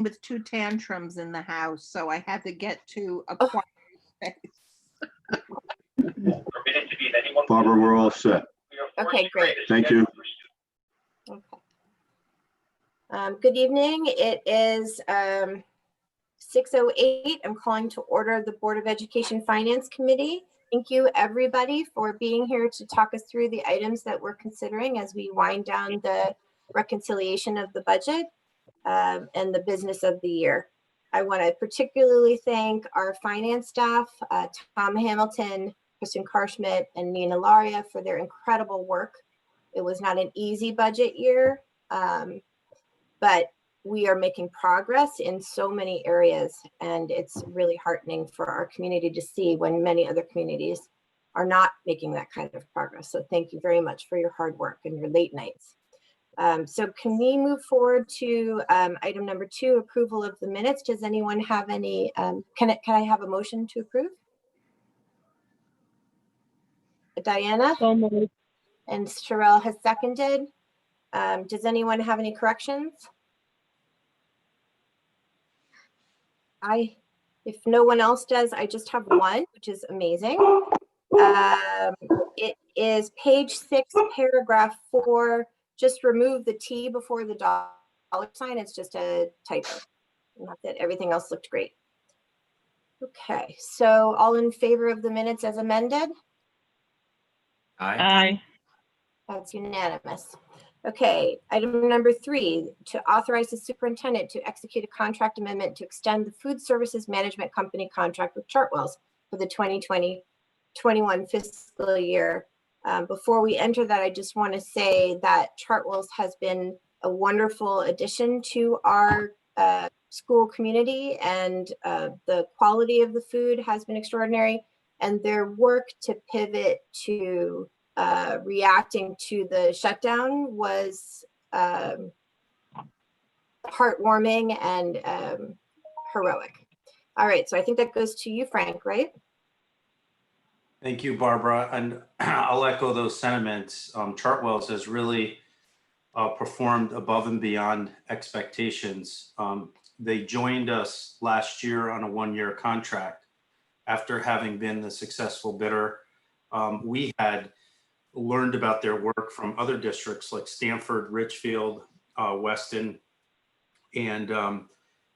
with two tantrums in the house, so I had to get to a Oh. quiet space. Barbara, we're all set. Okay, great. Thank you. Okay. Good evening. It is 6:08. I'm calling to order the Board of Education Finance Committee. Thank you, everybody, for being here to talk us through the items that we're considering as we wind down the reconciliation of the budget and the business of the year. I want to particularly thank our finance staff, Tom Hamilton, Kristen Karschmidt, and Nina Laria for their incredible work. It was not an easy budget year, but we are making progress in so many areas, and it's really heartening for our community to see when many other communities are not making that kind of progress. So thank you very much for your hard work and your late nights. So can we move forward to item number 2, approval of the minutes? Does anyone have any, can I have a motion to approve? Diana? So moved. And Sherelle has seconded. Does anyone have any corrections? If no one else does, I just have one, which is amazing. It is page 6, paragraph 4. Just remove the T before the dollar sign. It's just a typo. Not that everything else looked great. Okay, so all in favor of the minutes as amended? Aye. That's unanimous. Okay, item number 3, to authorize the superintendent to execute a contract amendment to extend the food services management company contract with Chartwells for the 2020-21 fiscal year. Before we enter that, I just want to say that Chartwells has been a wonderful addition to our school community, and the quality of the food has been extraordinary, and their work to pivot to reacting to the shutdown was heartwarming and heroic. All right, so I think that goes to you, Frank, right? Thank you, Barbara. And I'll echo those sentiments. Chartwells has really performed above and beyond expectations. They joined us last year on a 1-year contract after having been the successful bidder. We had learned about their work from other districts like Stanford, Richfield, Weston, and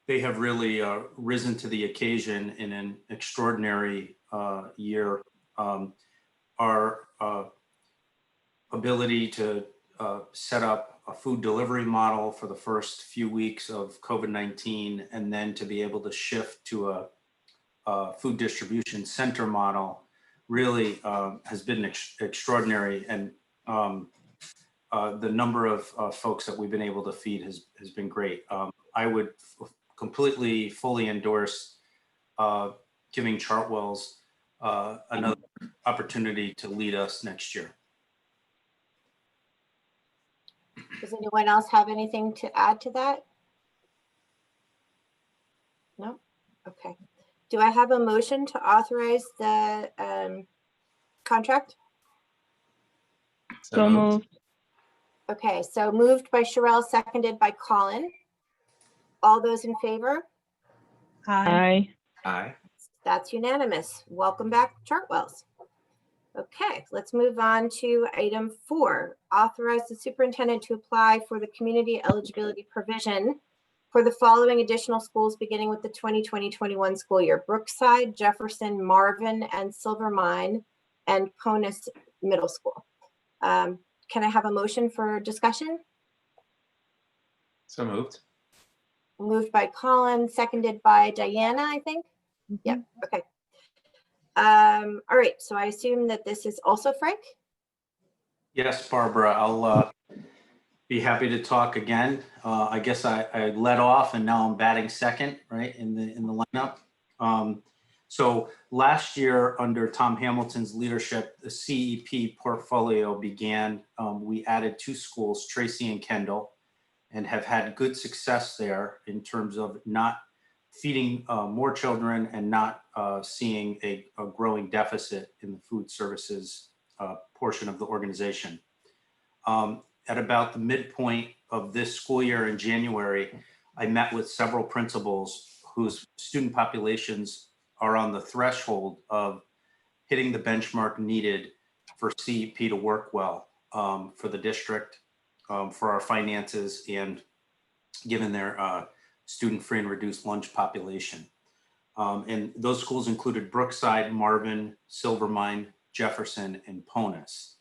they have really risen to the occasion in an extraordinary year. Our ability to set up a food delivery model for the first few weeks of COVID-19, and then to be able to shift to a food distribution center model really has been extraordinary. And the number of folks that we've been able to feed has been great. I would completely, fully endorse giving Chartwells another opportunity to lead us next year. Does anyone else have anything to add to that? No? Okay. Do I have a motion to authorize the contract? So moved. Okay, so moved by Sherelle, seconded by Colin. All those in favor? Aye. Aye. That's unanimous. Welcome back, Chartwells. Okay, let's move on to item 4. Authorize the superintendent to apply for the community eligibility provision for the following additional schools beginning with the 2020-21 school year: Brookside, Jefferson, Marvin, and Silvermine, and Conus Middle School. Can I have a motion for discussion? So moved. Moved by Colin, seconded by Diana, I think. Yep, okay. All right, so I assume that this is also Frank? Yes, Barbara, I'll be happy to talk again. I guess I led off and now I'm batting second, right, in the lineup. So last year, under Tom Hamilton's leadership, the CEP portfolio began. We added 2 schools, Tracy and Kendall, and have had good success there in terms of not feeding more children and not seeing a growing deficit in the food services portion of the organization. At about the midpoint of this school year in January, I met with several principals whose student populations are on the threshold of hitting the benchmark needed for CEP to work well for the district, for our finances, and given their student free and reduced lunch population. And those schools included Brookside, Marvin, Silvermine, Jefferson, and Ponus.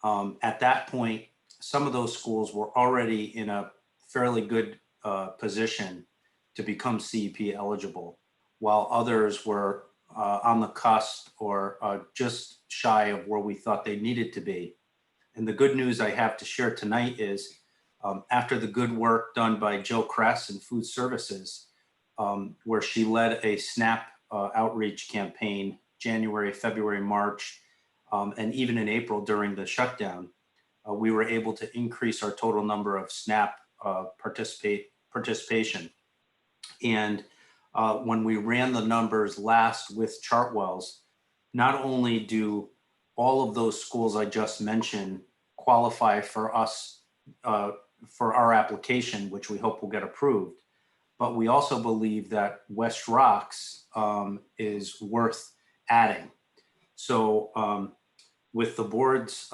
At that point, some of those schools were already in a fairly good position to become CEP eligible, while others were on the cusp or just shy of where we thought they needed to be. And the good news I have to share tonight is after the good work done by Jill Kress in Food Services, where she led a SNAP outreach campaign, January, February, March, and even in April during the shutdown, we were able to increase our total number of SNAP participation. And when we ran the numbers last with Chartwells, not only do all of those schools I just mentioned qualify for us, for our application, which we hope will get approved, but we also believe that West Rocks is worth adding. So with the board's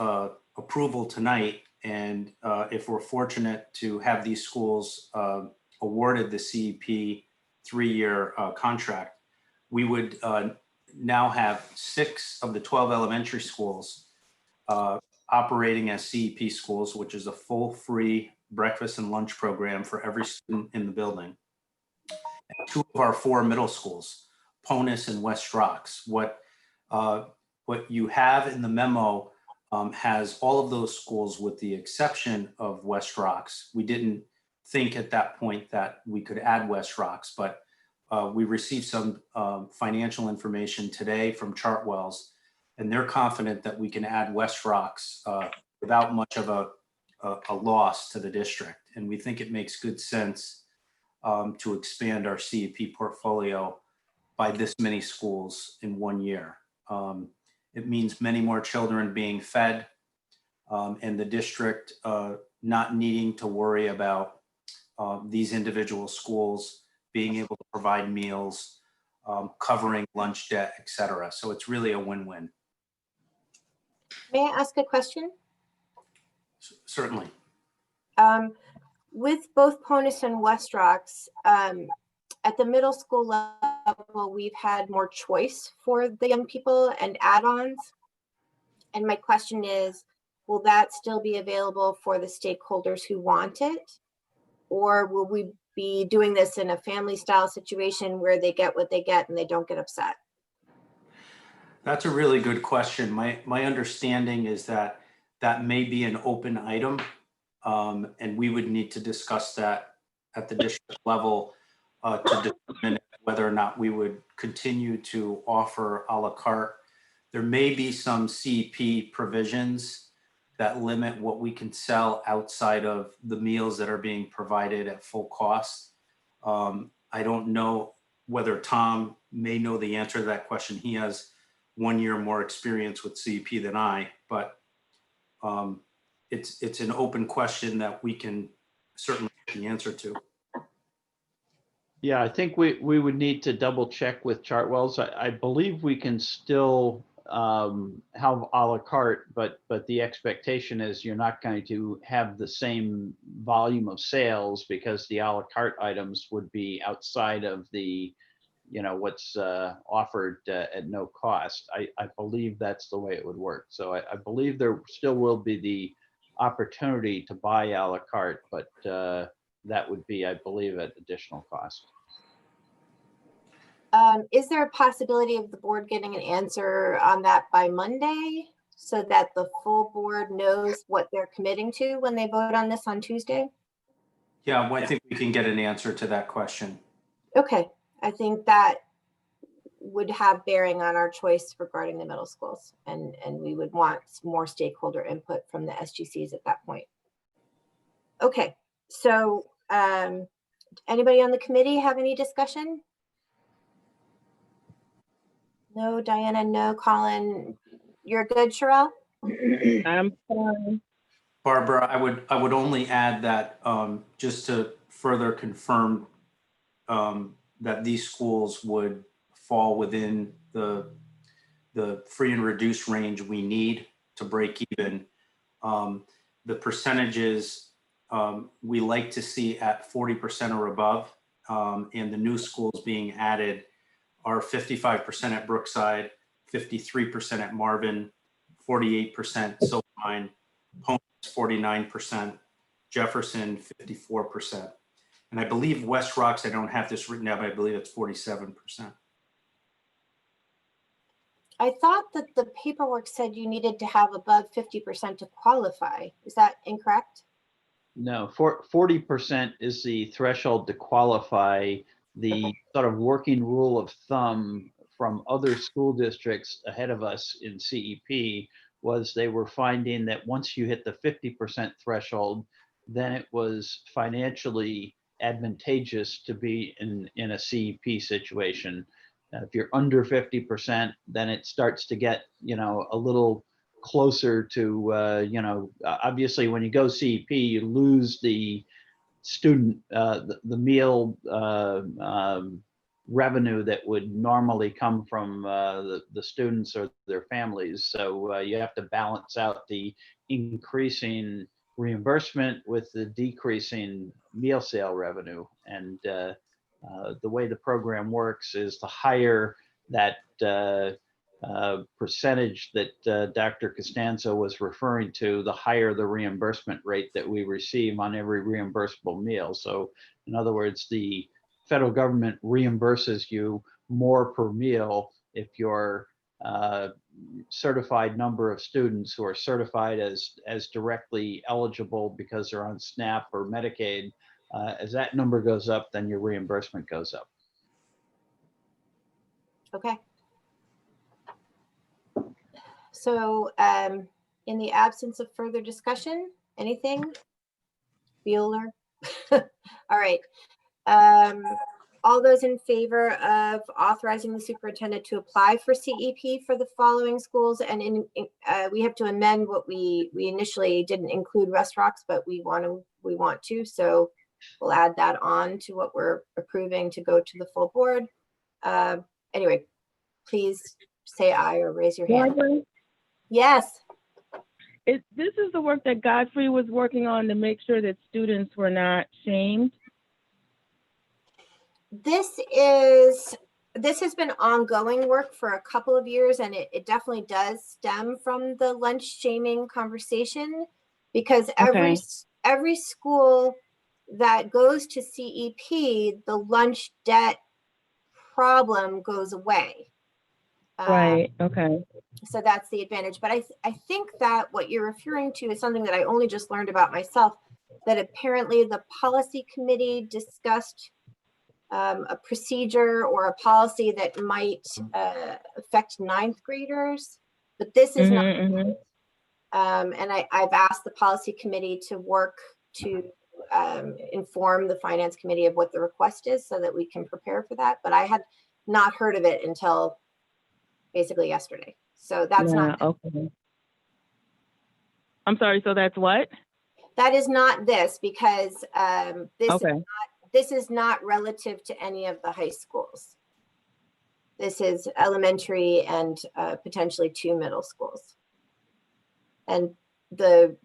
approval tonight, and if we're fortunate to have these schools awarded the CEP 3-year contract, we would now have 6 of the 12 elementary schools operating as CEP schools, which is a full free breakfast and lunch program for every student in the building. And 2 of our 4 middle schools, Ponus and West Rocks. What you have in the memo has all of those schools with the exception of West Rocks. We didn't think at that point that we could add West Rocks, but we received some financial information today from Chartwells, and they're confident that we can add West Rocks without much of a loss to the district. And we think it makes good sense to expand our CEP portfolio by this many schools in 1 year. It means many more children being fed and the district not needing to worry about these individual schools being able to provide meals, covering lunch debt, et cetera. So it's really a win-win. May I ask a question? Certainly. With both Ponus and West Rocks, at the middle school level, we've had more choice for the young people and add-ons. And my question is, will that still be available for the stakeholders who want it? Or will we be doing this in a family style situation where they get what they get and they don't get upset? That's a really good question. My understanding is that that may be an open item, and we would need to discuss that at the district level to determine whether or not we would continue to offer a la carte. There may be some CEP provisions that limit what we can sell outside of the meals that are being provided at full cost. I don't know whether Tom may know the answer to that question. He has 1 year more experience with CEP than I, but it's an open question that we can certainly get the answer to. Yeah, I think we would need to double check with Chartwells. I believe we can still have a la carte, but the expectation is you're not going to have the same volume of sales because the a la carte items would be outside of the, what's offered at no cost. I believe that's the way it would work. So I believe there still will be the opportunity to buy a la carte, but that would be, I believe, at additional cost. Is there a possibility of the board getting an answer on that by Monday so that the full board knows what they're committing to when they vote on this on Tuesday? Yeah, well, I think we can get an answer to that question. Okay, I think that would have bearing on our choice regarding the middle schools, and we would want more stakeholder input from the SGCs at that point. Okay, so anybody on the committee have any discussion? No, Diana, no, Colin, you're good, Sherelle? I'm fine. Barbara, I would only add that just to further confirmed that these schools would fall within the free and reduced range we need to break even. The percentages we like to see at 40% or above, and the new schools being added are 55% at Brookside, 53% at Marvin, 48% Silvermine, Ponus 49%, Jefferson 54%. And I believe West Rocks, I don't have this written down, but I believe it's 47%. I thought that the paperwork said you needed to have above 50% to qualify. Is that incorrect? No, 40% is the threshold to qualify. The Okay. sort of working rule of thumb from other school districts ahead of us in CEP was they were finding that once you hit the 50% threshold, then it was financially advantageous to be in a CEP situation. If you're under 50%, then it starts to get, a little closer to, obviously when you go CEP, you lose the student, the meal revenue that would normally come from the students or their families. So you have to balance out the increasing reimbursement with the decreasing meal sale revenue. And the way the program works is the higher that percentage that Dr. Costanzo was referring to, the higher the reimbursement rate that we receive on every reimbursable meal. So in other words, the federal government reimburses you more per meal if your certified number of students who are certified as directly eligible because they're on SNAP or Medicaid, as that number goes up, then your reimbursement goes up. Okay. So in the absence of further discussion, anything? Bueller? All right. All those in favor of authorizing the superintendent to apply for CEP for the following schools, and we have to amend what we initially didn't include West Rocks, but we want to, so we'll add that on to what we're approving to go to the full board. Anyway, please say aye or raise your hand. Barbara, Yes. this is the work that Godfrey was working on to make sure that students were not shamed. This has been ongoing work for a couple of years, and it definitely does stem from the lunch shaming conversation, because every school that goes to CEP, the lunch debt problem goes away. Right. Okay. So that's the advantage. But I think that what you're referring to is something that I only just learned about myself, that apparently the policy committee discussed a procedure or a policy that might affect ninth graders, but this is not. And I've asked the policy committee to work to inform the finance committee of what the request is so that we can prepare for that. But I had not heard of it until basically yesterday. So that's not. Okay. I'm sorry. So that's what? That is not this, because Okay. this is not relative to any of the high schools. This is elementary and potentially 2 middle schools. And the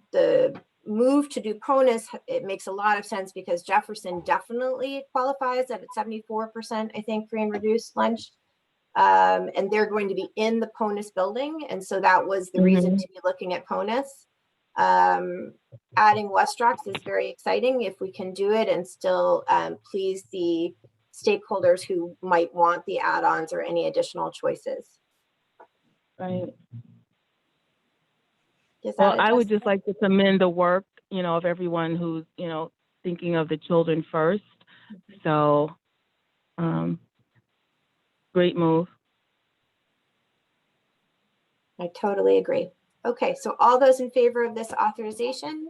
move to do Ponus, it makes a lot of sense because Jefferson definitely qualifies at 74%, I think, free and reduced lunch. And they're going to be in the Ponus building. And so that was the reason to be looking at Ponus. Adding West Rocks is very exciting if we can do it and still please the stakeholders who might want the add-ons or any additional choices. Right. Well, I would just like to commend the work, of everyone who's, thinking of the children first. So, great move. I totally agree. Okay, so all those in favor of this authorization,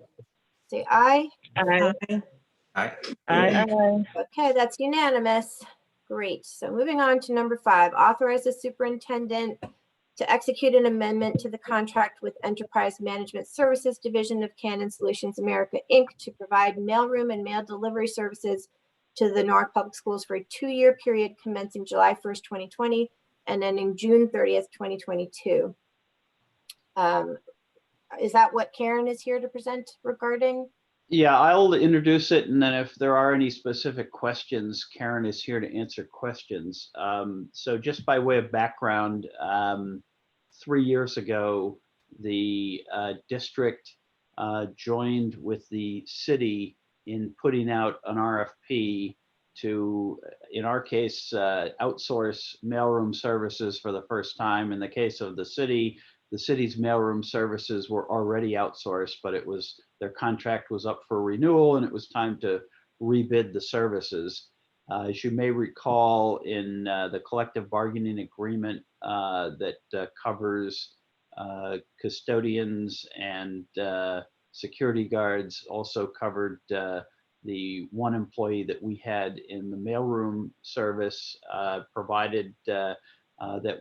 say aye. Aye. Aye. Aye. Okay, that's unanimous. Great. So moving on to number 5, authorize the superintendent to execute an amendment to the contract with Enterprise Management Services Division of Canon Solutions America, Inc. to provide mailroom and mail delivery services to the Norwalk Public Schools for a 2-year period commencing July 1st, 2020 and ending June 30th, 2022. Is that what Karen is here to present regarding? Yeah, I'll introduce it, and then if there are any specific questions, Karen is here to answer questions. So just by way of background, 3 years ago, the district joined with the city in putting out an RFP to, in our case, outsource mailroom services for the first time. In the case of the city's mailroom services were already outsourced, but it was, their contract was up for renewal and it was time to rebid the services. As you may recall, in the collective bargaining agreement that covers custodians and security guards, also covered the one employee that we had in the mailroom service, provided that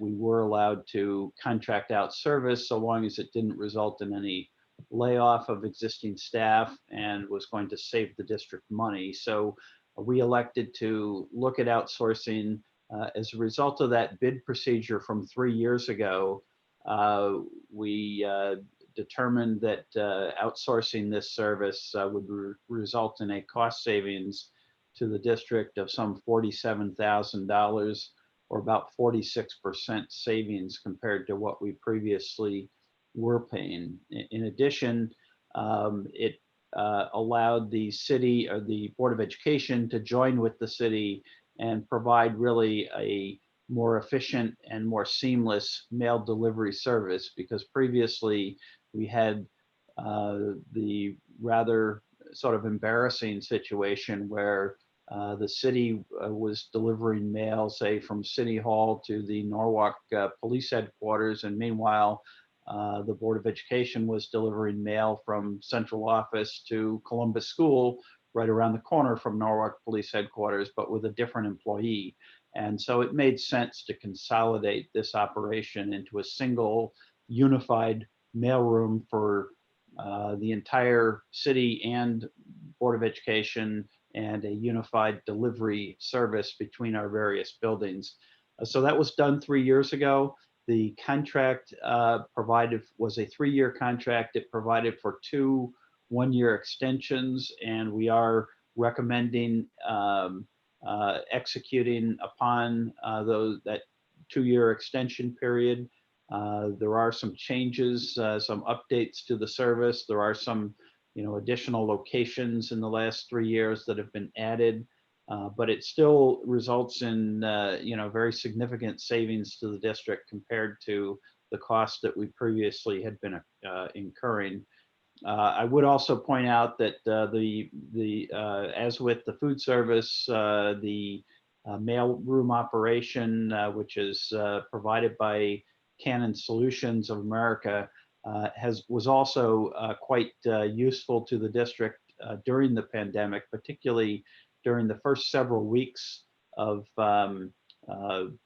we were allowed to contract out service so long as it didn't result in any layoff of existing staff and was going to save the district money. So we elected to look at outsourcing. As a result of that bid procedure from 3 years ago, we determined that outsourcing this service would result in a cost savings to the district of some $47,000, or about 46% savings compared to what we previously were paying. In addition, it allowed the city or the Board of Education to join with the city and provide really a more efficient and more seamless mail delivery service, because previously we had the rather sort of embarrassing situation where the city was delivering mail, say, from City Hall to the Norwalk Police Headquarters, and meanwhile, the Board of Education was delivering mail from central office to Columbus School, right around the corner from Norwalk Police Headquarters, but with a different employee. And so it made sense to consolidate this operation into a single unified mailroom for the entire city and Board of Education, and a unified delivery service between our various buildings. So that was done 3 years ago. The contract provided was a 3-year contract. It provided for 2 one-year extensions, and we are recommending executing upon that 2-year extension period. There are some changes, some updates to the service. There are some additional locations in the last 3 years that have been added, but it still results in very significant savings to the district compared to the cost that we previously had been incurring. I would also point out that as with the food service, the mail room operation, which is provided by Canon Solutions of America, was also quite useful to the district during the pandemic, particularly during the first several weeks of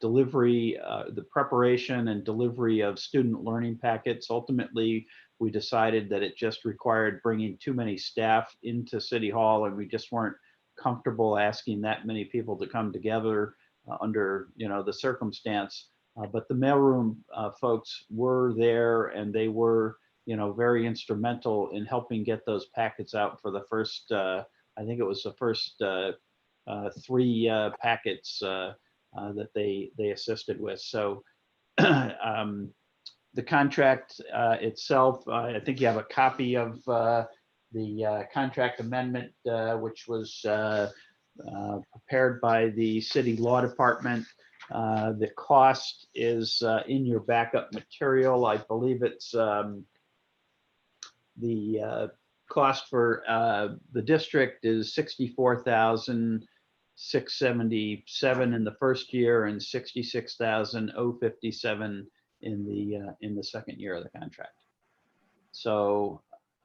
delivery, the preparation and delivery of student learning packets. Ultimately, we decided that it just required bringing too many staff into City Hall, and we just weren't comfortable asking that many people to come together under the circumstance. But the mailroom folks were there, and they were, very instrumental in helping get those packets out for the first, I think it was the first 3 packets that they assisted with. So the contract itself, I think you have a copy of the contract amendment, which was prepared by the city law department. The cost is in your backup material. I believe it's the cost for the district is $64,677 in the first year and $66,057 in the second year of the contract. So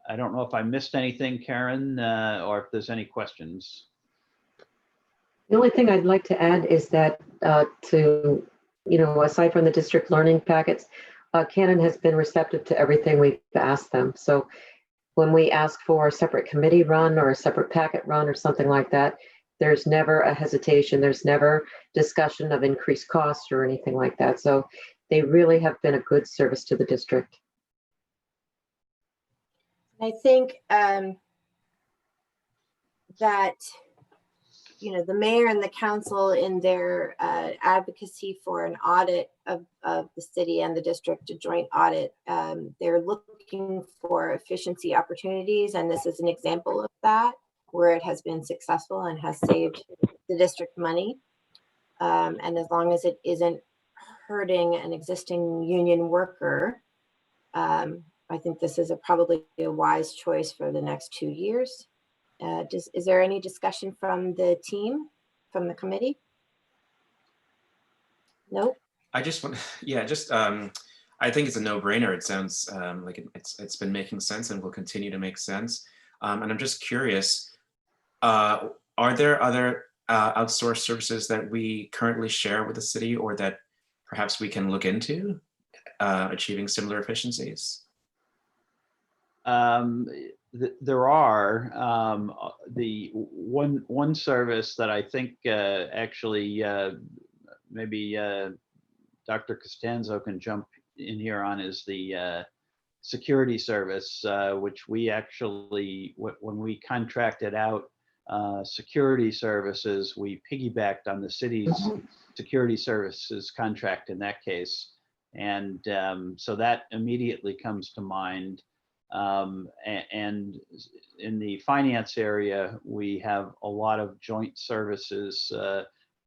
I don't know if I missed anything, Karen, or if there's any questions. The only thing I'd like to add is that aside from the district learning packets, Canon has been receptive to everything we've asked them. So when we ask for a separate committee run or a separate packet run or something like that, there's never a hesitation. There's never discussion of increased costs or anything like that. So they really have been a good service to the district. I think that, you know, the mayor and the council in their advocacy for an audit of the city and the district, a joint audit, they're looking for efficiency opportunities. And this is an example of that, where it has been successful and has saved the district money. And as long as it isn't hurting an existing union worker, I think this is probably a wise choice for the next 2 years. Is there any discussion from the team, from the committee? Nope. I just want, yeah, just I think it's a no-brainer. It sounds like it's been making sense and will continue to make sense. And I'm just curious, are there other outsourced services that we currently share with the city, or that perhaps we can look into achieving similar efficiencies? There are the one service that I think actually maybe Dr. Costanzo can jump in here on is the security service, which we actually, when we contracted out security services, we piggybacked on the city's security services contract in that case. And so that immediately comes to mind. And in the finance area, we have a lot of joint services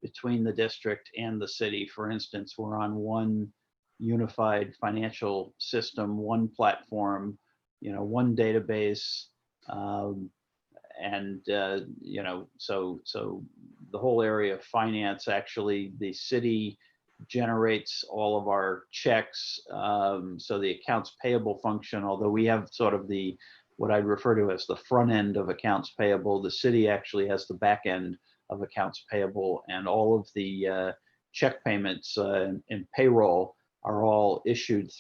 between the district and the city. For instance, we're on one unified financial system, one platform, one database, and so the whole area of finance, actually, the city generates all of our checks. So the accounts payable function, although we have sort of what I refer to as the front end of accounts payable, the city actually has the back end of accounts payable, and all of the check payments and payroll are all issued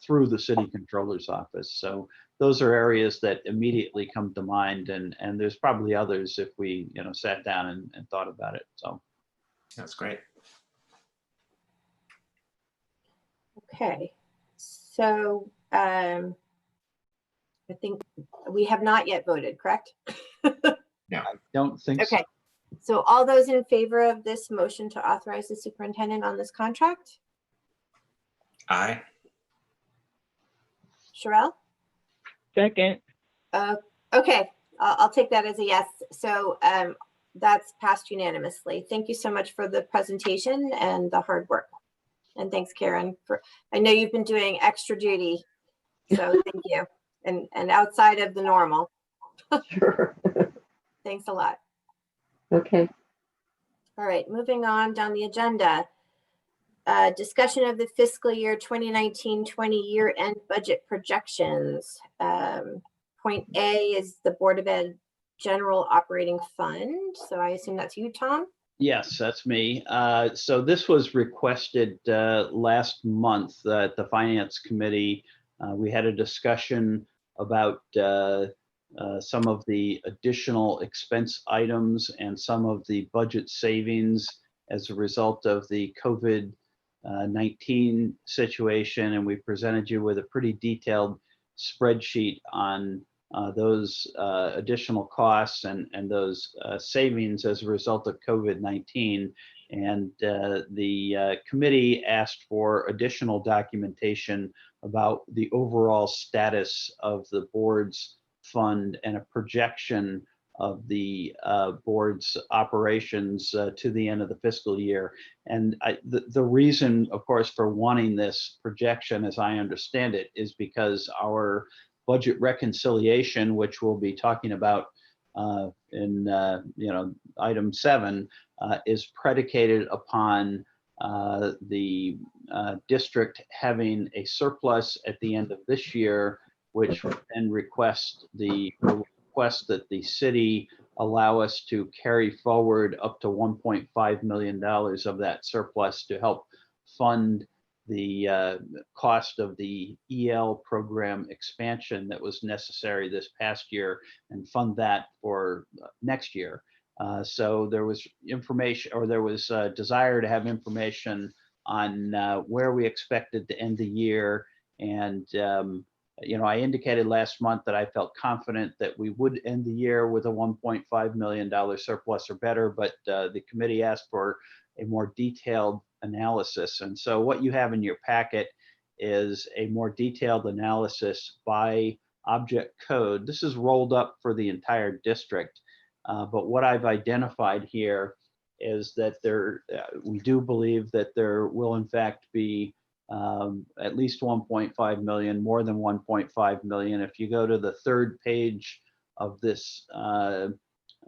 through the city controller's office. So those are areas that immediately come to mind, and there's probably others if we sat down and thought about it. So that's great. Okay, so I think we have not yet voted, correct? No. I don't think so. Okay, so all those in favor of this motion to authorize the superintendent on this contract? Aye. Sherelle? Second. Okay, I'll take that as a yes. So that's passed unanimously. Thank you so much for the presentation and the hard work. And thanks, Karen. I know you've been doing extra duty, so thank you. And outside of the normal. Sure. Thanks a lot. Okay. All right, moving on down the agenda. Discussion of the fiscal year 2019-20 year-end budget projections. Point A is the Board of Ed General Operating Fund. So I assume that's you, Tom? Yes, that's me. So this was requested last month at the Finance Committee. We had a discussion about some of the additional expense items and some of the budget savings as a result of the COVID-19 situation. And we presented you with a pretty detailed spreadsheet on those additional costs and those savings as a result of COVID-19. And the committee asked for additional documentation about the overall status of the board's fund and a projection of the board's operations to the end of the fiscal year. And the reason, of course, for wanting this projection, as I understand it, is because our budget reconciliation, which we'll be talking about in item 7, is predicated upon the district having a surplus at the end of this year, which would then request that the city allow us to carry forward up to $1.5 million of that surplus to help fund the cost of the EL program expansion that was necessary this past year and fund that for next year. So there was information, or there was a desire to have information on where we expected to end the year. And, I indicated last month that I felt confident that we would end the year with a $1.5 million surplus or better, but the committee asked for a more detailed analysis. And so what you have in your packet is a more detailed analysis by object code. This is rolled up for the entire district. But what I've identified here is that we do believe that there will in fact be at least 1.5 million, more than 1.5 million. If you go to the third page of this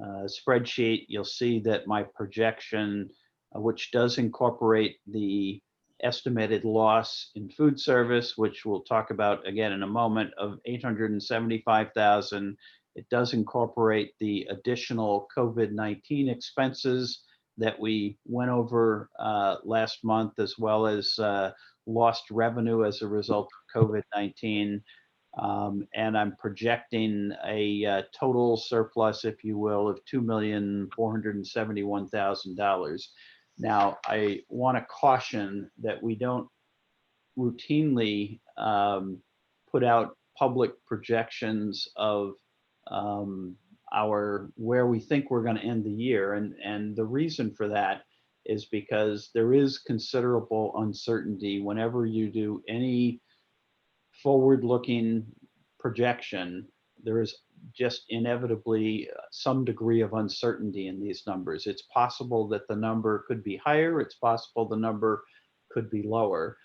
spreadsheet, you'll see that my projection, which does incorporate the estimated loss in food service, which we'll talk about again in a moment, of 875,000. It does incorporate the additional COVID-19 expenses that we went over last month, as well as lost revenue as a result of COVID-19. And I'm projecting a total surplus, if you will, of $2,471,000. Now, I want to caution that we don't routinely put out public projections of where we think we're going to end the year. And the reason for that is because there is considerable uncertainty whenever you do any forward-looking projection. There is just inevitably some degree of uncertainty in these numbers. It's possible that the number could be higher. It's possible the number could be lower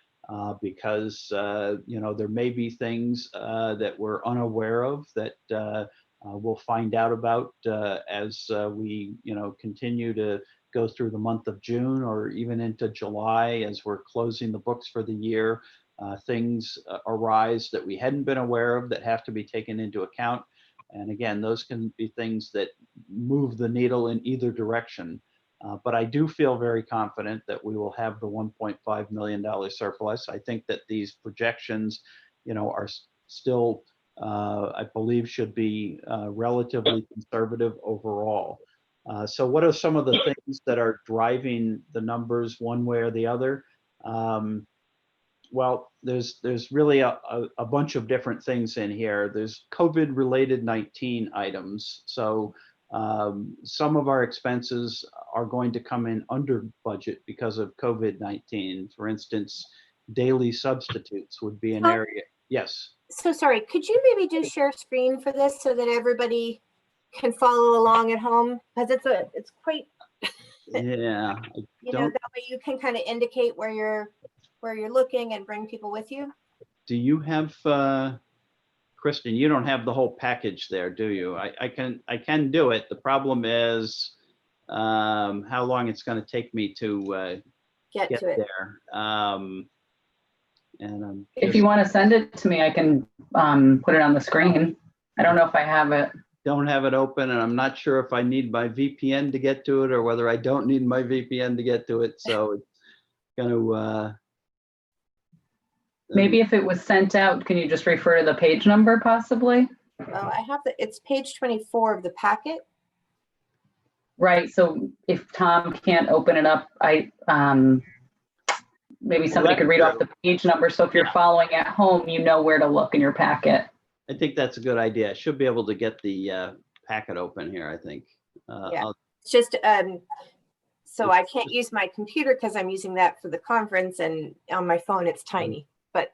because there may be things that we're unaware of that we'll find out about as we continue to go through the month of June, or even into July as we're closing the books for the year. Things arise that we hadn't been aware of that have to be taken into account. And again, those can be things that move the needle in either direction. But I do feel very confident that we will have the $1.5 million surplus. I think that these projections, are still, I believe, should be relatively conservative overall. So what are some of the things that are driving the numbers one way or the other? Well, there's really a bunch of different things in here. There's COVID-related 19 items. So some of our expenses are going to come in under budget because of COVID-19. For instance, daily substitutes would be an area. Yes. So sorry, could you maybe do share screen for this so that everybody can follow along at home? Because it's quite, Yeah. that way you can kind of indicate where you're looking and bring people with you. Do you have, Kristen, you don't have the whole package there, do you? I can do it. The problem is how long it's going to take me to Get to it. there. And if you want to send it to me, I can put it on the screen. I don't know if I have it. Don't have it open, and I'm not sure if I need my VPN to get to it or whether I don't need my VPN to get to it. So it's going to. Maybe if it was sent out, can you just refer to the page number possibly? Well, I have it's page 24 of the packet. Right. So if Tom can't open it up, maybe somebody could read off the page number. So if you're following at home, you know where to look in your packet. I think that's a good idea. I should be able to get the packet open here, I think. Yeah. It's just, so I can't use my computer because I'm using that for the conference, and on my phone it's tiny, but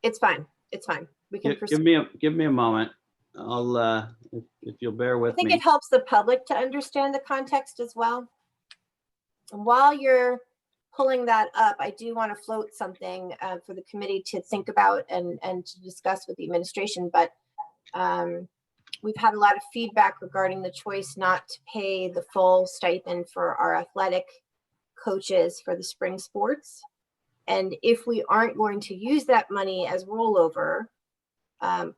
it's fine. It's fine. We can proceed. Give me a moment. I'll, if you'll bear with me. I think it helps the public to understand the context as well. And while you're pulling that up, I do want to float something for the committee to think about and to discuss with the administration. But we've had a lot of feedback regarding the choice not to pay the full stipend for our athletic coaches for the spring sports. And if we aren't going to use that money as rollover,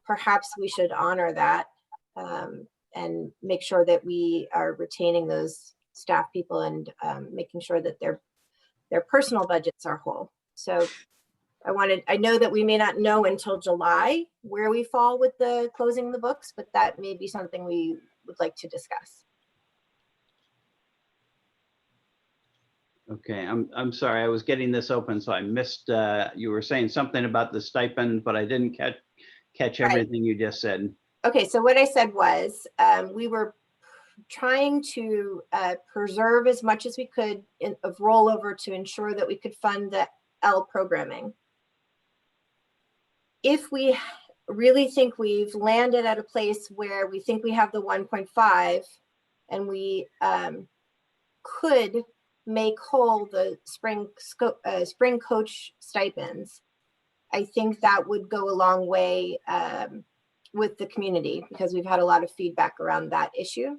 perhaps we should honor that and make sure that we are retaining those staff people and making sure that they're their personal budgets are whole. So I know that we may not know until July where we fall with the closing the books, but that may be something we would like to discuss. Okay, I'm sorry, I was getting this open, so I missed, you were saying something about the stipend, but I didn't catch Right. everything you just said. Okay, so what I said was we were trying to preserve as much as we could of rollover to ensure that we could fund the L programming. If we really think we've landed at a place where we think we have the 1.5 and we could make whole the spring coach stipends, I think that would go a long way with the community, because we've had a lot of feedback around that issue.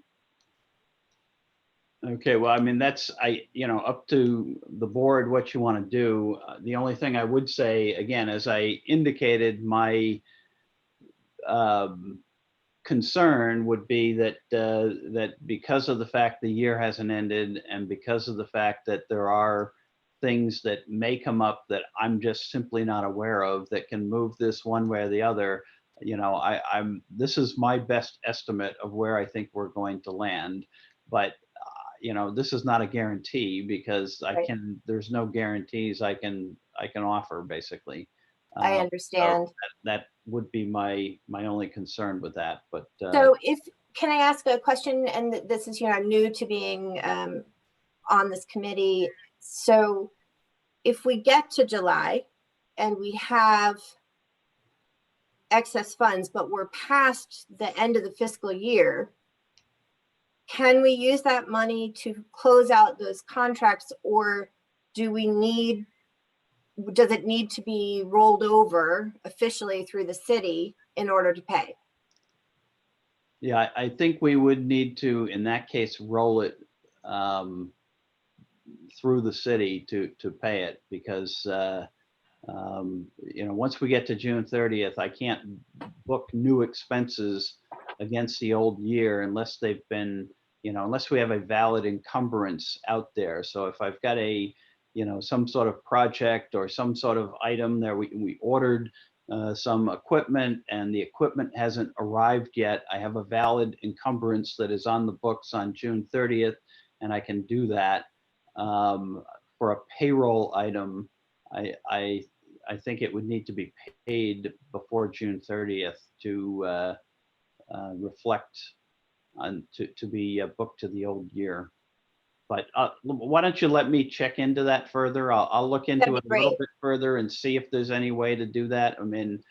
Okay, well, I mean, that's, up to the board what you want to do. The only thing I would say, again, as I indicated, my concern would be that that because of the fact the year hasn't ended, and because of the fact that there are things that may come up that I'm just simply not aware of that can move this one way or the other, this is my best estimate of where I think we're going to land. But this is not a guarantee, because Right. there's no guarantees I can offer, basically. I So understand. that would be my only concern with that. But So can I ask a question? And this is, I'm new to being on this committee. So if we get to July and we have excess funds, but we're past the end of the fiscal year, can we use that money to close out those contracts, or does it need to be rolled over officially through the city in order to pay? yeah, I think we would need to, in that case, roll it through the city to pay it, because once we get to June 30th, I can't book new expenses against the old year unless they've been, unless we have a valid encumbrance out there. So if I've got some sort of project or some sort of item there, we ordered some equipment and the equipment hasn't arrived yet, I have a valid encumbrance that is on the books on June 30th, and I can do that. For a payroll item, I think it would need to be paid before June 30th to reflect on to be booked to the old year. But why don't you let me check into that further? I'll look into it a little bit further and see if there's any way to do that. I mean,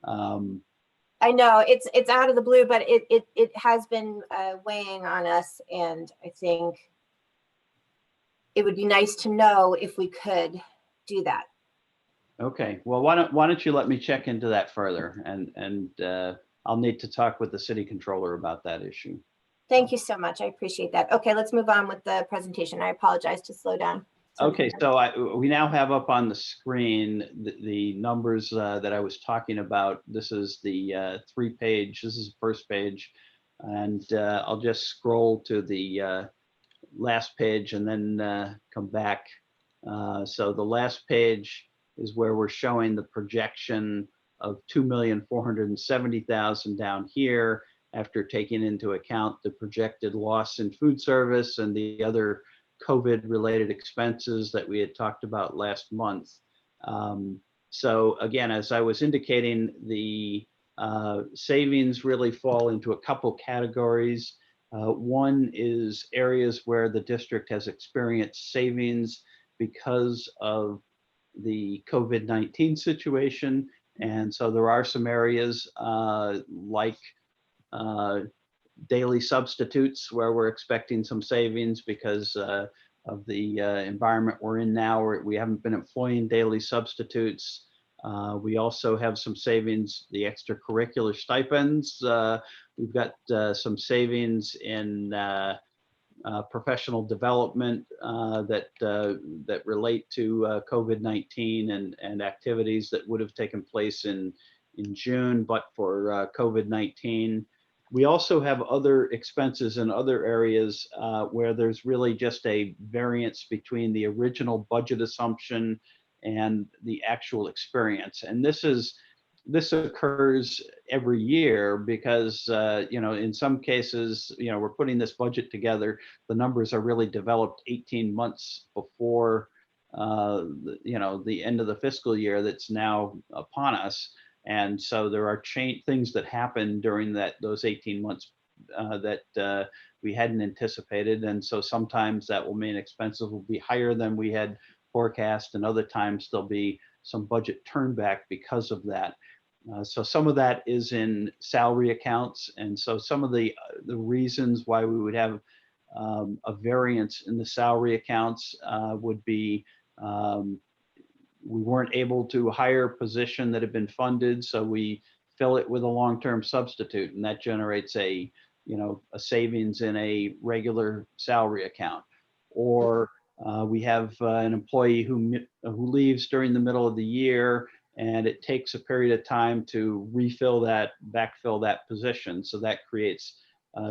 I know it's out of the blue, but it has been weighing on us, and I think it would be nice to know if we could do that. Okay, well, why don't you let me check into that further, and I'll need to talk with the city controller about that issue. Thank you so much. I appreciate that. Okay, let's move on with the presentation. I apologize to slow down. Okay, so we now have up on the screen the numbers that I was talking about. This is the this is the first page, and I'll just scroll to the last page and then come back. So the last page is where we're showing the projection of 2,470,000 down here, after taking into account the projected loss in food service and the other COVID-related expenses that we had talked about last month. So again, as I was indicating, the savings really fall into a couple categories. One is areas where the district has experienced savings because of the COVID-19 situation. And so there are some areas like daily substitutes where we're expecting some savings because of the environment we're in now, where we haven't been employing daily substitutes. We also have some savings, the extracurricular stipends. We've got some savings in professional development that relate to COVID-19 and activities that would have taken place in June, but for COVID-19. We also have other expenses in other areas where there's really just a variance between the original budget assumption and the actual experience. And this occurs every year because, in some cases, we're putting this budget together. The numbers are really developed 18 months before, the end of the fiscal year that's now upon us. And so there are things that happen during those 18 months that we hadn't anticipated. And so sometimes that will mean expenses will be higher than we had forecast, and other times there'll be some budget turn back because of that. So some of that is in salary accounts. And so some of the reasons why we would have a variance in the salary accounts would be we weren't able to hire a position that had been funded, so we fill it with a long-term substitute, and that generates a savings in a regular salary account. Or we have an employee who leaves during the middle of the year, and it takes a period of time to backfill that position, so that creates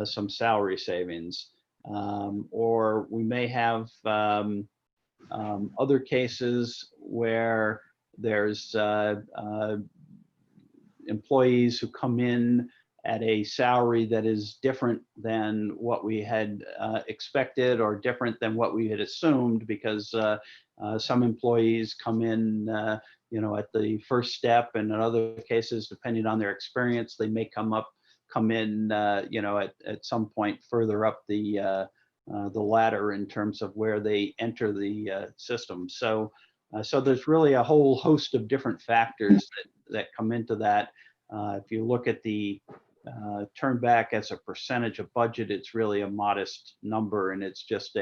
some salary savings. Or we may have other cases where there's employees who come in at a salary that is different than what we had expected, or different than what we had assumed, because some employees come in at the first step, and in other cases, depending on their experience, they may come in at some point further up the ladder in terms of where they enter the system. So there's really a whole host of different factors that come into that. If you look at the turn back as a percentage of budget, it's really a modest number, and it's just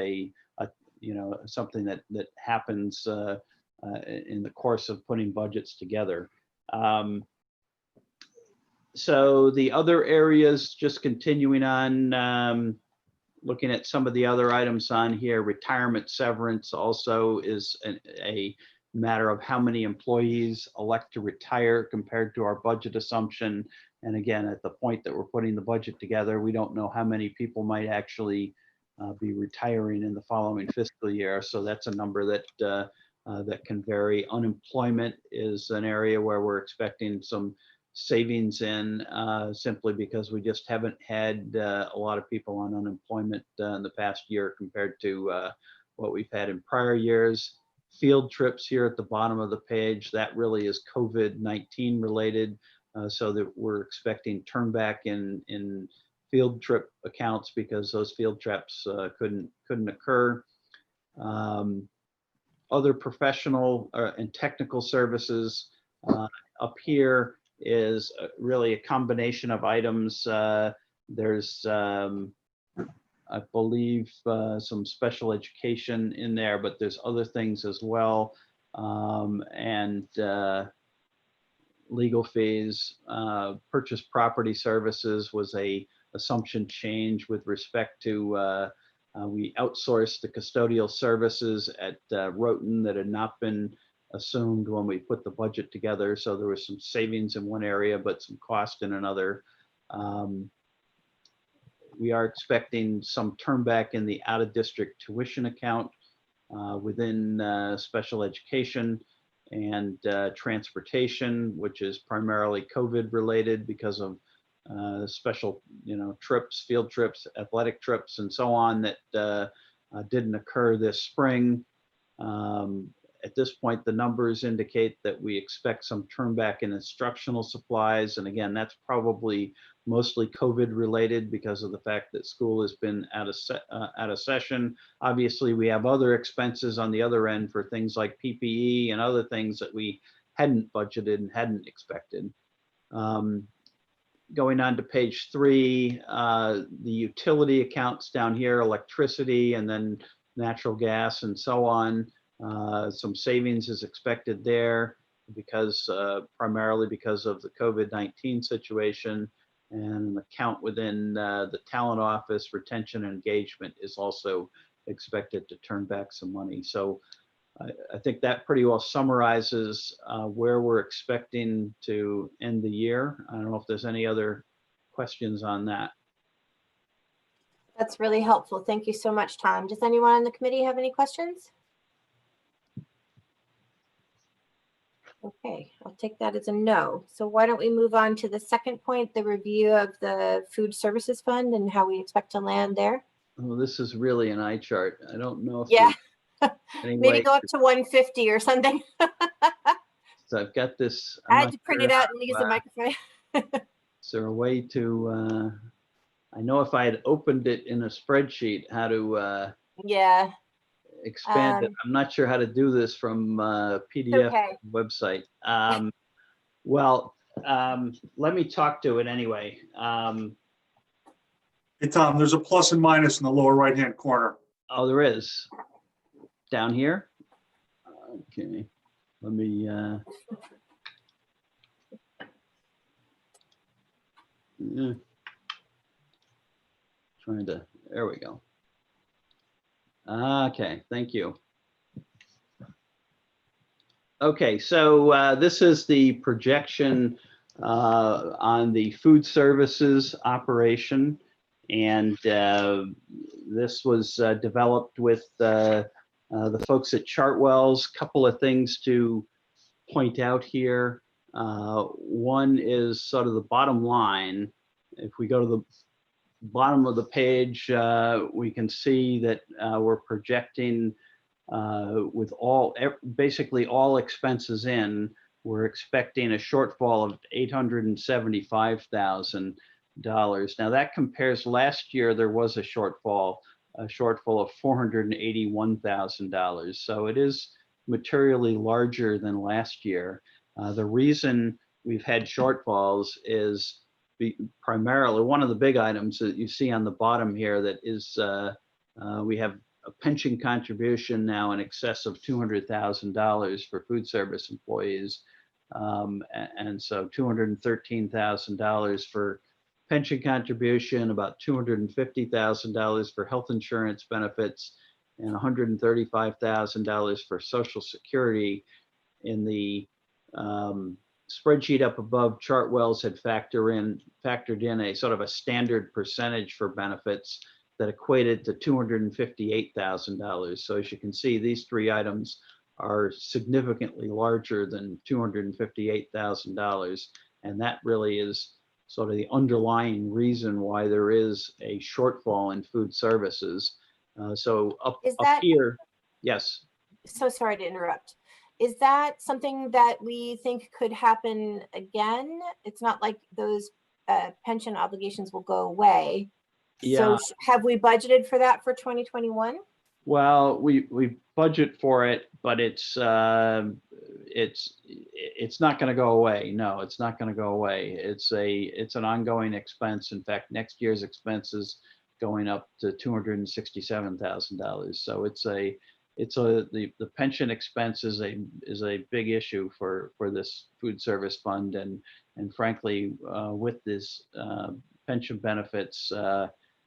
something that happens in the course of putting budgets together. So the other areas, just continuing on, looking at some of the other items on here, retirement severance also is a matter of how many employees elect to retire compared to our budget assumption. And again, at the point that we're putting the budget together, we don't know how many people might actually be retiring in the following fiscal year. So that's a number that can vary. Unemployment is an area where we're expecting some savings in, simply because we just haven't had a lot of people on unemployment in the past year compared to what we've had in prior years. Field trips here at the bottom of the page, that really is COVID-19 related, so that we're expecting turn back in field trip accounts because those field trips couldn't occur. Other professional and technical services up here is really a combination of items. There's, I believe, some special education in there, but there's other things as well. And legal fees, purchase property services was a assumption change with respect to we outsourced the custodial services at Rhoton that had not been assumed when we put the budget together. So there was some savings in one area, but some cost in another. We are expecting some turn back in the out-of-district tuition account within special education and transportation, which is primarily COVID related because of special, trips, field trips, athletic trips, and so on that didn't occur this spring. At this point, the numbers indicate that we expect some turn back in instructional supplies. And again, that's probably mostly COVID related because of the fact that school has been out of session. Obviously, we have other expenses on the other end for things like PPE and other things that we hadn't budgeted and hadn't expected. Going on to page 3, the utility accounts down here, electricity and then natural gas and so on. Some savings is expected there because primarily because of the COVID-19 situation, and an account within the talent office, retention and engagement is also expected to turn back some money. So I think that pretty well summarizes where we're expecting to end the year. I don't know if there's any other questions on that. That's really helpful. Thank you so much, Tom. Does anyone on the committee have any questions? Okay, I'll take that as a no. So why don't we move on to the second point, the review of the food services fund and how we expect to land there? Oh, this is really an eye chart. I don't know if Yeah, there's any maybe way- go up to 150 or something. So I've got this. I I'm had not to print sure it out how, and use the microphone. Is there a way to, I know if I had opened it in a spreadsheet, how to Yeah, expand it. I'm not sure how to do this from PDF okay. website. Well, let me talk to it anyway. Hey, Tom, there's a plus and minus in the lower right-hand corner. Oh, there is. Down here? Okay, let me, yeah. Trying to, there we go. Okay, thank you. Okay, so this is the projection on the food services operation. And this was developed with the folks at Chartwell's. Couple of things to point out here. One is sort of the bottom line. If we go to the bottom of the page, we can see that we're projecting with basically all expenses in, we're expecting a shortfall of $875,000. Now that compares last year, there was a shortfall of $481,000. So it is materially larger than last year. The reason we've had shortfalls is primarily one of the big items that you see on the bottom here, that is we have a pension contribution now in excess of $200,000 for food service employees. And so $213,000 for pension contribution, about $250,000 for health insurance benefits, and $135,000 for Social Security. In the spreadsheet up above, Chartwell's had factored in a sort of a standard percentage for benefits that equated to $258,000. So as you can see, these three items are significantly larger than $258,000. And that really is sort of the underlying reason why there is a shortfall in food services. So up here, yes. So sorry to interrupt. Is that something that we think could happen again? It's not like those pension obligations will go away. Yeah. So have we budgeted for that for 2021? Well, we budget for it, but it's not going to go away. No, it's not going to go away. It's an ongoing expense. In fact, next year's expense is going up to $267,000. So the pension expense is a big issue for this food service fund, and frankly, with this pension benefits,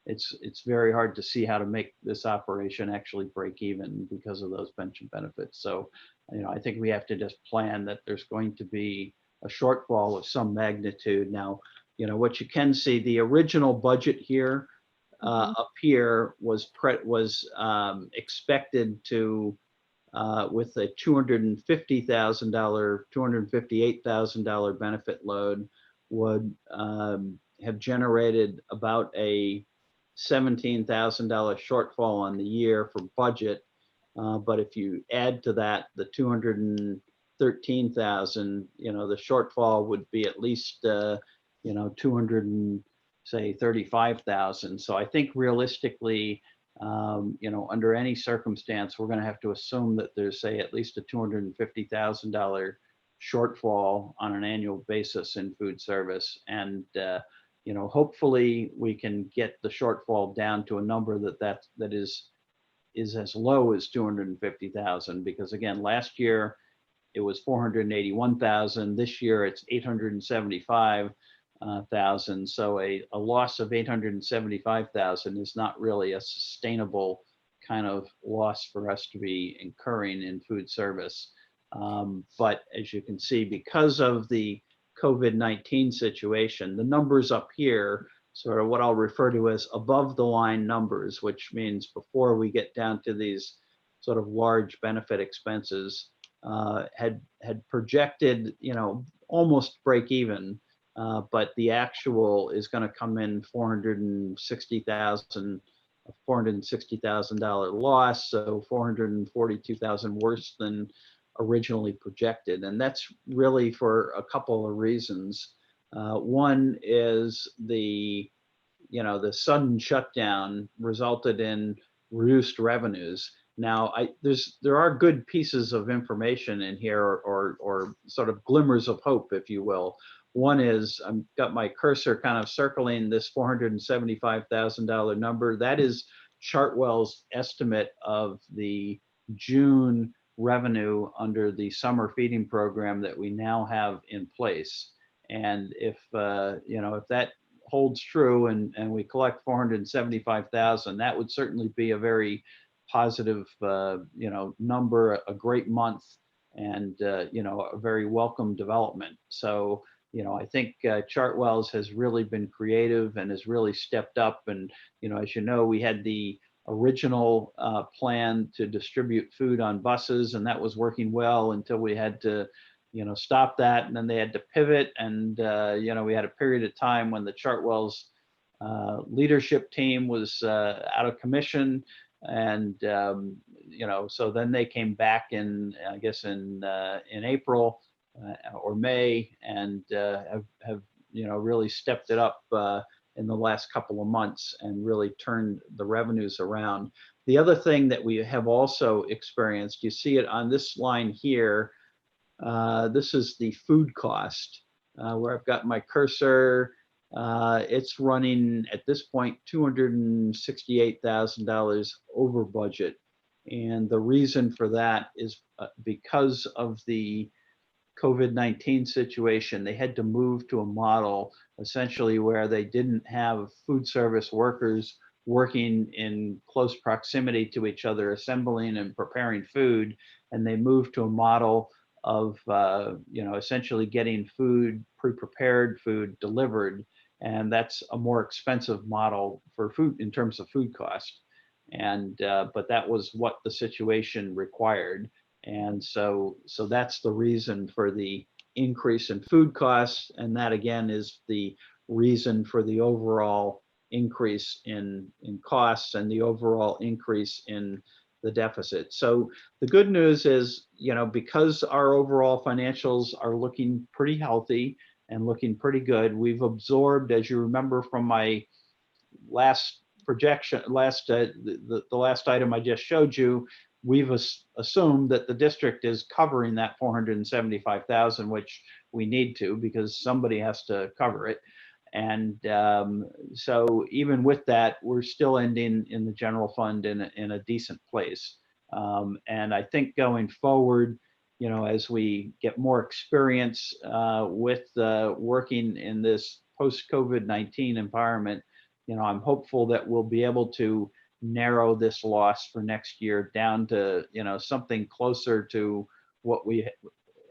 it's very hard to see how to make this operation actually break even because of those pension benefits. So, I think we have to just plan that there's going to be a shortfall of some magnitude. Now, what you can see, the original budget here up here was expected to, with a $258,000 benefit load, would have generated about a $17,000 shortfall on the year for budget. But if you add to that the $213,000, the shortfall would be at least, $235,000. So I think realistically, under any circumstance, we're going to have to assume that there's, say, at least a $250,000 shortfall on an annual basis in food service. And hopefully we can get the shortfall down to a number that is as low as 250,000, because again, last year it was 481,000. This year it's 875,000. So a loss of 875,000 is not really a sustainable kind of loss for us to be incurring in food service. But as you can see, because of the COVID-19 situation. The numbers up here, sort of what I'll refer to as above the line numbers, which means before we get down to these sort of large benefit expenses, had projected, almost break even, but the actual is going to come in $460,000 loss, so 442,000 worse than originally projected, and that's really for a couple of reasons. One is the sudden shutdown resulted in reduced revenues. Now, there are good pieces of information in here, or sort of glimmers of hope, if you will. One is I've got my cursor kind of circling this $475,000 number. That is Chartwell's estimate of the June revenue under the summer feeding program that we now have in place. And if that holds true and we collect 475,000, that would certainly be a very positive number, a great month, and a very welcome development. So I think Chartwell's has really been creative and has really stepped up. And as you know, we had the original plan to distribute food on buses, and that was working well until we had to stop that, and then they had to pivot, and we had a period of time when the Chartwell's leadership team was out of commission, and so then they came back in, I guess in April or May, and have really stepped it up in the last couple of months and really turned the revenues around. The other thing that we have also experienced, you see it on this line here. This is the food cost, where I've got my cursor. It's running at this point $268,000 over budget. And the reason for that is because of the COVID-19 situation. They had to move to a model essentially where they didn't have food service workers working in close proximity to each other, assembling and preparing food. And they moved to a model of essentially getting food, pre-prepared food delivered, and that's a more expensive model for food in terms of food cost. And but that was what the situation required, and so that's the reason for the increase in food costs, and that again is the reason for the overall increase in costs and the overall increase in the deficit. So the good news is, because our overall financials are looking pretty healthy and looking pretty good, we've absorbed, as you remember from my last projection, the last item I just showed you, we've assumed that the district is covering that 475,000, which we need to, because somebody has to cover it. And so even with that, we're still ending in the general fund in a decent place. And I think going forward, as we get more experience with working in this post-COVID-19 environment, I'm hopeful that we'll be able to narrow this loss for next year down to, something closer to what we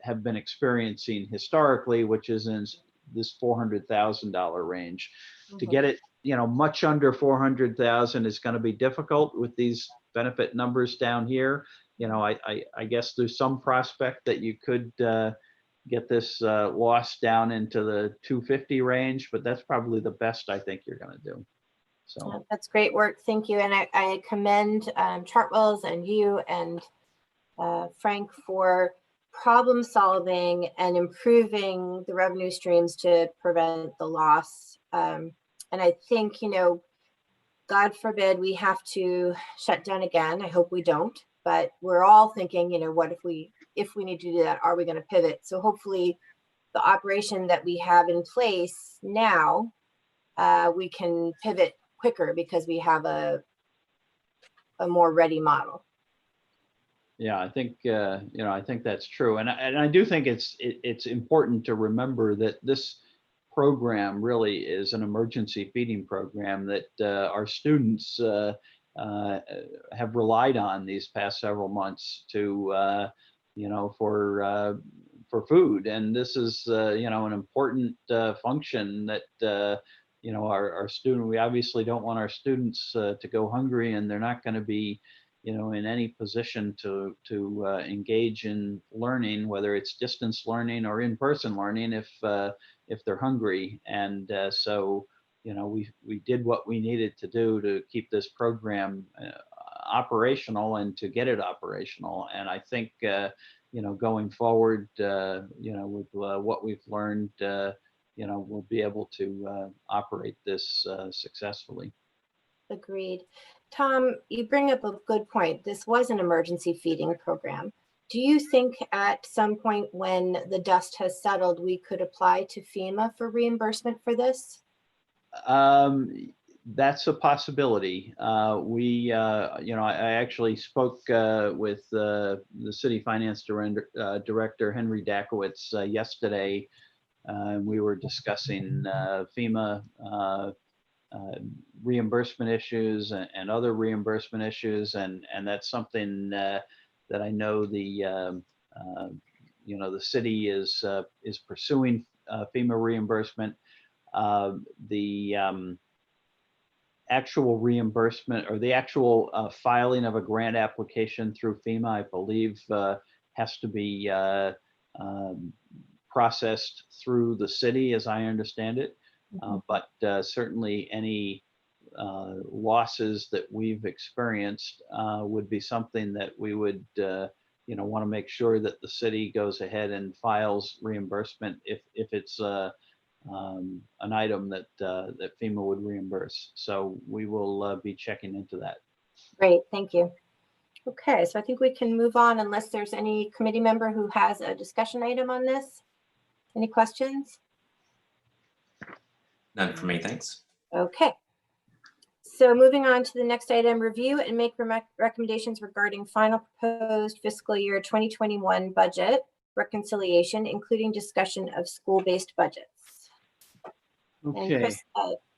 have been experiencing historically, which is in this $400,000 range. To get it, much under 400,000 is going to be difficult with these benefit numbers down here. I guess there's some prospect that you could get this loss down into the 250 range, but that's probably the best I think you're going to do. So that's great work. Thank you. And I commend Chartwell's and you and Frank for problem solving and improving the revenue streams to prevent the loss. And I think, God forbid we have to shut down again. I hope we don't, but we're all thinking, what if we need to do that, are we going to pivot? So hopefully the operation that we have in place now, we can pivot quicker because we have a more ready model. Yeah, I think I think that's true, and I do think it's important to remember that this program really is an emergency feeding program that our students have relied on these past several months to for for food. And this is, you know, an important function that, you know, our student, we obviously don't want our students to go hungry, and they're not going to be, you know, in any position to engage in learning, whether it's distance learning or in-person learning, if they're hungry. And so, you know, we did what we needed to do to keep this program operational and to get it operational. And I think, you know, going forward, you know, with what we've learned, you know, we'll be able to operate this successfully. Agreed. Tom, you bring up a good point. This was an emergency feeding program. Do you think at some point when the dust has settled, we could apply to FEMA for reimbursement for this? That's a possibility. You know, I actually spoke with the city finance director, Henry Dakowitz, yesterday. We were discussing FEMA reimbursement issues and other reimbursement issues, and that's something that I know the you know, the city is pursuing FEMA reimbursement. The actual reimbursement or the actual filing of a grant application through FEMA, I believe, has to be processed through the city, as I understand it. But certainly any losses that we've experienced would be something that we would, you know, want to make sure that the city goes ahead and files reimbursement if it's an item that that FEMA would reimburse. So we will be checking into that. Great, thank you. Okay, so I think we can move on unless there's any committee member who has a discussion item on this. Any questions? None for me, thanks. Okay. So moving on to the next item, review and make recommendations regarding final proposed fiscal year 2021 budget reconciliation, including discussion of school-based budgets. Okay. And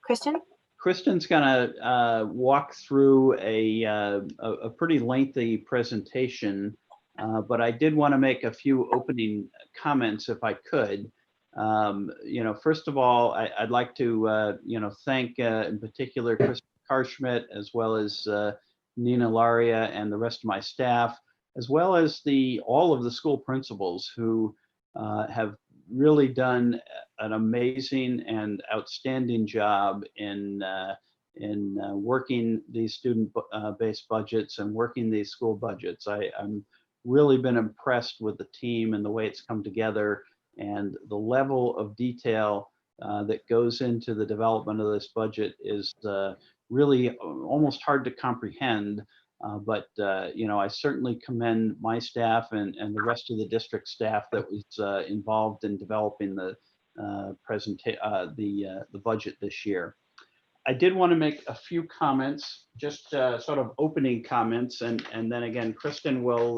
Kristen? Kristen's gonna walk through a pretty lengthy presentation, but I did want to make a few opening comments if I could. You know, first of all, I'd like to, you know, thank in particular Kristen Karschmidt, as well as Nina Laria and the rest of my staff, as well as all of the school principals who have really done an amazing and outstanding job in working these student-based budgets and working these school budgets. I'm really been impressed with the team and the way it's come together, and the level of detail that goes into the development of this budget is really almost hard to comprehend. But you know, I certainly commend my staff and the rest of the district staff that was involved in developing the budget this year. I did want to make a few comments, just sort of opening comments, and then again, Kristen will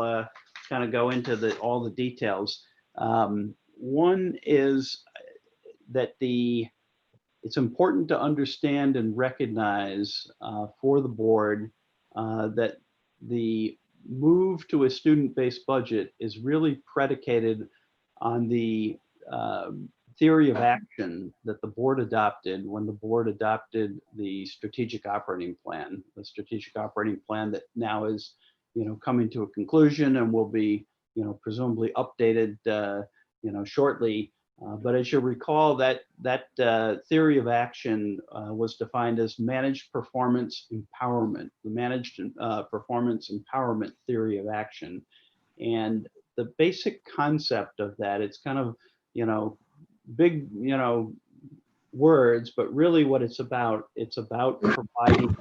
kind of go into all the details. One is that it's important to understand and recognize for the board that the move to a student-based budget is really predicated on the theory of action that the board adopted when the board adopted the strategic operating plan. The strategic operating plan that now is, you know, coming to a conclusion and will be, you know, presumably updated, you know, shortly. But as you recall, that theory of action was defined as managed performance empowerment, the managed performance empowerment theory of action. And the basic concept of that, it's kind of, you know, big, you know, words, but really what it's about providing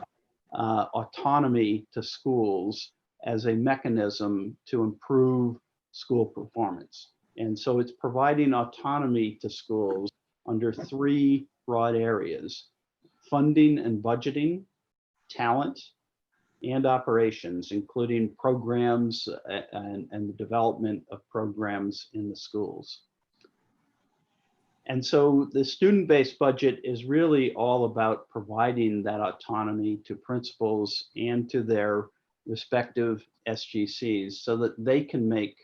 autonomy to schools as a mechanism to improve school performance. And so it's providing autonomy to schools under three broad areas: funding and budgeting, talent, and operations, including programs and the development of programs in the schools. And so the student-based budget is really all about providing that autonomy to principals and to their respective SGCs so that they can make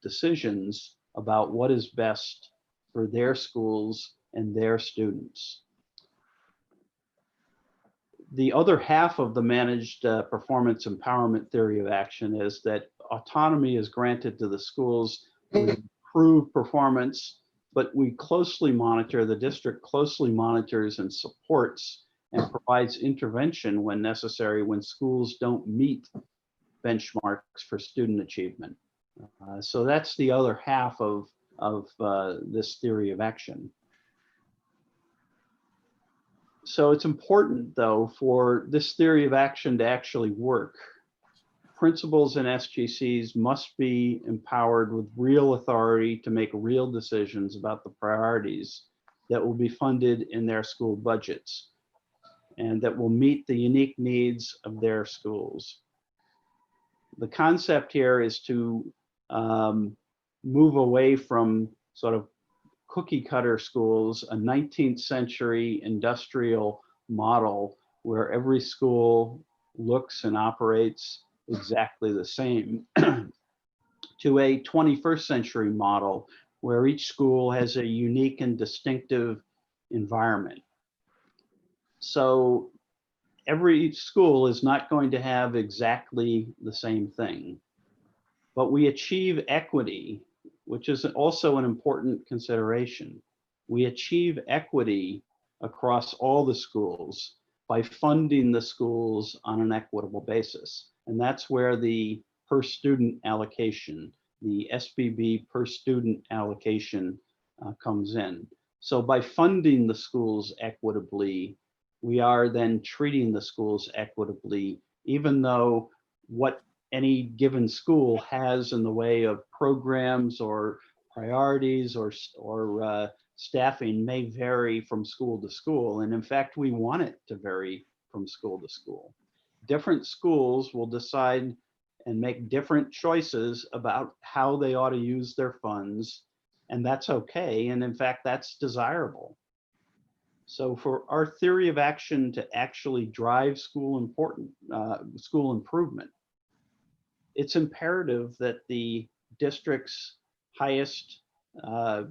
decisions about what is best for their schools and their students. The other half of the managed performance empowerment theory of action is that autonomy is granted to the schools with improved performance, but we closely monitor, the district closely monitors and supports and provides intervention when necessary when schools don't meet benchmarks for student achievement. So that's the other half of this theory of action. So it's important, though, for this theory of action to actually work. Principals and SGCs must be empowered with real authority to make real decisions about the priorities that will be funded in their school budgets and that will meet the unique needs of their schools. The concept here is to move away from sort of cookie cutter schools, a 19th century industrial model where every school looks and operates exactly the same, to a 21st century model where each school has a unique and distinctive environment. So every school is not going to have exactly the same thing, but we achieve equity, which is also an important consideration. We achieve equity across all the schools by funding the schools on an equitable basis. And that's where the per student allocation, the SBB per student allocation comes in. So by funding the schools equitably, we are then treating the schools equitably, even though what any given school has in the way of programs or priorities or staffing may vary from school to school. And in fact, we want it to vary from school to school. Different schools will decide and make different choices about how they ought to use their funds, and that's okay. And in fact, that's desirable. So for our theory of action to actually drive school improvement, it's imperative that the district's highest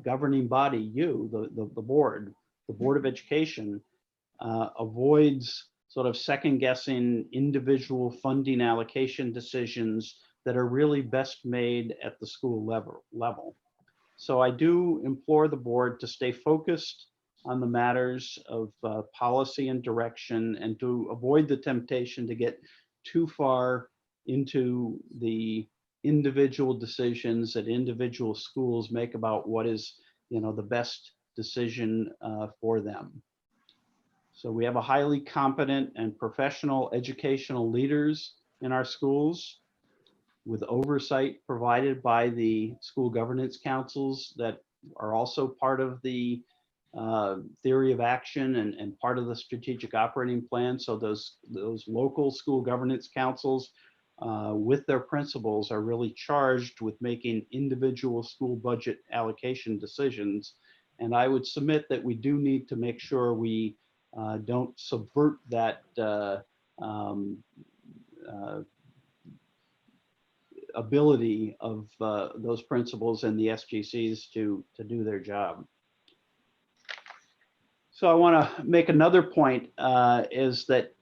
governing body, the board of education, avoids sort of second guessing individual funding allocation decisions that are really best made at the school level. So I do implore the board to stay focused on the matters of policy and direction, and to avoid the temptation to get too far into the individual decisions that individual schools make about what is, the best decision for them. So we have a highly competent and professional educational leaders in our schools, with oversight provided by the school governance councils that are also part of the theory of action and part of the strategic operating plan. So those local school governance councils with their principals are really charged with making individual school budget allocation decisions. And I would submit that we do need to make sure we don't subvert that ability of those principals and the SGCs to do their job. So I want to make another point is that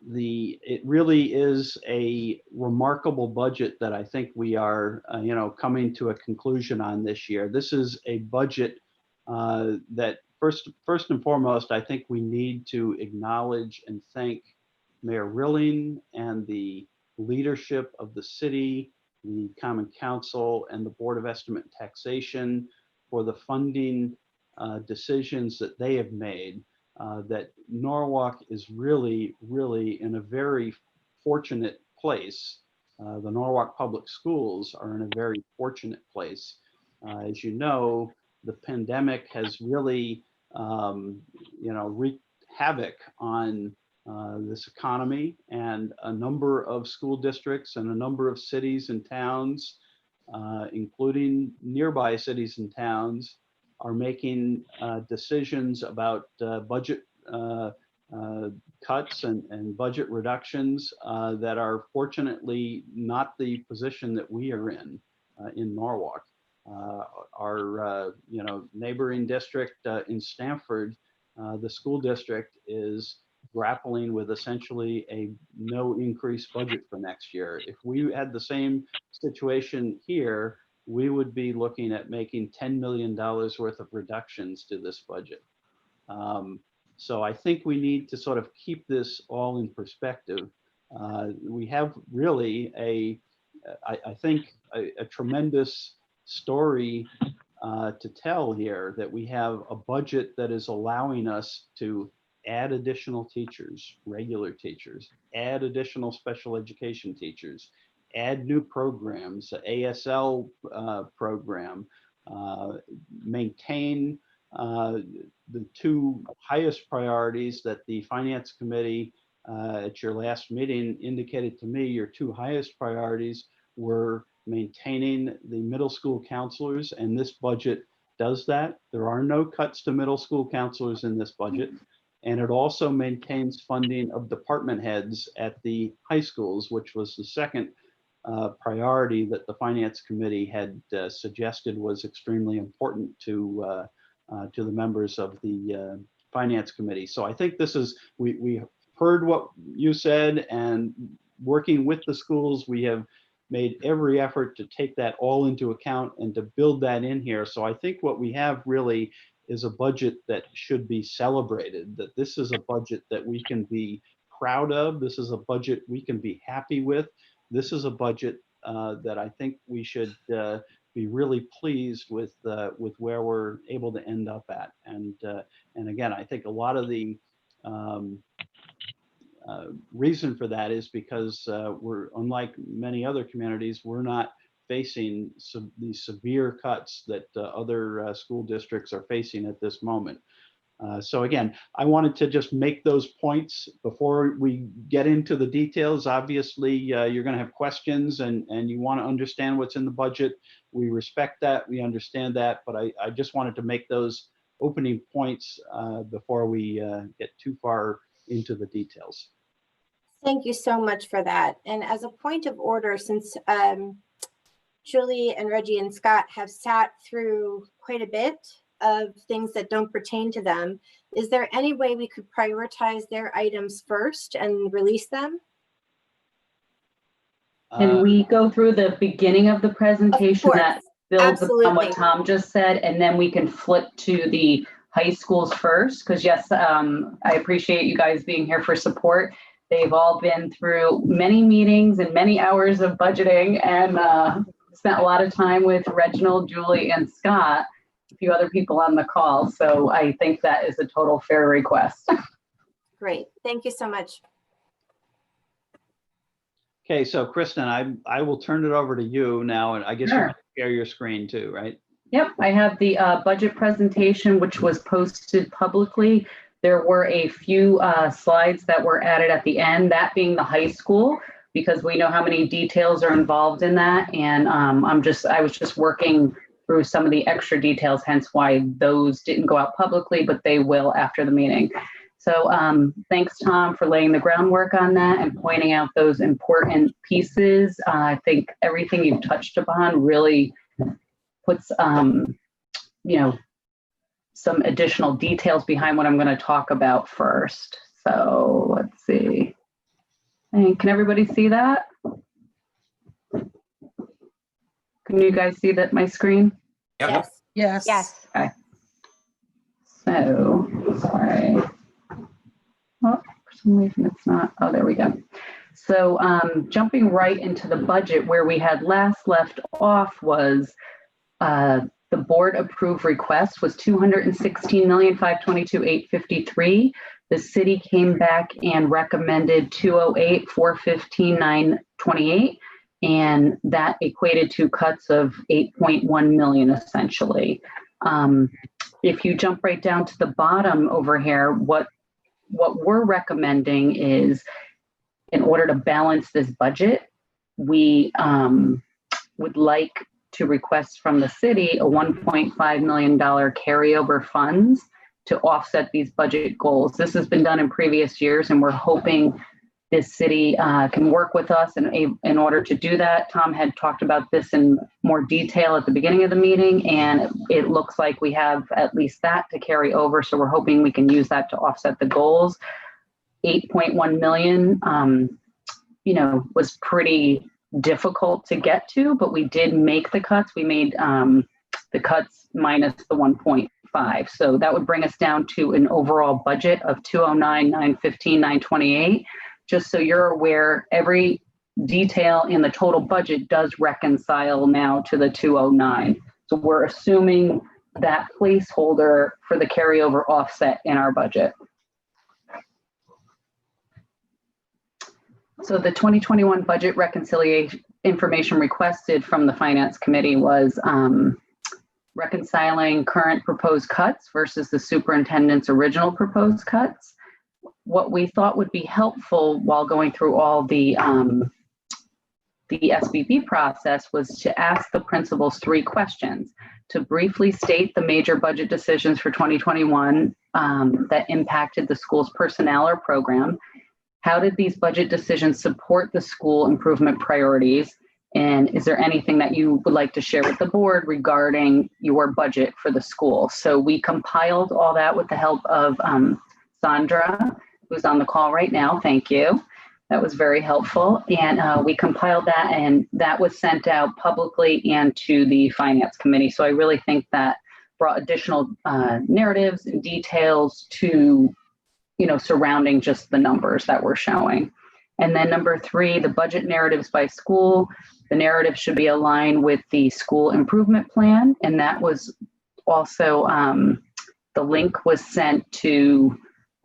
it really is a remarkable budget that I think we are coming to a conclusion on this year. This is a budget that first and foremost, I think we need to acknowledge and thank Mayor Rilling and the leadership of the city, the Common Council, and the Board of Estimate and Taxation for the funding decisions that they have made, that Norwalk is really, really in a very fortunate place. The Norwalk Public Schools are in a very fortunate place. As you know, the pandemic has really, wreaked havoc on this economy, and a number of school districts and a number of cities and towns, including nearby cities and towns, are making decisions about budget cuts and budget reductions that are fortunately not the position that we are in Norwalk. Our neighboring district in Stamford, the school district is grappling with essentially a no increase budget for next year. If we had the same situation here, we would be looking at making $10 million worth of reductions to this budget. So I think we need to sort of keep this all in perspective. We have really I think a tremendous story to tell here, that we have a budget that is allowing us to add additional teachers, regular teachers, add additional special education teachers, add new programs, the ASL program, maintain the two highest priorities that the Finance Committee at your last meeting indicated to me. Your two highest priorities were maintaining the middle school counselors, and this budget does that. There are no cuts to middle school counselors in this budget. And it also maintains funding of department heads at the high schools, which was the second priority that the Finance Committee had suggested was extremely important to the members of the Finance Committee. So I think this is, we heard what you said, and working with the schools, we have made every effort to take that all into account and to build that in here. So I think what we have really is a budget that should be celebrated, that this is a budget that we can be proud of. This is a budget we can be happy with. This is a budget that I think we should be really pleased with where we're able to end up at. And again, I think a lot of the reason for that is because we're, unlike many other communities, we're not facing these severe cuts that other school districts are facing at this moment. So again, I wanted to just make those points before we get into the details. Obviously, you're going to have questions and you want to understand what's in the budget. We respect that, we understand that, but I just wanted to make those opening points before we get too far into the details. Thank you so much for that. And as a point of order, since Julie and Reggie and Scott have sat through quite a bit of things that don't pertain to them, is there any way we could prioritize their items first and release them? Can we go through the beginning of the presentation course. that builds upon Absolutely. what Tom just said, and then we can flip to the high schools first? Because yes, I appreciate you guys being here for support. They've all been through many meetings and many hours of budgeting, and spent a lot of time with Reginald, Julie, and Scott, a few other people on the call. So I think that is a total fair request. Great. Thank you so much. Okay, so Kristen, I will turn it over to you now, and I guess you Sure. want to share your screen too, right? Yep, I have the budget presentation, which was posted publicly. There were a few slides that were added at the end, that being the high school, because we know how many details are involved in that. And I was just working through some of the extra details, hence why those didn't go out publicly, but they will after the meeting. So thanks, Tom, for laying the groundwork on that and pointing out those important pieces. I think everything you've touched upon really puts, some additional details behind what I'm going to talk about first. So let's see. And can everybody see that? Can you guys see that my screen? Yep. Yes. Yes. Yes. Okay. So, sorry. Oh, for some reason it's not. Oh, there we go. So jumping right into the budget, where we had last left off was the board approved request was $216,522,853. The city came back and recommended $208,415,928, and that equated to cuts of $8.1 million essentially. If you jump right down to the bottom over here, what we're recommending is, in order to balance this budget, we would like to request from the city a $1.5 million carryover funds to offset these budget goals. This has been done in previous years, and we're hoping this city can work with us in order to do that. Tom had talked about this in more detail at the beginning of the meeting, and it looks like we have at least that to carry over. So we're hoping we can use that to offset the goals. 8.1 million, was pretty difficult to get to, but we did make the cuts. We made the cuts minus the 1.5. So that would bring us down to an overall budget of 209, 915, 928. Just so you're aware, every detail in the total budget does reconcile now to the 209. So we're assuming that placeholder for the carryover offset in our budget. So the 2021 budget reconciliation information requested from the Finance Committee was reconciling current proposed cuts versus the superintendent's original proposed cuts. What we thought would be helpful while going through all the SBB process was to ask the principals 3 questions: to briefly state the major budget decisions for 2021 that impacted the school's personnel or program. How did these budget decisions support the school improvement priorities? And is there anything that you would like to share with the board regarding your budget for the school? So we compiled all that with the help of Sandra, who's on the call right now. Thank you. That was very helpful. And we compiled that, and that was sent out publicly and to the Finance Committee. So I really think that brought additional narratives and details to, surrounding just the numbers that we're showing. And then number 3, the budget narratives by school. The narrative should be aligned with the school improvement plan. And that was also, the link was sent to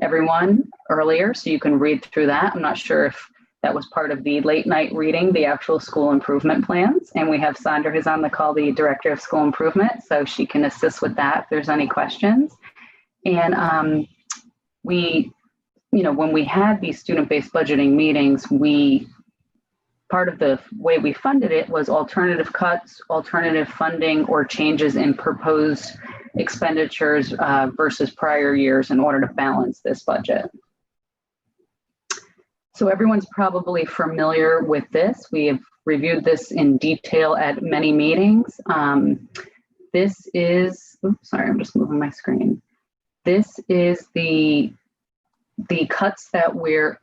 everyone earlier, so you can read through that. I'm not sure if that was part of the late night reading, the actual school improvement plans. And we have Sandra, who's on the call, the Director of School Improvement, so she can assist with that if there's any questions. And when we had these student-based budgeting meetings, part of the way we funded it was alternative cuts, alternative funding, or changes in proposed expenditures versus prior years in order to balance this budget. So everyone's probably familiar with this. We have reviewed this in detail at many meetings. This is, oops, sorry, I'm just moving my screen. This is the cuts that were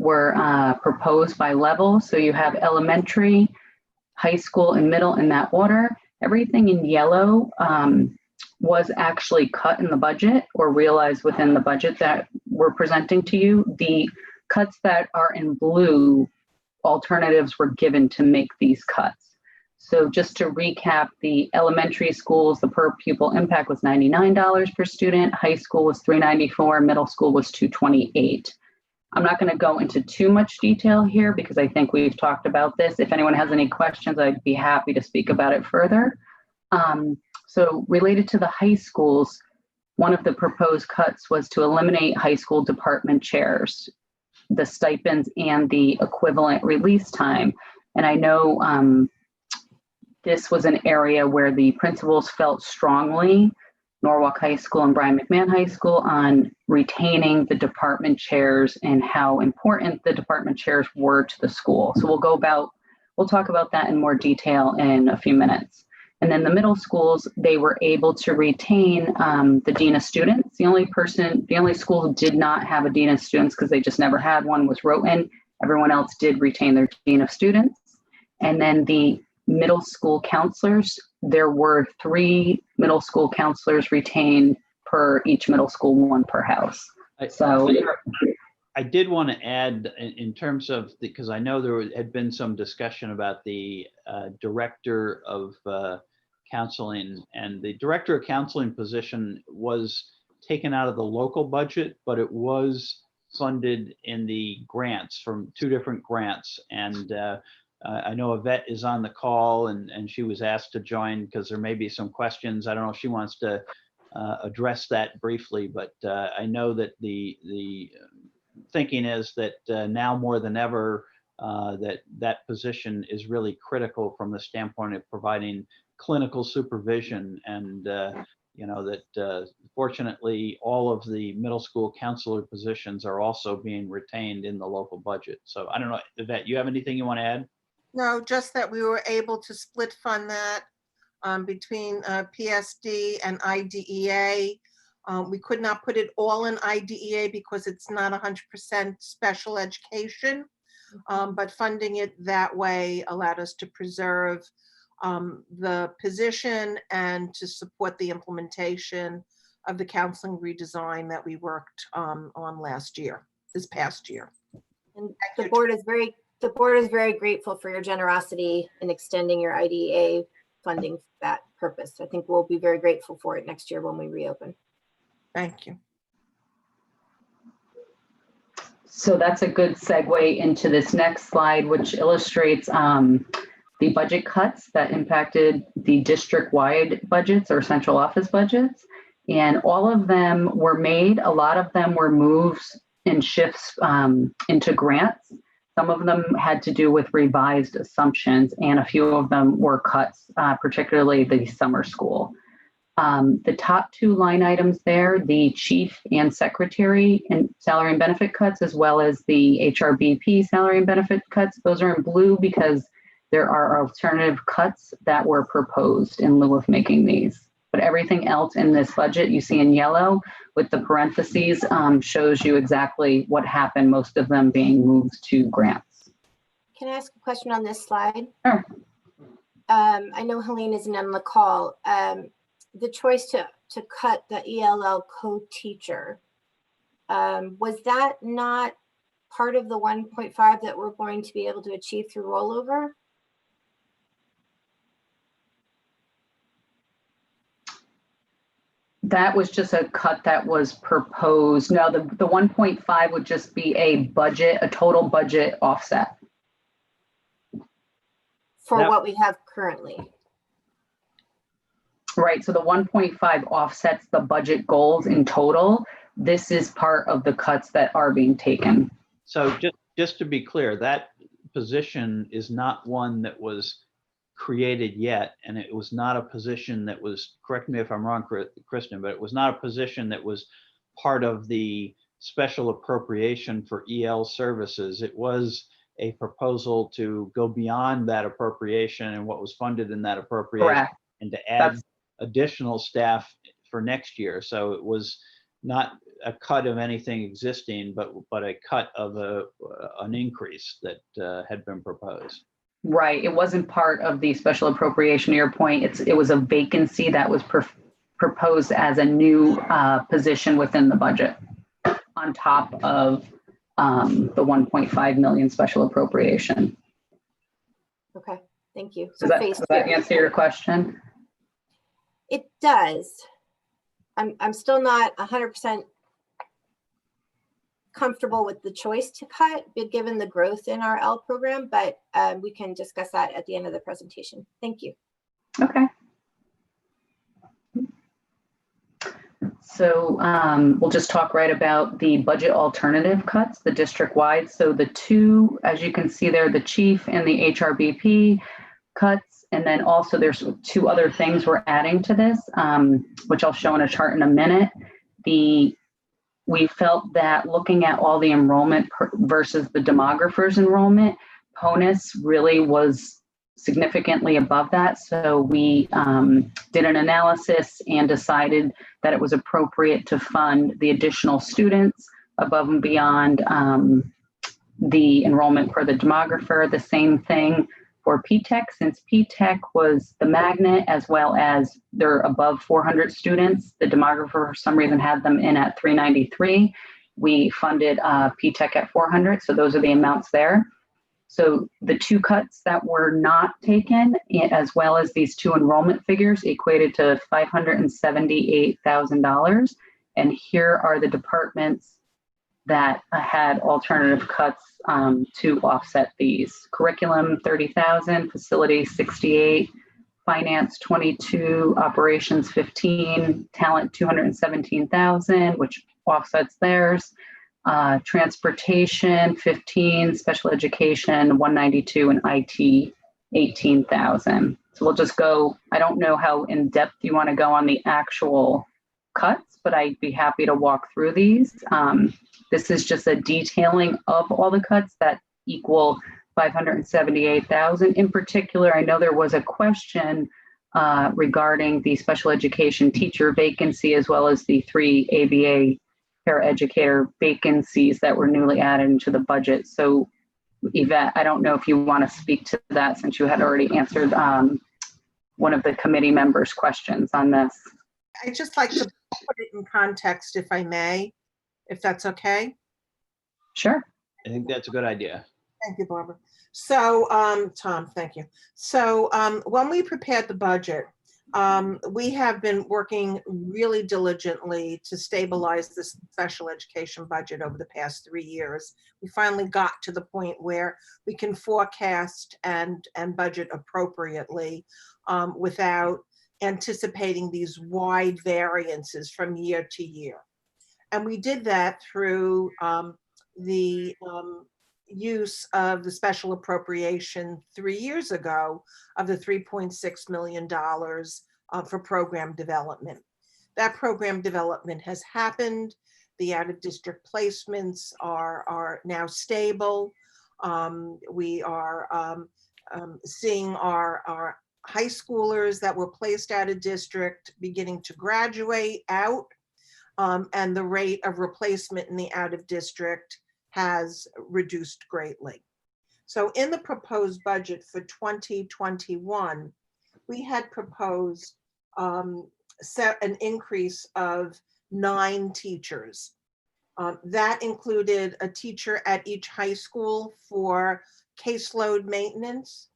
proposed by level. So you have elementary, high school, and middle in that order. Everything in yellow was actually cut in the budget or realized within the budget that we're presenting to you. The cuts that are in blue, alternatives were given to make these cuts. So just to recap, the elementary schools, the per pupil impact was $99 per student, high school was $394, middle school was $228. I'm not going to go into too much detail here because I think we've talked about this. If anyone has any questions, I'd be happy to speak about it further. So related to the high schools, one of the proposed cuts was to eliminate high school department chairs, the stipends, and the equivalent release time. And I know this was an area where the principals felt strongly, Norwalk High School and Brian McMahon High School, on retaining the department chairs and how important the department chairs were to the school. So we'll talk about that in more detail in a few minutes. And then the middle schools, they were able to retain the Dean of Students. The only school who did not have a Dean of Students because they just never had one was Rowton. Everyone else did retain their Dean of Students. And then the middle school counselors, there were 3 middle school counselors retained per each middle school, 1 per house. I did want to add in terms of, because I know there had been some discussion about the director of counseling, and the director of counseling position was taken out of the local budget, but it was funded in the grants from 2 different grants. And I know Yvette is on the call, and she was asked to join because there may be some questions. I don't know if she wants to address that briefly, but I know that the thinking is that now more than ever, that position is really critical from the standpoint of providing clinical supervision and you know, that fortunately, all of the middle school counselor positions are also being retained in the local budget. So I don't know, Yvette, you have anything you want to add? No, just that we were able to split fund that between PSD and IDEA. We could not put it all in IDEA because it's not 100% special education, but funding it that way allowed us to preserve the position and to support the implementation of the counseling redesign that we worked on this past year. And the board is very grateful for your generosity in extending your IDEA funding for that purpose. I think we'll be very grateful for it next year when we reopen. Thank you. So that's a good segue into this next slide, which illustrates the budget cuts that impacted the district-wide budgets or central office budgets. And all of them were made, a lot of them were moves and shifts into grants. Some of them had to do with revised assumptions, and a few of them were cuts, particularly the summer school. The top two line items there, the chief and secretary and salary and benefit cuts, as well as the HRBP salary and benefit cuts, those are in blue because there are alternative cuts that were proposed in lieu of making these. But everything else in this budget you see in yellow with the parentheses shows you exactly what happened, most of them being moved to grants. Can I ask a question on this slide? Sure. I know Helene isn't on the call. The choice to cut the ELL co-teacher, was that not part of the 1.5 that we're going to be able to achieve through rollover? That was just a cut that was proposed. No, the 1.5 would just be a total budget offset. For That- what we have currently. Right, so the 1.5 offsets the budget goals in total. This is part of the cuts that are being taken. So just to be clear, that position is not one that was created yet, and it was not a position that was, correct me if I'm wrong, Kristen, but it was not a position that was part of the special appropriation for EL services. It was a proposal to go beyond that appropriation and what was funded in that appropriation. Correct. And to add additional staff for next year. So it was not a cut of anything existing, but a cut of an increase that had been proposed. Right, it wasn't part of the special appropriation, to your point. It was a vacancy that was proposed as a new position within the budget on top of the 1.5 million special appropriation. Okay, thank you. So Does that answer your question? It does. I'm still not 100% comfortable with the choice to cut, given the growth in our L program, but we can discuss that at the end of the presentation. Thank you. Okay. So we'll just talk right about the budget alternative cuts, the district-wide. So the two, as you can see there, the chief and the HRBP cuts, and then also there's two other things we're adding to this, which I'll show in a chart in a minute. We felt that looking at all the enrollment versus the demographer's enrollment, PONUS really was significantly above that. So we did an analysis and decided that it was appropriate to fund the additional students above and beyond the enrollment per the demographer. The same thing for P-TECH, since P-TECH was the magnet, as well as they're above 400 students. The demographer, for some reason, had them in at 393. We funded P-TECH at 400, so those are the amounts there. So the two cuts that were not taken, as well as these two enrollment figures, equated to $578,000. And here are the departments that had alternative cuts to offset these. Curriculum, 30,000, facilities, 68, finance, 22, operations, 15, talent, 217,000, which offsets theirs. Transportation, 15, special education, 192, and IT, 18,000. So we'll just go, I don't know how in depth you want to go on the actual cuts, but I'd be happy to walk through these. This is just a detailing of all the cuts that equal 578,000. In particular, I know there was a question regarding the special education teacher vacancy, as well as the 3 ABA paraeducator vacancies that were newly added into the budget. So Yvette, I don't know if you want to speak to that since you had already answered one of the committee members' questions on this. I'd just like to put it in context, if I may, if that's okay. Sure. I think that's a good idea. Thank you, Barbara. So, Tom, thank you. So when we prepared the budget, we have been working really diligently to stabilize this special education budget over the past 3 years. We finally got to the point where we can forecast and budget appropriately without anticipating these wide variances from year to year. And we did that through the use of the special appropriation 3 years ago of the $3.6 million for program development. That program development has happened. The out-of-district placements are now stable. We are seeing our high schoolers that were placed out of district beginning to graduate out, and the rate of replacement in the out-of-district has reduced greatly. So in the proposed budget for 2021, we had proposed set an increase of 9 teachers. That included a teacher at each high school for caseload maintenance.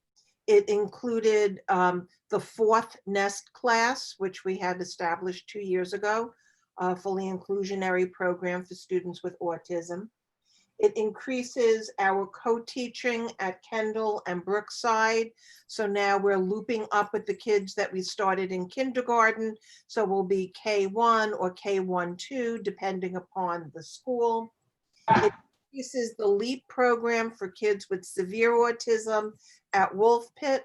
It included the 4th NEST class, which we had established 2 years ago, a fully inclusionary program for students with autism. It increases our co-teaching at Kendall and Brookside. So now we're looping up with the kids that we started in kindergarten. So we'll be K1 or K1-2, depending upon the school. It increases the LEAP program for kids with severe autism at Wolf Pit.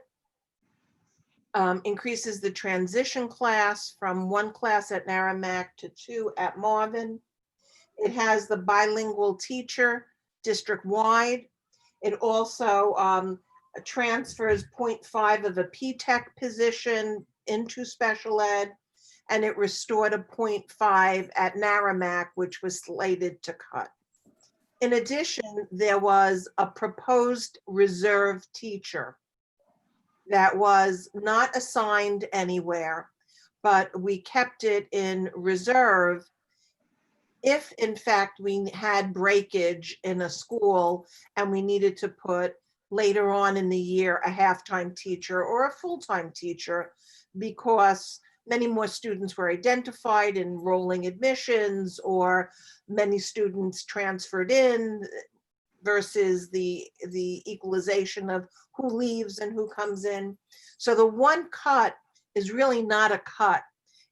Increases the transition class from 1 class at Merrimack to 2 at Marvin. It has the bilingual teacher district-wide. It also transfers 0.5 of a P-TECH position into special ed, and it restored a 0.5 at Merrimack, which was slated to cut. In addition, there was a proposed reserve teacher that was not assigned anywhere, but we kept it in reserve if in fact we had breakage in a school and we needed to put later on in the year a half-time teacher or a full-time teacher, because many more students were identified in rolling admissions, or many students transferred in versus the equalization of who leaves and who comes in. So the 1 cut is really not a cut.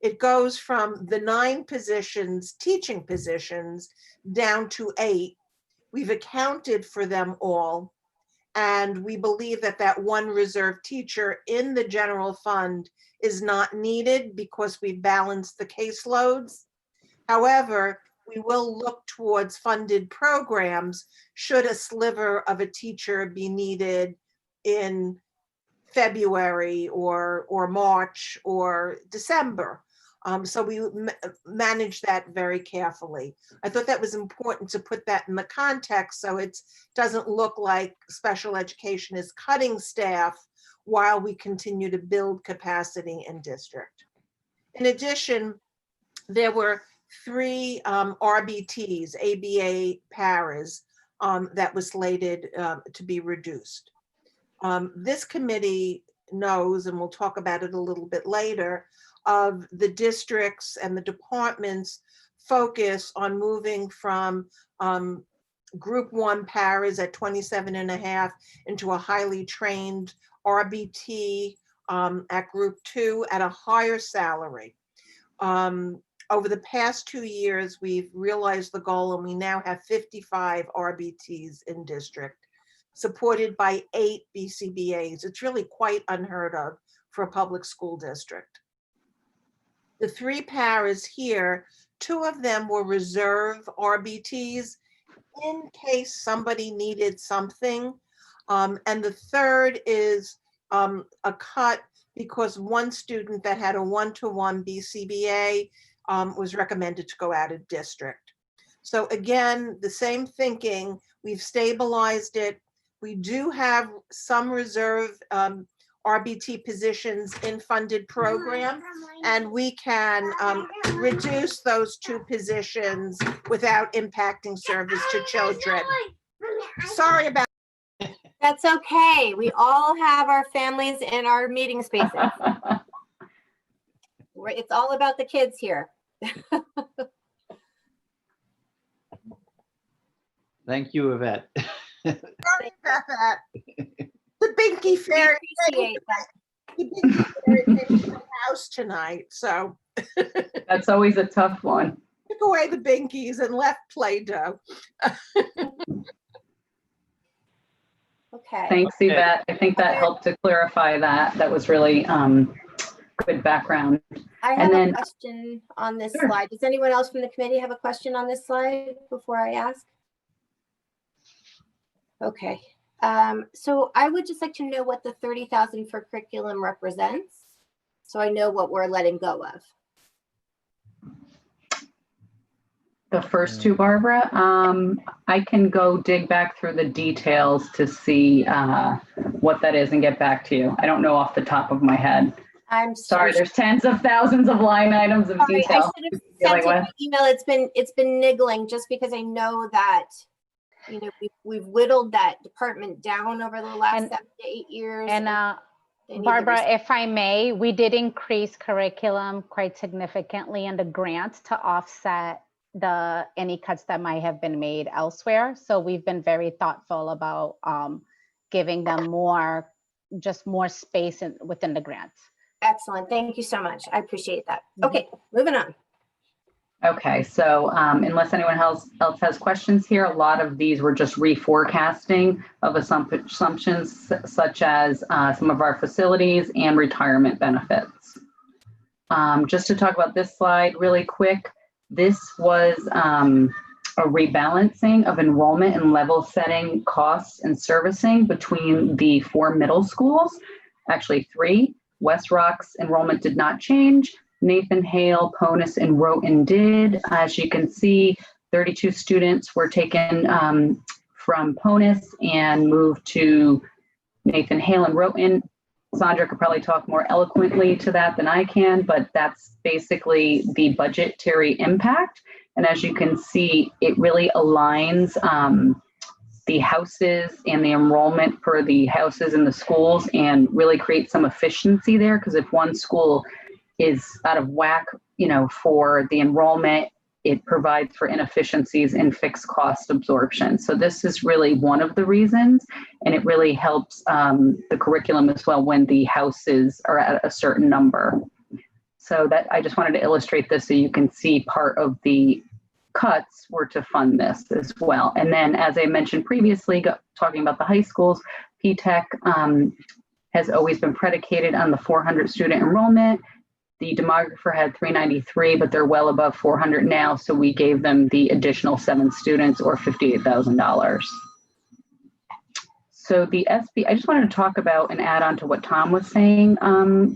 It goes from the 9 positions, teaching positions, down to 8. We've accounted for them all. And we believe that that 1 reserve teacher in the general fund is not needed because we balanced the caseloads. However, we will look towards funded programs should a sliver of a teacher be needed in February or March or December. So we manage that very carefully. I thought that was important to put that in the context so it doesn't look like special education is cutting staff while we continue to build capacity in district. In addition, there were 3 RBTs, ABA paras, that was slated to be reduced. This committee knows, and we'll talk about it a little bit later, of the districts and the departments' focus on moving from group 1 paras at 27.5 into a highly trained RBT at group 2 at a higher salary. Over the past 2 years, we've realized the goal, and we now have 55 RBTs in district. supported by 8 BCBA's. It's really quite unheard of for a public school district. The 3 paras here, 2 of them were reserve RBTs in case somebody needed something. And the third is a cut because one student that had a 1-to-1 BCBA was recommended to go out of district. So again, the same thinking, we've stabilized it. We do have some reserve RBT positions in funded program, and we can reduce those 2 positions without impacting service to children. Sorry about. That's okay. We all have our families in our meeting spaces. It's all about the kids here. Thank you, Yvette. Sorry about that. The Binky Fairy. Appreciate that. The Binky Fairy came to the house tonight, so That's always a tough one. took away the Binkies and left Play-Doh. Okay. Thanks, Yvette. I think that helped to clarify that. That was really good background. I And have a then- question on this Sure. slide. Does anyone else from the committee have a question on this slide before I ask? Okay. So I would just like to know what the 30,000 for curriculum represents, so I know what we're letting go of. The first 2, Barbara, I can go dig back through the details to see what that is and get back to you. I don't know off the top of my head. I'm Sorry, there's tens of thousands of line items of sorry. I detail. should have dealing sent an with. email. It's been niggling just because I know that, you know, we've whittled that department down over the last And- 7 to 8 years. And they need the Barbara, if I may, we did increase curriculum quite significantly in the grant to offset any cuts that might have been made elsewhere. So we've been very thoughtful about giving them more space within the grant. Excellent. Thank you so much. I appreciate that. Okay, moving on. Okay, so unless anyone else has questions here, a lot of these were just reforecasting of assumptions such as some of our facilities and retirement benefits. Just to talk about this slide really quick, this was a rebalancing of enrollment and level setting costs and servicing between the 4 middle schools, actually 3. West Rock's enrollment did not change. Nathan Hale, Ponus, and Roten did. As you can see, 32 students were taken from Ponus and moved to Nathan Hale and Roten. Sandra could probably talk more eloquently to that than I can, but that's basically the budgetary impact. And as you can see, it really aligns the houses and the enrollment for the houses in the schools and really creates some efficiency there. Because if one school is out of whack, you know, for the enrollment, it provides for inefficiencies in fixed cost absorption. So this is really one of the reasons, and it really helps the curriculum as well when the houses are at a certain number. So that I just wanted to illustrate this so you can see part of the cuts were to fund this as well. And then, as I mentioned previously, talking about the high schools, P-TECH has always been predicated on the 400 student enrollment. The demographer had 393, but they're well above 400 now. So we gave them the additional 7 students or $58,000. So the SB, I just wanted to talk about and add on to what Tom was saying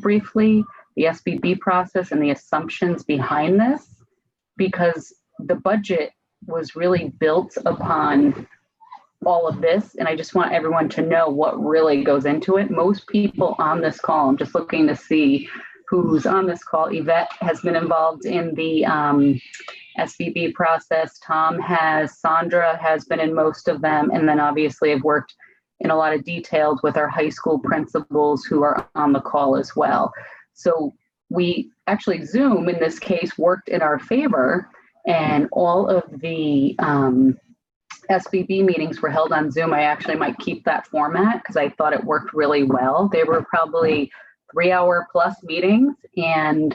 briefly, the SBB process and the assumptions behind this, because the budget was really built upon all of this. And I just want everyone to know what really goes into it. Most people on this call, I'm just looking to see who's on this call. Yvette has been involved in the SBB process. Tom has, Sandra has been in most of them. And then obviously I've worked in a lot of details with our high school principals who are on the call as well. So we actually, Zoom in this case worked in our favor, and all of the SBB meetings were held on Zoom. I actually might keep that format because I thought it worked really well. They were probably 3-hour plus meetings, and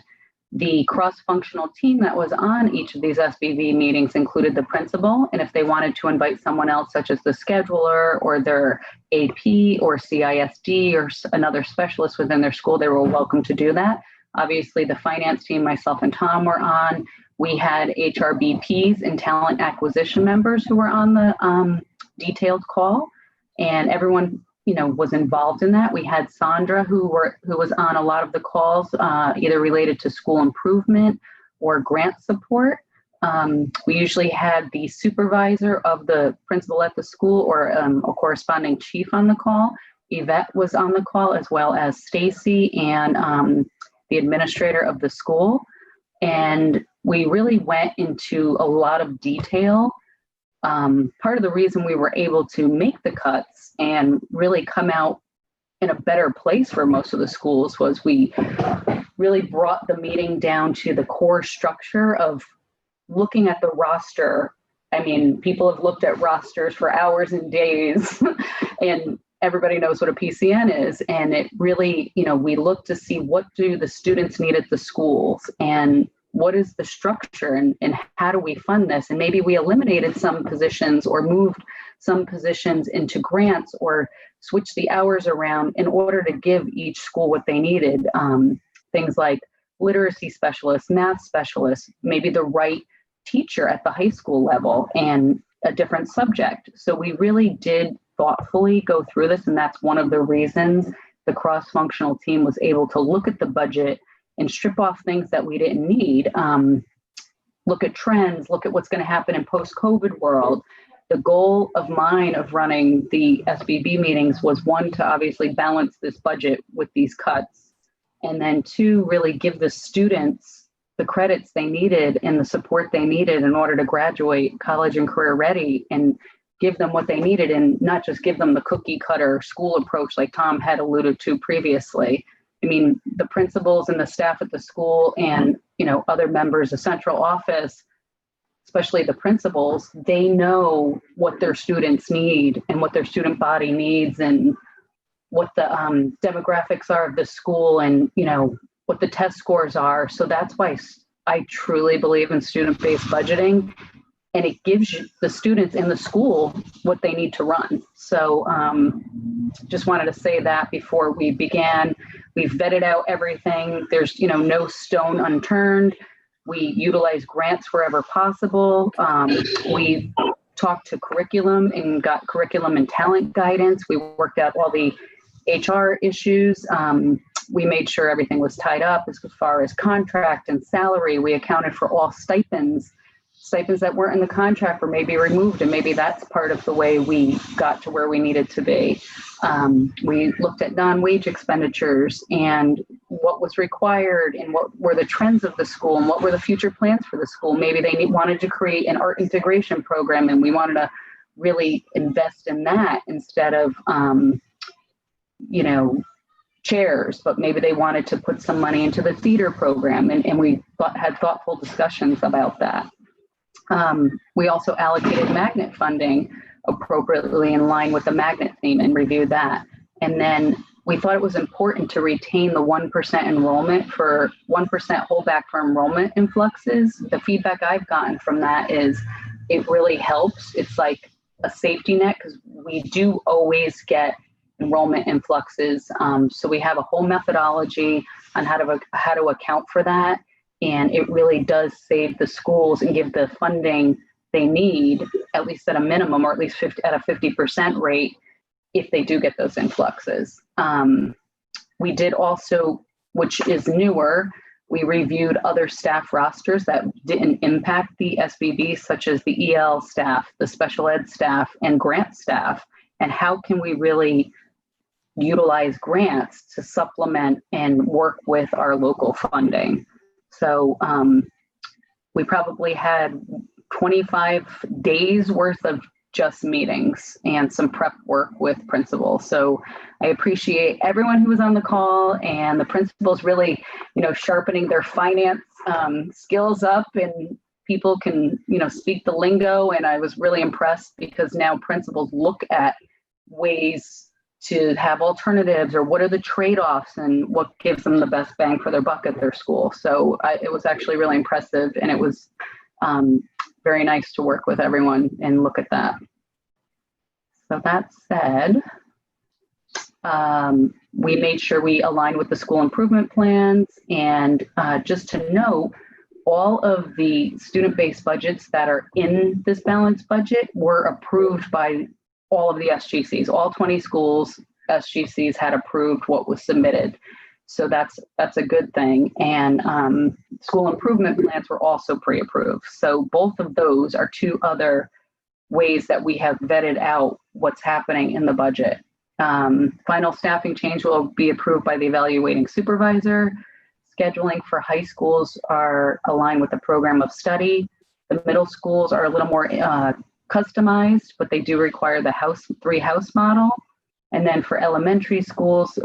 The cross-functional team that was on each of these SBB meetings included the principal, and if they wanted to invite someone else, such as the scheduler or their AP or CISD or another specialist within their school, they were welcome to do that. Obviously, the finance team, myself and Tom were on. We had HRBPs and talent acquisition members who were on the detailed call, and everyone was involved in that. We had Sandra who was on a lot of the calls, either related to school improvement or grant support. We usually had the supervisor of the principal at the school or a corresponding chief on the call. Yvette was on the call, as well as Stacy and the administrator of the school. And we really went into a lot of detail. Part of the reason we were able to make the cuts and really come out in a better place for most of the schools was we really brought the meeting down to the core structure of looking at the roster. I mean, people have looked at rosters for hours and days, and everybody knows what a PCN is. And it really, we look to see what do the students need at the schools and what is the structure and how do we fund this? And maybe we eliminated some positions or moved some positions into grants or switched the hours around in order to give each school what they needed. Things like literacy specialists, math specialists, maybe the right teacher at the high school level and a different subject. So we really did thoughtfully go through this. And that's one of the reasons the cross-functional team was able to look at the budget and strip off things that we didn't need. Look at trends, look at what's going to happen in post-COVID world. The goal of mine of running the SBB meetings was, one, to obviously balance this budget with these cuts, and then two, really give the students the credits they needed and the support they needed in order to graduate college and career ready, and give them what they needed and not just give them the cookie cutter school approach like Tom had alluded to previously. I mean, the principals and the staff at the school and, other members of central office, especially the principals, they know what their students need and what their student body needs and what the demographics are of the school and, what the test scores are. So that's why I truly believe in student-based budgeting, and it gives the students in the school what they need to run. So just wanted to say that before we began. We've vetted out everything. There's, no stone unturned. We utilize grants wherever possible. We talked to curriculum and got curriculum and talent guidance. We worked out all the HR issues. We made sure everything was tied up as far as contract and salary. We accounted for all stipends that weren't in the contract or maybe removed, and maybe that's part of the way we got to where we needed to be. We looked at non-wage expenditures and what was required and what were the trends of the school and what were the future plans for the school. Maybe they wanted to create an art integration program and we wanted to really invest in that instead of, chairs, but maybe they wanted to put some money into the theater program, and we had thoughtful discussions about that. We also allocated magnet funding appropriately in line with the magnet theme and reviewed that. And then we thought it was important to retain the 1% enrollment for 1% holdback for enrollment influxes. The feedback I've gotten from that is it really helps. It's like a safety net because we do always get enrollment influxes. So we have a whole methodology on how to account for that. And it really does save the schools and give the funding they need, at least at a minimum, or at least at a 50% rate, if they do get those influxes. We did also, which is newer, we reviewed other staff rosters that didn't impact the SBB, such as the EL staff, the special ed staff, and grant staff, and how can we really utilize grants to supplement and work with our local funding. So we probably had 25 days worth of just meetings and some prep work with principals. So I appreciate everyone who was on the call and the principals really, sharpening their finance skills up, and people can, speak the lingo. And I was really impressed because now principals look at ways to have alternatives, or what are the trade-offs and what gives them the best bang for their buck at their school. So it was actually really impressive, and it was very nice to work with everyone and look at that. So that said, we made sure we aligned with the school improvement plans, and just to note, all of the student-based budgets that are in this balanced budget were approved by all of the SGCs. All 20 schools, SGCs had approved what was submitted. So that's a good thing. And school improvement plans were also pre-approved. So both of those are two other ways that we have vetted out what's happening in the budget. Final staffing change will be approved by the evaluating supervisor. Scheduling for high schools are aligned with the program of study. The middle schools are a little more customized, but they do require the three house model. And then for elementary schools,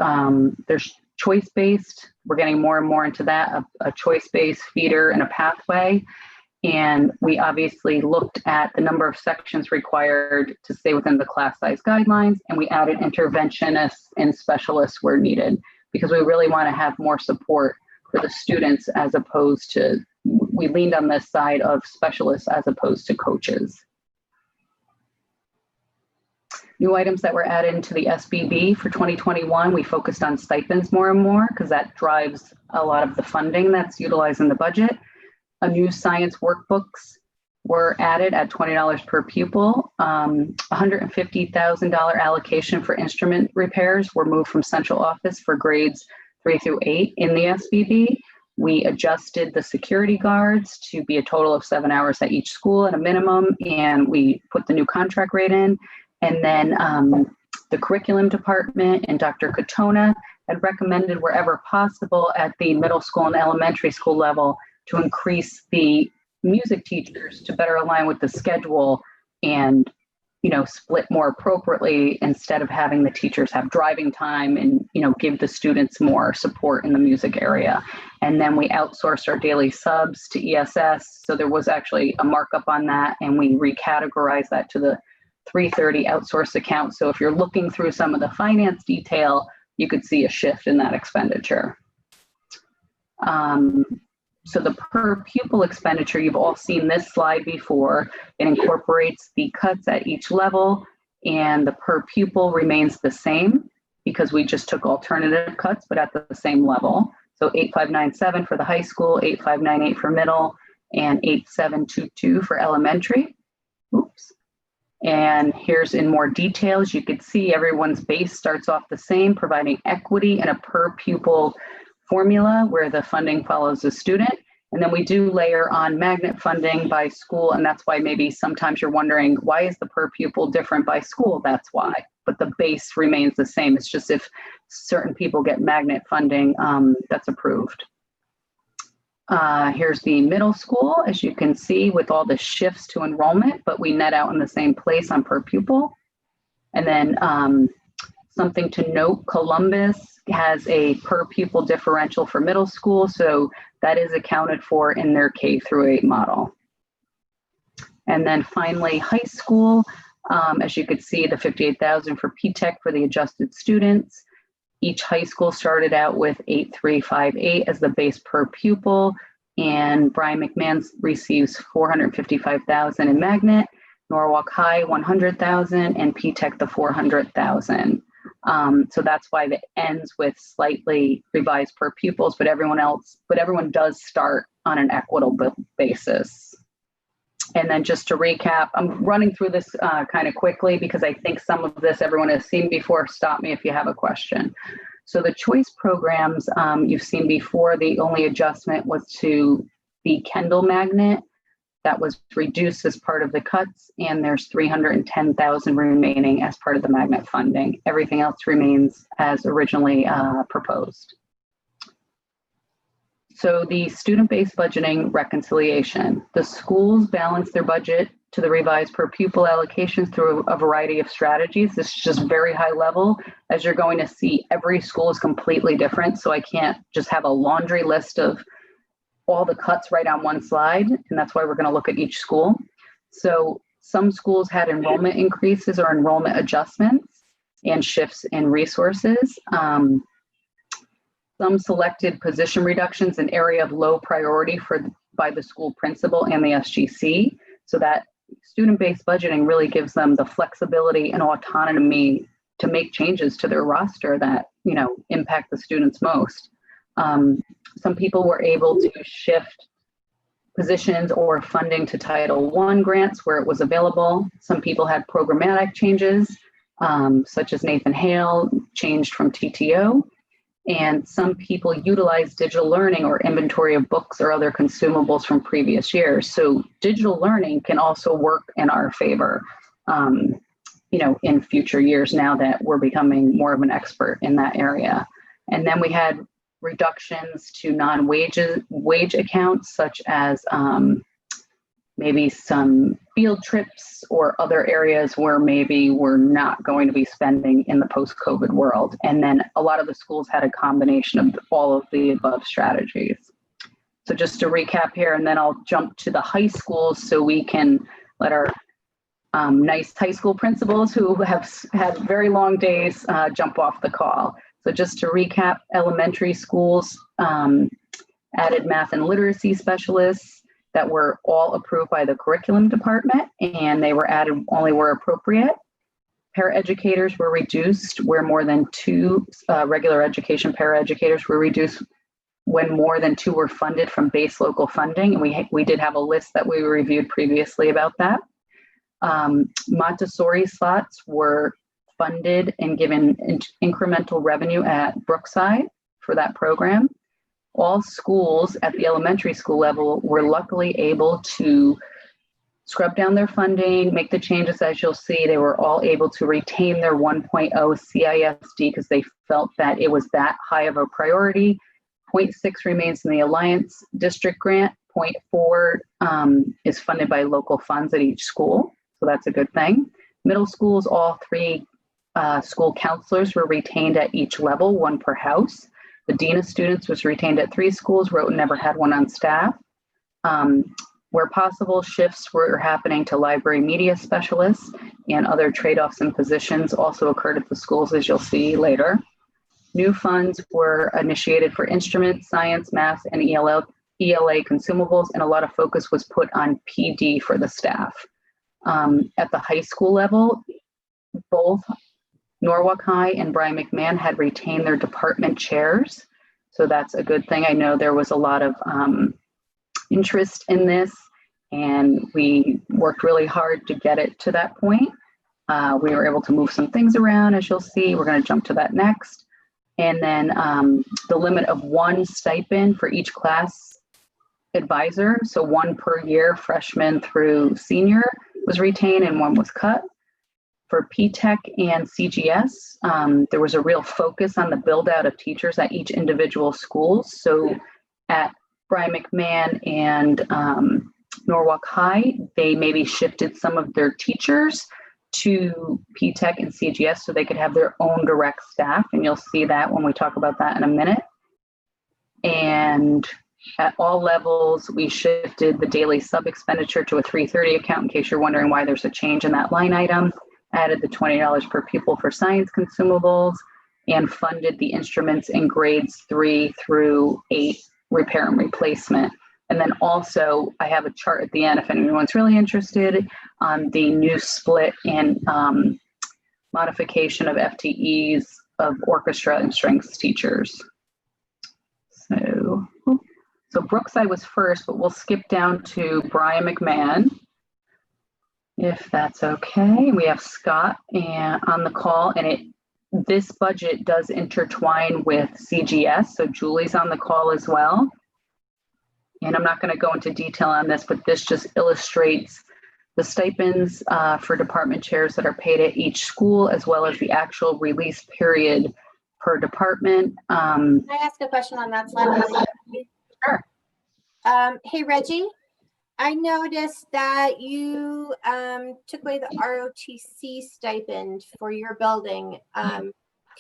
there's choice-based. We're getting more and more into that, a choice-based feeder and a pathway. And we obviously looked at the number of sections required to stay within the class size guidelines, and we added interventionists and specialists where needed, because we really want to have more support for the students, as opposed to, we leaned on this side of specialists as opposed to coaches. New items that were added into the SBB for 2021, we focused on stipends more and more, because that drives a lot of the funding that's utilized in the budget. A new science workbooks were added at $20 per pupil. $150,000 allocation for instrument repairs were moved from central office for grades 3 through 8 in the SBB. We adjusted the security guards to be a total of 7 hours at each school at a minimum, and we put the new contract rate in. And then the curriculum department and Dr. Katona had recommended, wherever possible at the middle school and elementary school level, to increase the music teachers to better align with the schedule and, you know, split more appropriately, instead of having the teachers have driving time and, you know, give the students more support in the music area. And then we outsourced our daily subs to ESS. So there was actually a markup on that, and we recategorized that to the 330 outsourced account. So if you're looking through some of the finance detail, you could see a shift in that expenditure. So the per pupil expenditure, you've all seen this slide before. It incorporates the cuts at each level, and the per pupil remains the same, because we just took alternative cuts, but at the same level. So 8597 for the high school, 8598 for middle, and 8722 for elementary. Oops. And here's in more details. You could see everyone's base starts off the same, providing equity in a per pupil formula where the funding follows the student. And then we do layer on magnet funding by school. And that's why maybe sometimes you're wondering, why is the per pupil different by school? That's why. But the base remains the same. It's just if certain people get magnet funding, that's approved. Here's the middle school, as you can see, with all the shifts to enrollment, but we net out in the same place on per pupil. And then something to note, Columbus has a per pupil differential for middle school, so that is accounted for in their K through 8 model. And then finally, high school, as you could see, the 58,000 for P-TECH for the adjusted students. Each high school started out with 8358 as the base per pupil, and Brian McMahon receives 455,000 in magnet, Norwalk High 100,000, and P-TECH the 400,000. So that's why it ends with slightly revised per pupils, but everyone does start on an equitable basis. And then just to recap, I'm running through this kind of quickly because I think some of this everyone has seen before. Stop me if you have a question. So the choice programs you've seen before, the only adjustment was to the Kendall magnet. That was reduced as part of the cuts, and there's 310,000 remaining as part of the magnet funding. Everything else remains as originally proposed. So the student-based budgeting reconciliation. The schools balance their budget to the revised per pupil allocations through a variety of strategies. This is just very high level. As you're going to see, every school is completely different, so I can't just have a laundry list of all the cuts right on one slide, and that's why we're going to look at each school. So some schools had enrollment increases or enrollment adjustments. and shifts in resources. Some selected position reductions in area of low priority by the school principal and the SGC. So that student-based budgeting really gives them the flexibility and autonomy to make changes to their roster that, impact the students most. Some people were able to shift positions or funding to Title I grants where it was available. Some people had programmatic changes, such as Nathan Hale changed from TTO. And some people utilized digital learning or inventory of books or other consumables from previous years. So digital learning can also work in our favor, in future years now that we're becoming more of an expert in that area. And then we had reductions to wage accounts, such as maybe some field trips or other areas where maybe we're not going to be spending in the post-COVID world. And then a lot of the schools had a combination of all of the above strategies. So just to recap here, and then I'll jump to the high schools so we can let our nice high school principals who have had very long days jump off the call. So just to recap, elementary schools added math and literacy specialists that were all approved by the curriculum department, and they were added only where appropriate. Paraeducators were reduced where more than 2 regular education paraeducators were reduced when more than 2 were funded from base local funding. And we did have a list that we reviewed previously about that. Montessori slots were funded and given incremental revenue at Brookside for that program. All schools at the elementary school level were luckily able to scrub down their funding, make the changes as you'll see. They were all able to retain their 1.0 CISD because they felt that it was that high of a priority. 0.6 remains in the Alliance District grant. 0.4 is funded by local funds at each school. So that's a good thing. Middle schools, all 3 school counselors were retained at each level, 1 per house. The Dean of Students was retained at 3 schools. Rhoton never had 1 on staff. Where possible, shifts were happening to library media specialists, and other trade-offs in positions also occurred at the schools, as you'll see later. New funds were initiated for instruments, science, math, and ELA consumables, and a lot of focus was put on PD for the staff. At the high school level, both Norwalk High and Brian McMahon had retained their department chairs. So that's a good thing. I know there was a lot of interest in this, and we worked really hard to get it to that point. We were able to move some things around, as you'll see. We're going to jump to that next. And then the limit of 1 stipend for each class advisor, so 1 per year, freshman through senior, was retained and 1 was cut. For P-TECH and CGS, there was a real focus on the build out of teachers at each individual school. So at Brian McMahon and Norwalk High, they maybe shifted some of their teachers to P-TECH and CGS so they could have their own direct staff. And you'll see that when we talk about that in a minute. And at all levels, we shifted the daily sub expenditure to a 330 account in case you're wondering why there's a change in that line item. Added the $20 per pupil for science consumables, and funded the instruments in grades 3 through 8 repair and replacement. And then also I have a chart at the end if anyone's really interested on the new split and modification of FTEs of orchestra and strengths teachers. So Brookside was first, but we'll skip down to Brian McMahon, if that's okay. We have Scott on the call, and this budget does intertwine with CGS, so Julie's on the call as well. And I'm not going to go into detail on this, but this just illustrates the stipends for department chairs that are paid at each school, as well as the actual release period per department. Can I ask a question on that slide? Sure. Hey, Reggie, I noticed that you took away the ROTC stipend for your building. Can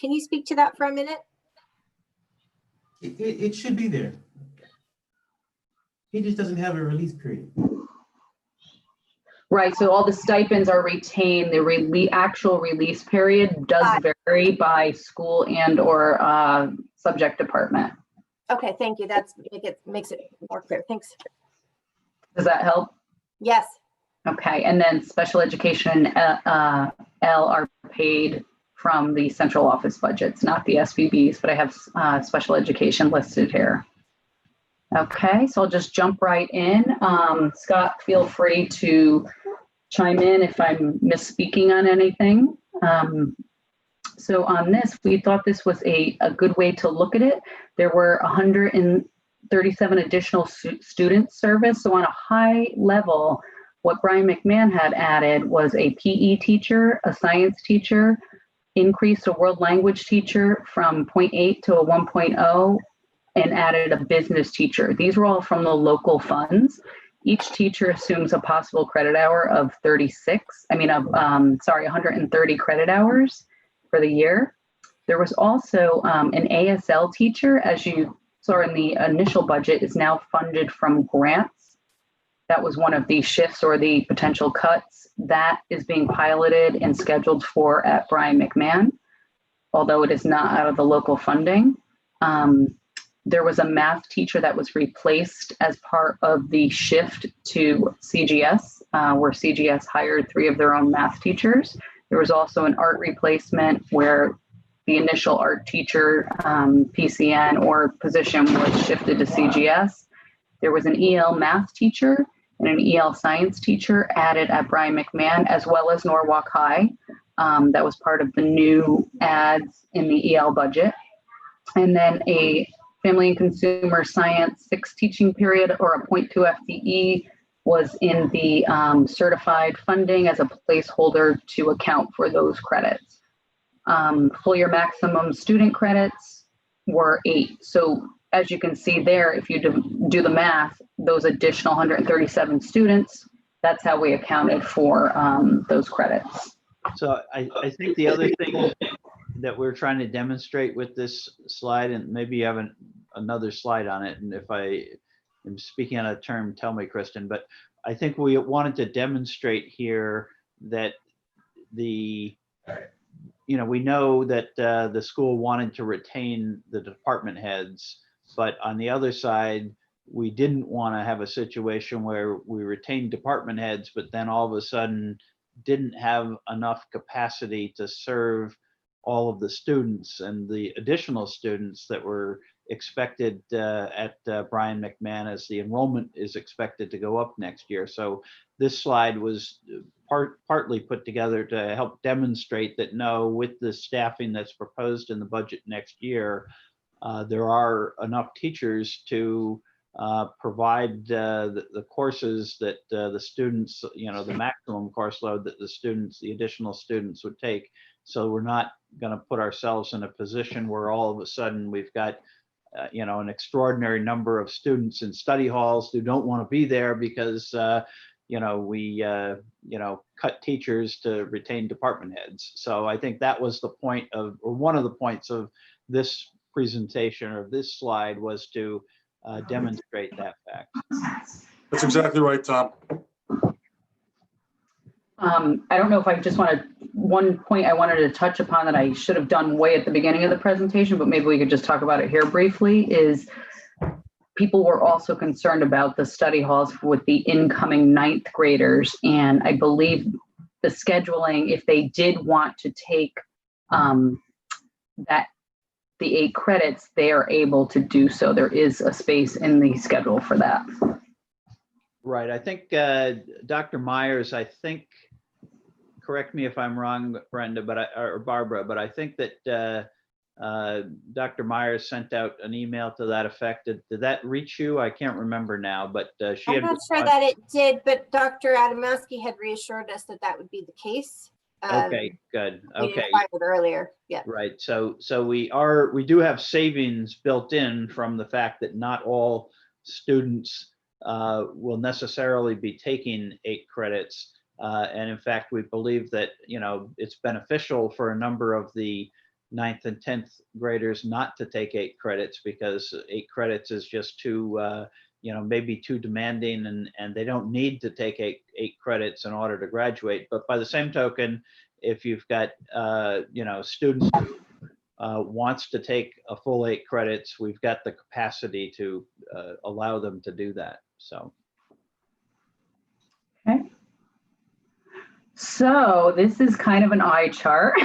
you speak to that for a minute? It should be there. He just doesn't have a release period. Right, so all the stipends are retained. The actual release period does vary by school and or subject department. Okay, thank you. Makes it more clear. Thanks. Does that help? Yes. Okay, and then special education L are paid from the central office budgets, not the SVBs, but I have special education listed here. Okay, so I'll just jump right in. Scott, feel free to chime in if I'm misspeaking on anything. So on this, we thought this was a good way to look at it. There were 137 additional students service. So on a high level, what Brian McMahon had added was a PE teacher, a science teacher, increased a world language teacher from 0.8 to a 1.0, and added a business teacher. These were all from the local funds. Each teacher assumes a possible credit hour of 130 credit hours for the year. There was also an ASL teacher, as you saw in the initial budget, is now funded from grants. That was one of the shifts or the potential cuts. That is being piloted and scheduled for at Brian McMahon, although it is not out of the local funding. There was a math teacher that was replaced as part of the shift to CGS, where CGS hired 3 of their own math teachers. There was also an art replacement where the initial art teacher PCN or position was shifted to CGS. There was an EL math teacher and an EL science teacher added at Brian McMahon, as well as Norwalk High. That was part of the new ads in the EL budget. And then a Family and Consumer Science 6 teaching period or a 0.2 FTE was in the certified funding as a placeholder to account for those credits. Full year maximum student credits were 8. So as you can see there, if you do the math, those additional 137 students, that's how we accounted for those credits. So I think the other thing that we're trying to demonstrate with this slide, and maybe you have another slide on it, and if I am speaking on a term, tell me, Kristen, but I think we wanted to demonstrate here that we know that the school wanted to retain the department heads, but on the other side, we didn't want to have a situation where we retained department heads, but then all of a sudden didn't have enough capacity to serve all of the students and the additional students that were expected at Brian McMahon as the enrollment is expected to go up next year. So this slide was partly put together to help demonstrate that no, with the staffing that's proposed in the budget next year, there are enough teachers to provide the courses that the students, the maximum course load that the additional students would take. So we're not going to put ourselves in a position where all of a sudden we've got an extraordinary number of students in study halls who don't want to be there because we cut teachers to retain department heads. So I think that was the point of, or one of the points of this presentation or this slide, was to demonstrate that fact. That's exactly right, Tom. I don't know if I just one point I wanted to touch upon that I should have done way at the beginning of the presentation, but maybe we could just talk about it here briefly, is people were also concerned about the study halls with the incoming 9th graders. And I believe the scheduling, if they did want to take the 8 credits, they are able to do so. There is a space in the schedule for that. Right. I think Dr. Myers, correct me if I'm wrong, Brenda, or Barbara, but I think that Dr. Myers sent out an email to that effect. Did that reach you? I can't remember now, but she had. I'm not sure that it did, but Dr. Adamowski had reassured us that that would be the case. Okay, good. We didn't find it earlier. Yeah. Right. So we do have savings built in from the fact that not all students will necessarily be taking 8 credits. And in fact, we believe that, it's beneficial for a number of the 9th and 10th graders not to take 8 credits, because 8 credits is just too, maybe too demanding and they don't need to take eight credits in order to graduate. But by the same token, if you've got, students who wants to take a full 8 credits, we've got the capacity to allow them to do that. So. Okay. So this is kind of an eye chart,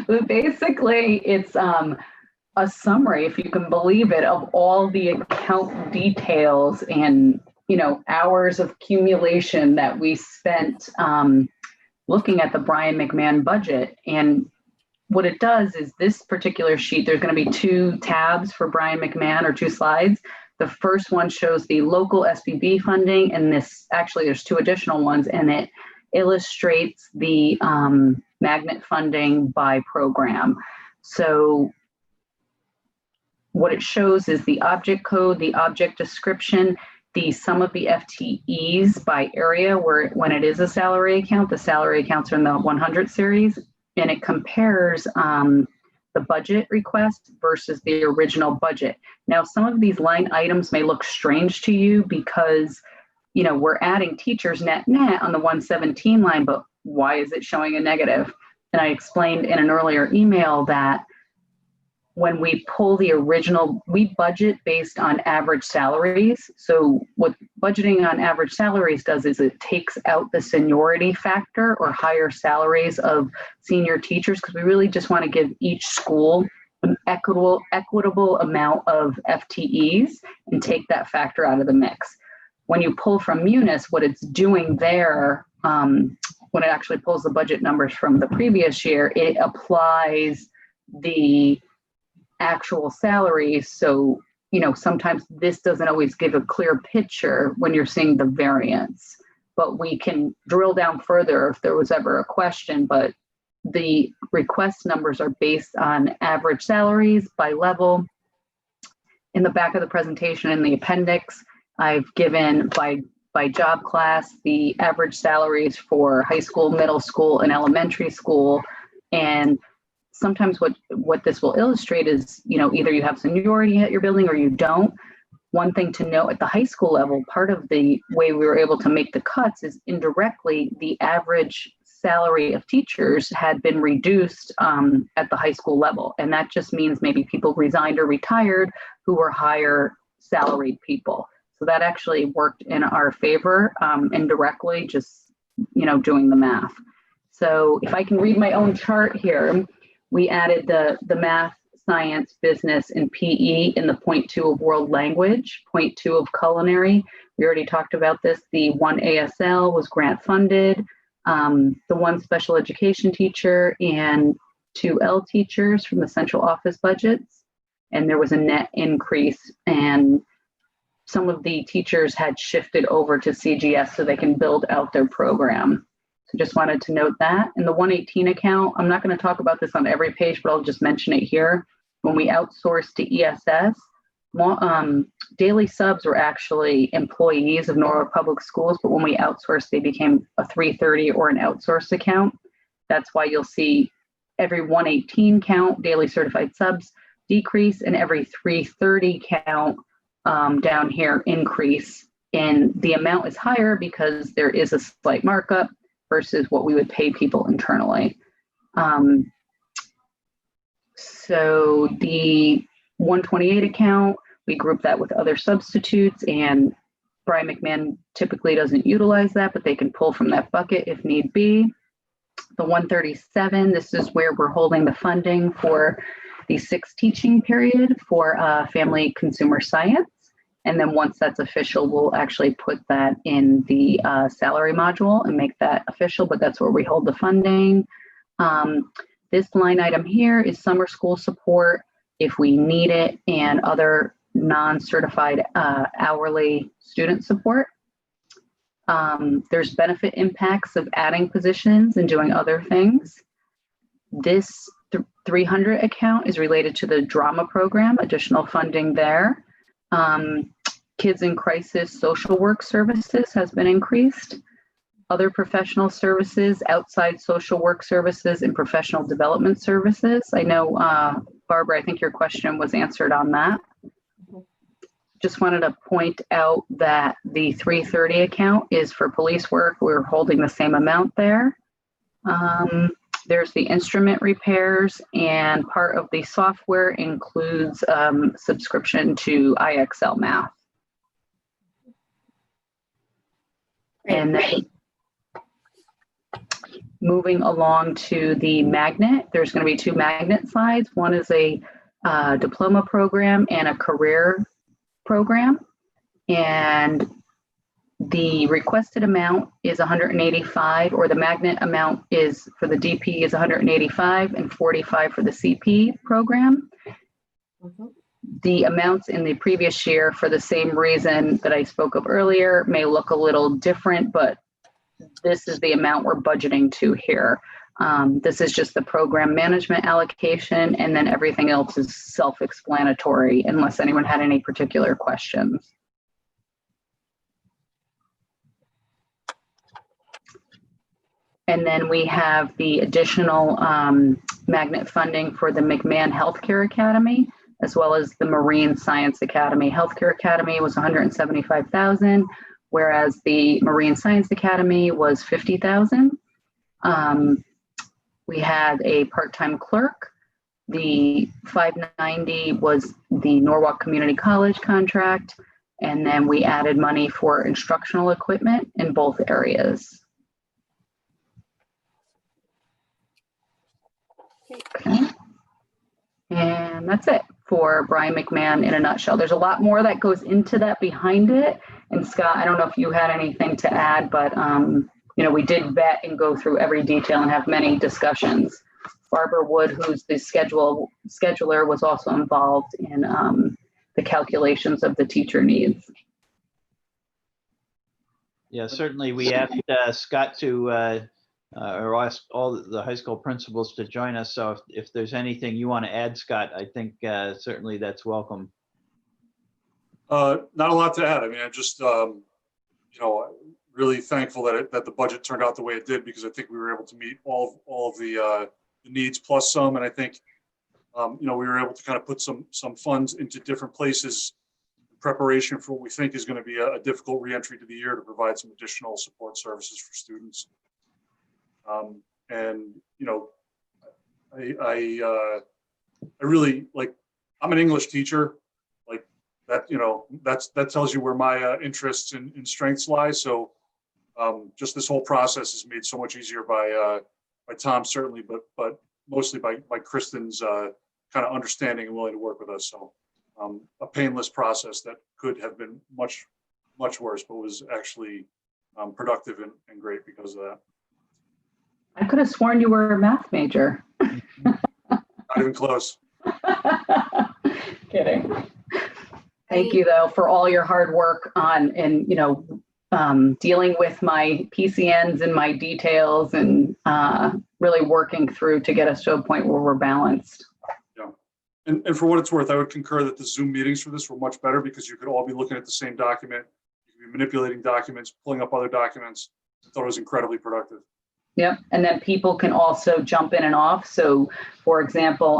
but basically it's a summary, if you can believe it, of all the account details and, hours of accumulation that we spent looking at the Brian McMahon budget. And what it does is this particular sheet, there's going to be 2 tabs for Brian McMahon, or 2 slides. The first one shows the local SBB funding, and there's 2 additional ones, and it illustrates the magnet funding by program. So what it shows is the object code, the object description, the sum of the FTEs by area, when it is a salary account, the salary accounts are in the 100 series, and it compares the budget request versus the original budget. Now, some of these line items may look strange to you because we're adding teachers net on the 117 line, but why is it showing a negative? And I explained in an earlier email that when we pull the original, we budget based on average salaries. So what budgeting on average salaries does is it takes out the seniority factor or higher salaries of senior teachers, because we really just want to give each school an equitable amount of FTEs and take that factor out of the mix. When you pull from Munis, what it's doing there, when it actually pulls the budget numbers from the previous year, it applies the actual salaries. So, sometimes this doesn't always give a clear picture when you're seeing the variance, but we can drill down further if there was ever a question. But the request numbers are based on average salaries by level. In the back of the presentation in the appendix, I've given by job class the average salaries for high school, middle school, and elementary school. And sometimes what this will illustrate is, either you have seniority at your building or you don't. One thing to note at the high school level, part of the way we were able to make the cuts is indirectly the average salary of teachers had been reduced at the high school level. And that just means maybe people resigned or retired who were higher salaried people. So that actually worked in our favor indirectly, just, doing the math. So if I can read my own chart here, we added the math, science, business, and PE in the 0.2 of world language, 0.2 of culinary. We already talked about this. The 1 ASL was grant funded, the 1 special education teacher and 2 L teachers from the central office budgets. And there was a net increase, and some of the teachers had shifted over to CGS so they can build out their program. So just wanted to note that. In the 118 account, I'm not going to talk about this on every page, but I'll just mention it here. When we outsourced to ESS, daily subs were actually employees of Norwalk Public Schools, but when we outsourced, they became a 330 or an outsourced account. That's why you'll see every 118 count, daily certified subs decrease, and every 330 count down here increase. And the amount is higher because there is a slight markup versus what we would pay people internally. So the 128 account, we group that with other substitutes, and Brian McMahon typically doesn't utilize that, but they can pull from that bucket if need be. The 137, this is where we're holding the funding for the 6th teaching period for family consumer science. And then once that's official, we'll actually put that in the salary module and make that official, but that's where we hold the funding. This line item here is summer school support if we need it, and other non-certified hourly student support. There's benefit impacts of adding positions and doing other things. This 300 account is related to the drama program, additional funding there. Kids in crisis social work services has been increased. Other professional services, outside social work services, and professional development services. I know, Barbara, I think your question was answered on that. just wanted to point out that the 330 account is for police work. We're holding the same amount there. There's the instrument repairs, and part of the software includes subscription to IXL Math. And then moving along to the magnet, there's going to be 2 magnet slides. One is a diploma program and a career program. And the requested amount is 185, or the magnet amount is for the DP is 185 and 45 for the CP program. The amounts in the previous year, for the same reason that I spoke of earlier, may look a little different, but this is the amount we're budgeting to here. This is just the program management allocation, and then everything else is self-explanatory unless anyone had any particular questions. And then we have the additional magnet funding for the McMahon Healthcare Academy, as well as the Marine Science Academy. Healthcare Academy was 175,000, whereas the Marine Science Academy was 50,000. We had a part-time clerk. The 590 was the Norwalk Community College contract, and then we added money for instructional equipment in both areas. Okay. And that's it for Brian McMahon in a nutshell. There's a lot more that goes into that behind it. And Scott, I don't know if you had anything to add, but you know, we did vet and go through every detail and have many discussions. Barbara Wood, who's the scheduler, was also involved in the calculations of the teacher needs. Yeah, certainly we asked Scott to or asked all the high school principals to join us. So if there's anything you want to add, Scott, I think certainly that's welcome. Not a lot to add. I mean, I just, you know, really thankful that the budget turned out the way it did, because I think we were able to meet all of the needs plus some. And I think, you know, we were able to kind of put some funds into different places in preparation for what we think is going to be a difficult reentry to the year, to provide some additional support services for students. And, you know, I really, like, I'm an English teacher, like that, you know, that tells you where my interests and strengths lie. So just this whole process is made so much easier by Tom, certainly, but mostly by Kristen's kind of understanding and willing to work with us. So a painless process that could have been much worse, but was actually productive and great because of that. I could have sworn you were a math major. Not even close. Kidding. Thank you, though, for all your hard work on, and, you know, dealing with my PCNs and my details, and really working through to get us to a point where we're balanced. Yeah. And for what it's worth, I would concur that the Zoom meetings for this were much better, because you could all be looking at the same document. You could be manipulating documents, pulling up other documents. I thought it was incredibly productive. Yep. And then people can also jump in and off. So, for example,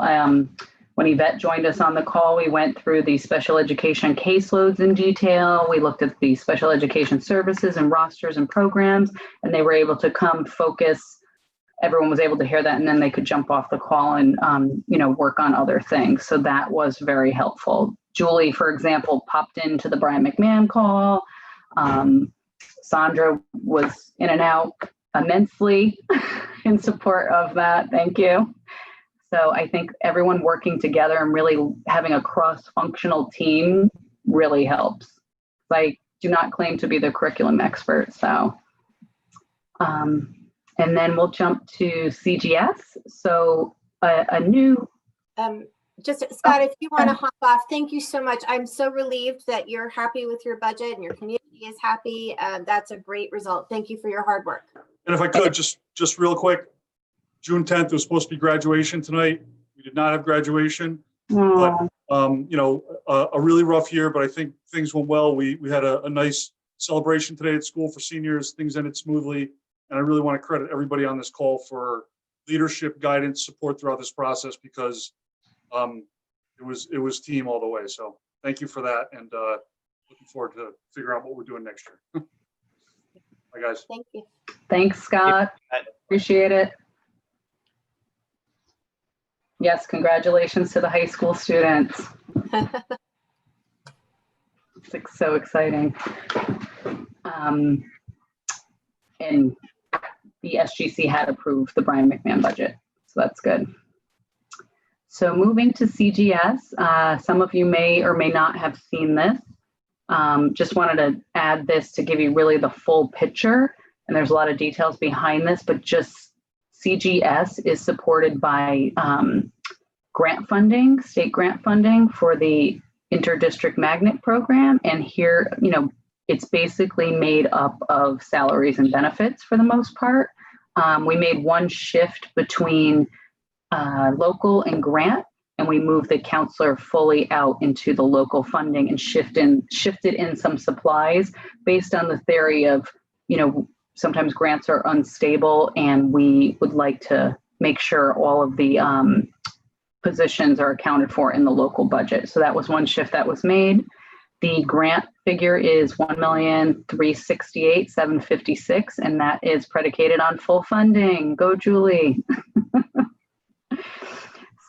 when Yvette joined us on the call, we went through the special education caseloads in detail. We looked at the special education services and rosters and programs, and they were able to come focus. Everyone was able to hear that, and then they could jump off the call and, you know, work on other things. So that was very helpful. Julie, for example, popped into the Brian McMahon call. Sandra was in and out immensely in support of that. Thank you. So I think everyone working together and really having a cross-functional team really helps. I do not claim to be the curriculum expert, so. And then we'll jump to CGS. So a new. Just Scott, if you want to hop off, thank you so much. I'm so relieved that you're happy with your budget and your community is happy. That's a great result. Thank you for your hard work. And if I could, just real quick, June 10th was supposed to be graduation tonight. We did not have graduation. But, you know, a really rough year, but I think things went well. We had a nice celebration today at school for seniors. Things ended smoothly. And I really want to credit everybody on this call for leadership, guidance, support throughout this process, because it was team all the way. So thank you for that, and looking forward to figuring out what we're doing next year. Bye, guys. Thank you. Thanks, Scott. Appreciate it. Yes, congratulations to the high school students. It's like so exciting. And the SGC had approved the Brian McMahon budget, so that's good. So moving to CGS, some of you may or may not have seen this. Just wanted to add this to give you really the full picture, and there's a lot of details behind this, but just CGS is supported by grant funding, state grant funding for the Interdistrict Magnet Program. And here, you know, it's basically made up of salaries and benefits for the most part. We made one shift between local and grant, and we moved the counselor fully out into the local funding and shifted in some supplies based on the theory of, you know, sometimes grants are unstable, and we would like to make sure all of the positions are accounted for in the local budget. So that was one shift that was made. The grant figure is $1,368,756, and that is predicated on full funding. Go, Julie.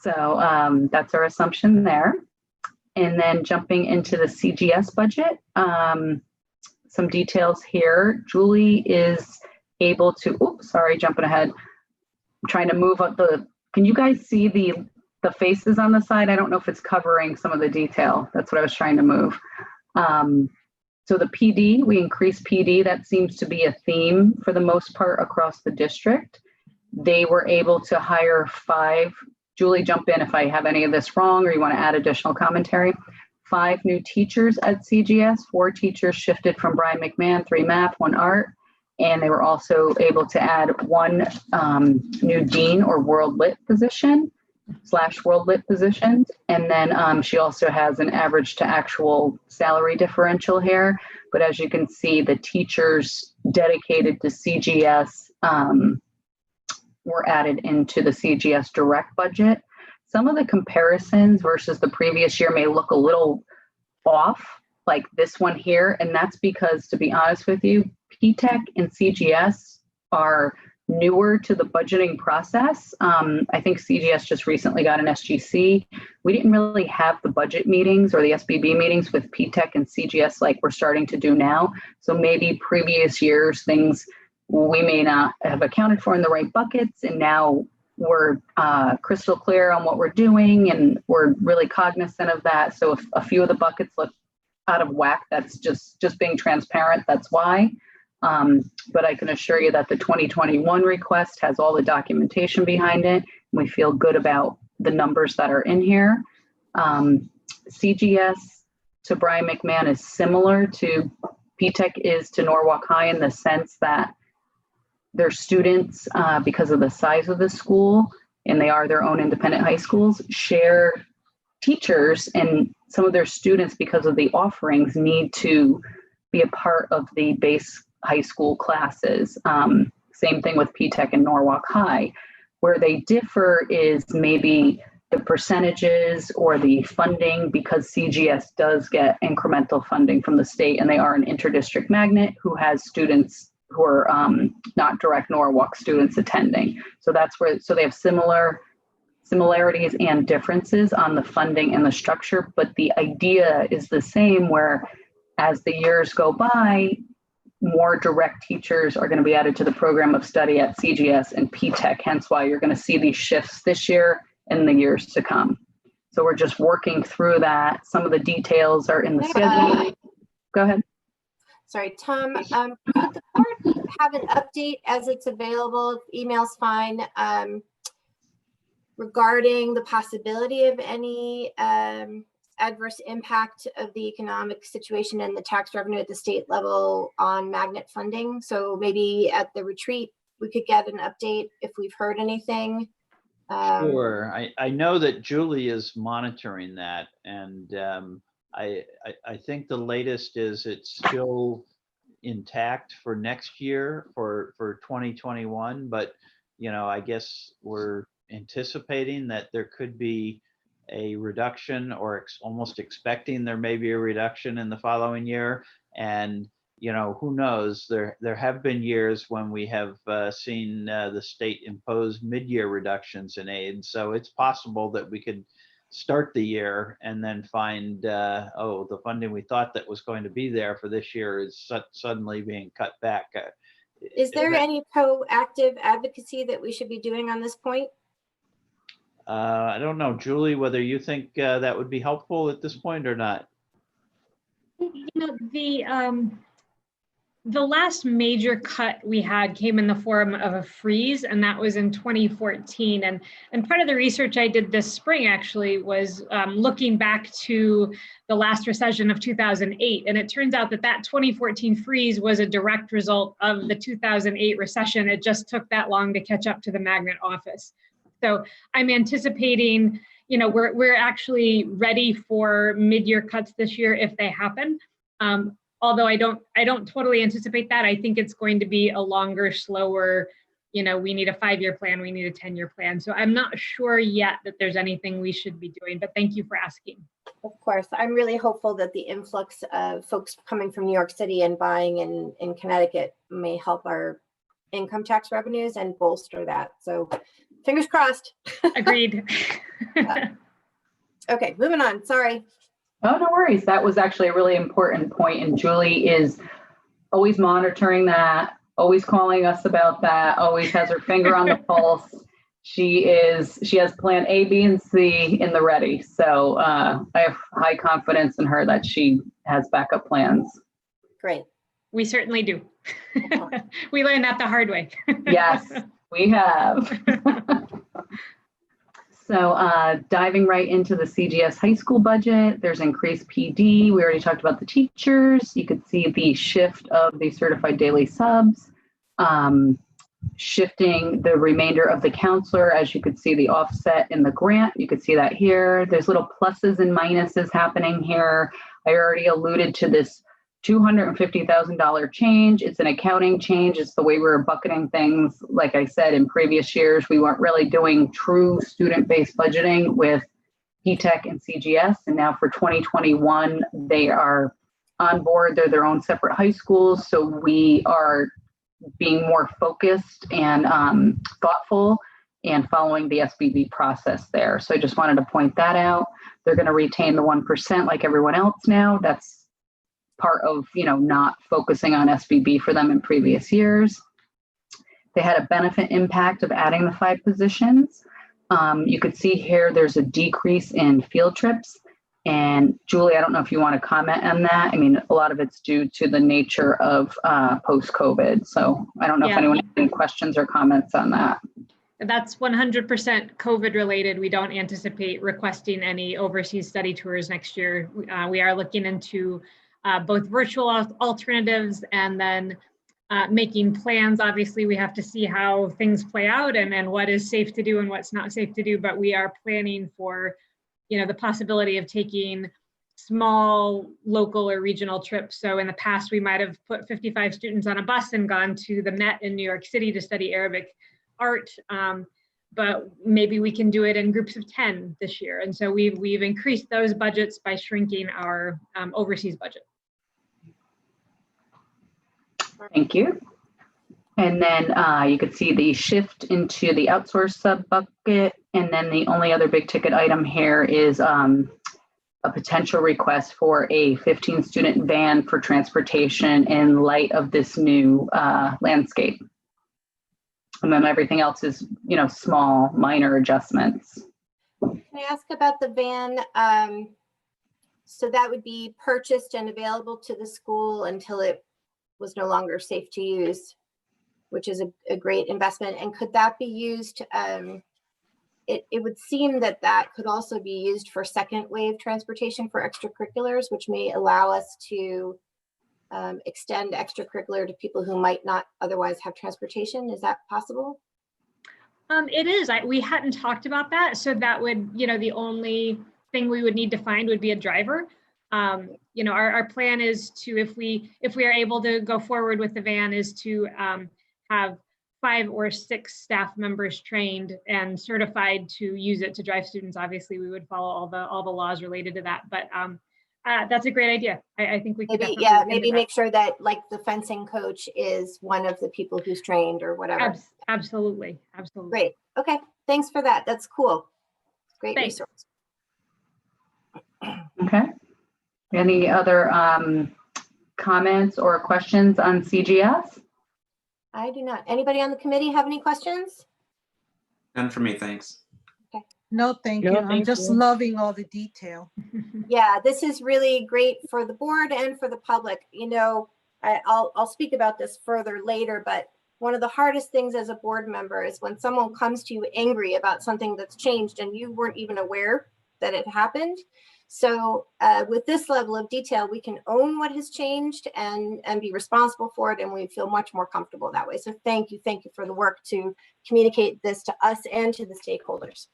So that's our assumption there. And then jumping into the CGS budget, some details here. Julie is able to, oops, sorry, jumping ahead. I'm trying to move up can you guys see the faces on the side? I don't know if it's covering some of the detail. That's what I was trying to move. So the PD, we increased PD. That seems to be a theme for the most part across the district. They were able to hire 5, Julie, jump in if I have any of this wrong or you want to add additional commentary. 5 new teachers at CGS, 4 teachers shifted from Brian McMahon, 3 math, 1 art. And they were also able to add 1 new dean or world lit position / world lit position. And then she also has an average to actual salary differential here. But as you can see, the teachers dedicated to CGS were added into the CGS direct budget. Some of the comparisons versus the previous year may look a little off, like this one here. And that's because, to be honest with you, P-TECH and CGS are newer to the budgeting process. I think CGS just recently got an SGC. We didn't really have the budget meetings or the SBB meetings with P-TECH and CGS like we're starting to do now. So maybe previous years, things we may not have accounted for in the right buckets, and now we're crystal clear on what we're doing, and we're really cognizant of that. So if a few of the buckets look out of whack, that's just being transparent, that's why. But I can assure you that the 2021 request has all the documentation behind it. And we feel good about the numbers that are in here. CGS to Brian McMahon is similar to P-TECH is to Norwalk High in the sense that their students, because of the size of the school, and they are their own independent high schools, share teachers, and some of their students, because of the offerings, need to be a part of the base high school classes. Same thing with P-TECH and Norwalk High. Where they differ is maybe the percentages or the funding, because CGS does get incremental funding from the state, and they are an interdistrict magnet who has students who are not direct Norwalk students attending. So that's where, so they have similarities and differences on the funding and the structure, but the idea is the same, where as the years go by, more direct teachers are going to be added to the program of study at CGS and P-TECH, hence why you're going to see these shifts this year and the years to come. So we're just working through that. Some of the details are in the schedule. Go ahead. Sorry, Tom, could the board have an update as it's available, email's fine, regarding the possibility of any adverse impact of the economic situation and the tax revenue at the state level on magnet funding? So maybe at the retreat, we could get an update if we've heard anything. Sure. I know that Julie is monitoring that, and I think the latest is it's still intact for next year for 2021, but you know, I guess we're anticipating that there could be a reduction or almost expecting there may be a reduction in the following year. And, you know, who knows, there have been years when we have seen the state impose mid-year reductions in aid. So it's possible that we could start the year and then find, oh, the funding we thought that was going to be there for this year is suddenly being cut back. Is there any proactive advocacy that we should be doing on this point? I don't know, Julie, whether you think that would be helpful at this point or not. You know, the last major cut we had came in the form of a freeze, and that was in 2014. And part of the research I did this spring actually was looking back to the last recession of 2008. And it turns out that that 2014 freeze was a direct result of the 2008 recession. It just took that long to catch up to the Magnet office. So I'm anticipating, you know, we're actually ready for mid-year cuts this year if they happen. Although I don't totally anticipate that. I think it's going to be a longer, slower, you know, we need a 5-year plan, we need a 10-year plan. So I'm not sure yet that there's anything we should be doing, but thank you for asking. Of course, I'm really hopeful that the influx of folks coming from New York City and buying in Connecticut may help our income tax revenues and bolster that. So fingers crossed. Agreed. Okay, moving on, sorry. Oh, no worries. That was actually a really important point, and Julie is always monitoring that, always calling us about that, always has her finger on the pulse. She has plan A, B, and C in the ready. So I have high confidence in her that she has backup plans. Great. We certainly do. We learned that the hard way. Yes, we have. So diving right into the CGS high school budget, there's increased PD. We already talked about the teachers. You could see the shift of the certified daily subs, shifting the remainder of the counselor. As you could see the offset in the grant, you could see that here. There's little pluses and minuses happening here. I already alluded to this $250,000 change. It's an accounting change. It's the way we were bucketing things. Like I said, in previous years, we weren't really doing true student-based budgeting with P-TECH and CGS. And now for 2021, they are on board. They're their own separate high schools. So we are being more focused and thoughtful and following the SBB process there. So I just wanted to point that out. They're going to retain the 1% like everyone else now. That's part of, you know, not focusing on SBB for them in previous years. They had a benefit impact of adding the 5 positions. You could see here there's a decrease in field trips. And Julie, I don't know if you want to comment on that. I mean, a lot of it's due to the nature of post-COVID. So I don't know if anyone has any questions or comments on that. That's 100% COVID related. We don't anticipate requesting any overseas study tours next year. We are looking into both virtual alternatives and then making plans. Obviously, we have to see how things play out and what is safe to do and what's not safe to do, but we are planning for, you know, the possibility of taking small local or regional trips. So in the past, we might have put 55 students on a bus and gone to the Met in New York City to study Arabic art, but maybe we can do it in groups of 10 this year. And so we've increased those budgets by shrinking our overseas budget. Thank you. And then you could see the shift into the outsourced sub bucket. And then the only other big ticket item here is a potential request for a 15 student van for transportation in light of this new landscape. And then everything else is, you know, small, minor adjustments. Can I ask about the van? So that would be purchased and available to the school until it was no longer safe to use, which is a great investment. And could that be used? It would seem that that could also be used for second wave transportation for extracurriculars, which may allow us to extend extracurricular to people who might not otherwise have transportation. Is that possible? It is. We hadn't talked about that. So that would, you know, the only thing we would need to find would be a driver. You know, our plan is to, if we are able to go forward with the van, is to have 5 or 6 staff members trained and certified to use it to drive students. Obviously, we would follow all the laws related to that, but that's a great idea. I think we could Maybe, definitely yeah, look into maybe that. make sure that like the fencing coach is one of the people who's trained or whatever. Absolutely, absolutely. Great. Okay. Thanks for that. That's cool. Great Thanks. resource. Okay. Any other comments or questions on CGS? I do not. Anybody on the committee have any questions? None for me, thanks. No, thank No, you. I'm thank just you. loving all the detail. Yeah, this is really great for the board and for the public. You know, I'll speak about this further later, but one of the hardest things as a board member is when someone comes to you angry about something that's changed and you weren't even aware that it happened. So with this level of detail, we can own what has changed and be responsible for it, and we feel much more comfortable that way. So thank you for the work to communicate this to us and to the stakeholders.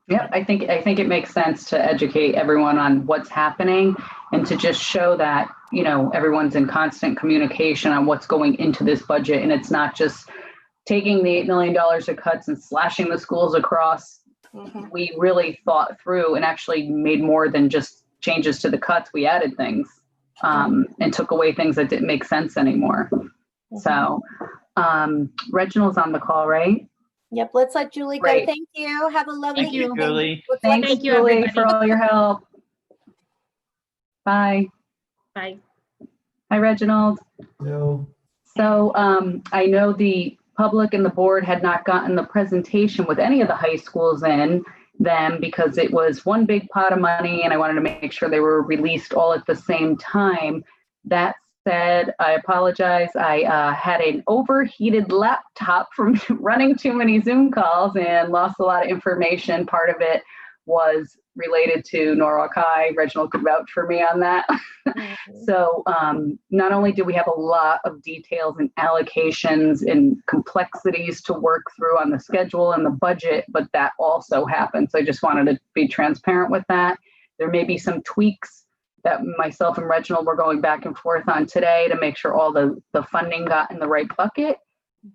Yeah, I think it makes sense to educate everyone on what's happening and to just show that, you know, everyone's in constant communication on what's going into this budget, and it's not just taking the $8 million of cuts and slashing the schools across. Mhm. We really thought through and actually made more than just changes to the cuts. We added things and took away things that didn't make sense anymore. So Reginald's on the call, right? Yep, let's let Julie go. Great. Thank you. Have a lovely Thank you, evening. Julie. Looks like Thanks, Thank you, Julie, everybody. for all your help. Bye. Bye. Hi, Reginald. No. So I know the public and the board had not gotten the presentation with any of the high schools in them because it was one big pot of money and I wanted to make sure they were released all at the same time. That said, I apologize. I had an overheated laptop from running too many Zoom calls and lost a lot of information. Part of it was related to Norwalk High. Reginald could vouch for me on that. So not only do we have a lot of details and allocations and complexities to work through on the schedule and the budget, but that also happened. So I just wanted to be transparent with that. There may be some tweaks that myself and Reginald were going back and forth on today to make sure all the funding got in the right bucket.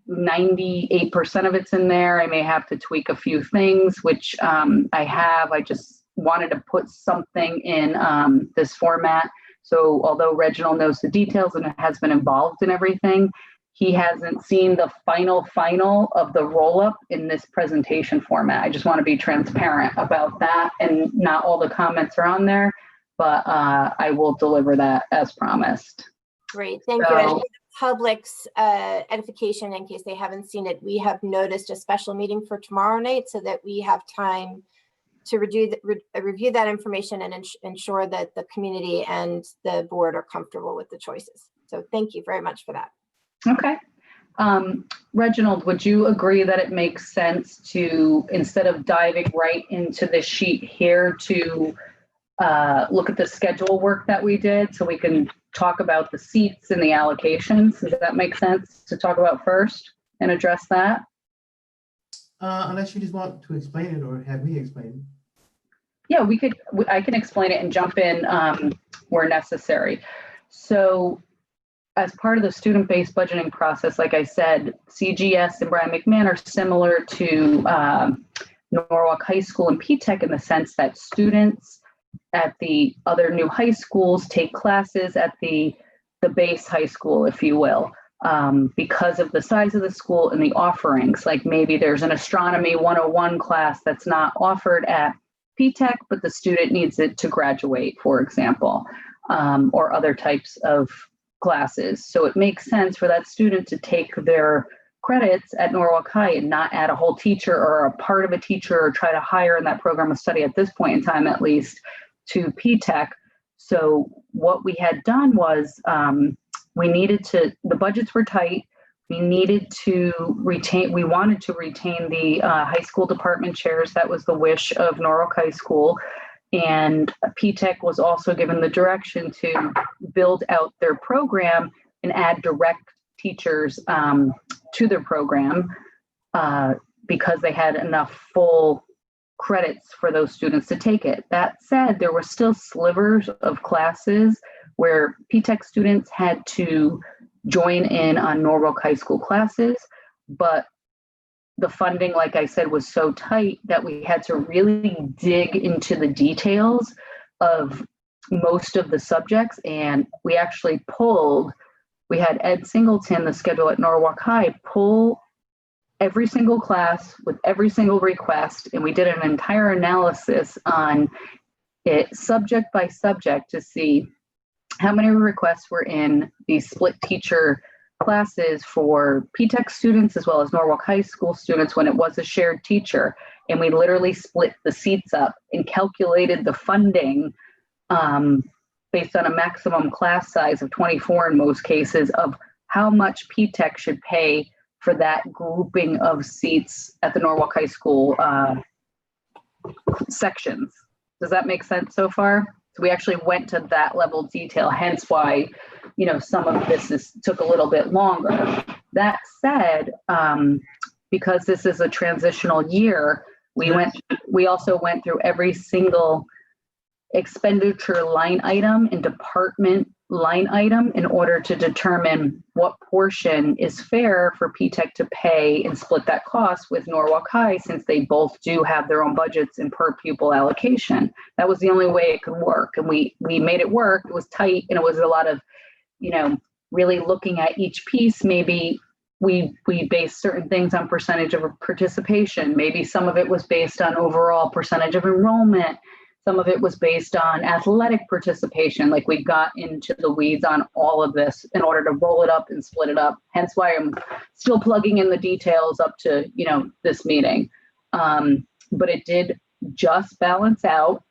98% of it's in there. I may have to tweak a few things, which I just wanted to put something in this format. So although Reginald knows the details and has been involved in everything, he hasn't seen the final of the roll-up in this presentation format. I just want to be transparent about that, and not all the comments are on there, but I will deliver that as promised. Great, thank you. And for the public's edification, in case they haven't seen it, we have noticed a special meeting for tomorrow night so that we have time to review that information and ensure that the community and the board are comfortable with the choices. So thank you very much for that. Okay. Reginald, would you agree that it makes sense to, instead of diving right into the sheet here, to look at the schedule work that we did so we can talk about the seats and the allocations? Does that make sense to talk about first and address that? Unless you just want to explain it or have me explain it. Yeah, I can explain it and jump in where necessary. So as part of the student-based budgeting process, like I said, CGS and Brian McMahon are similar to Norwalk High School and P-TECH in the sense that students at the other new high schools take classes at the base high school, if you will, because of the size of the school and the offerings. Like maybe there's an astronomy 101 class that's not offered at P-TECH, but the student needs it to graduate, for example, or other types of classes. So it makes sense for that student to take their credits at Norwalk High and not add a whole teacher or a part of a teacher or try to hire in that program of study at this point in time, at least, to P-TECH. So what we had done was the budgets were tight. We wanted to retain the high school department chairs. That was the wish of Norwalk High School. And P-TECH was also given the direction to build out their program and add direct teachers to their program because they had enough full credits for those students to take it. That said, there were still slivers of classes where P-TECH students had to join in on Norwalk High School classes. but the funding, like I said, was so tight that we had to really dig into the details of most of the subjects. And we actually we had Ed Singleton, the schedule at Norwalk High, pull every single class with every single request. And we did an entire analysis on it subject by subject to see how many requests were in these split teacher classes for P-TECH students as well as Norwalk High School students when it was a shared teacher. And we literally split the seats up and calculated the funding based on a maximum class size of 24 in most cases of how much P-TECH should pay for that grouping of seats at the Norwalk High School sections. Does that make sense so far? So we actually went to that level of detail, hence why, you know, some of this took a little bit longer. That said, because this is a transitional year, we also went through every single expenditure line item and department line item in order to determine what portion is fair for P-TECH to pay and split that cost with Norwalk High, since they both do have their own budgets and per pupil allocation. That was the only way it could work. And we made it work. It was tight, and it was a lot of, you know, really looking at each piece. Maybe we based certain things on percentage of participation. Maybe some of it was based on overall percentage of enrollment. Some of it was based on athletic participation. Like, we got into the weeds on all of this in order to roll it up and split it up. Hence why I'm still plugging in the details up to, you know, this meeting. But it did just balance out.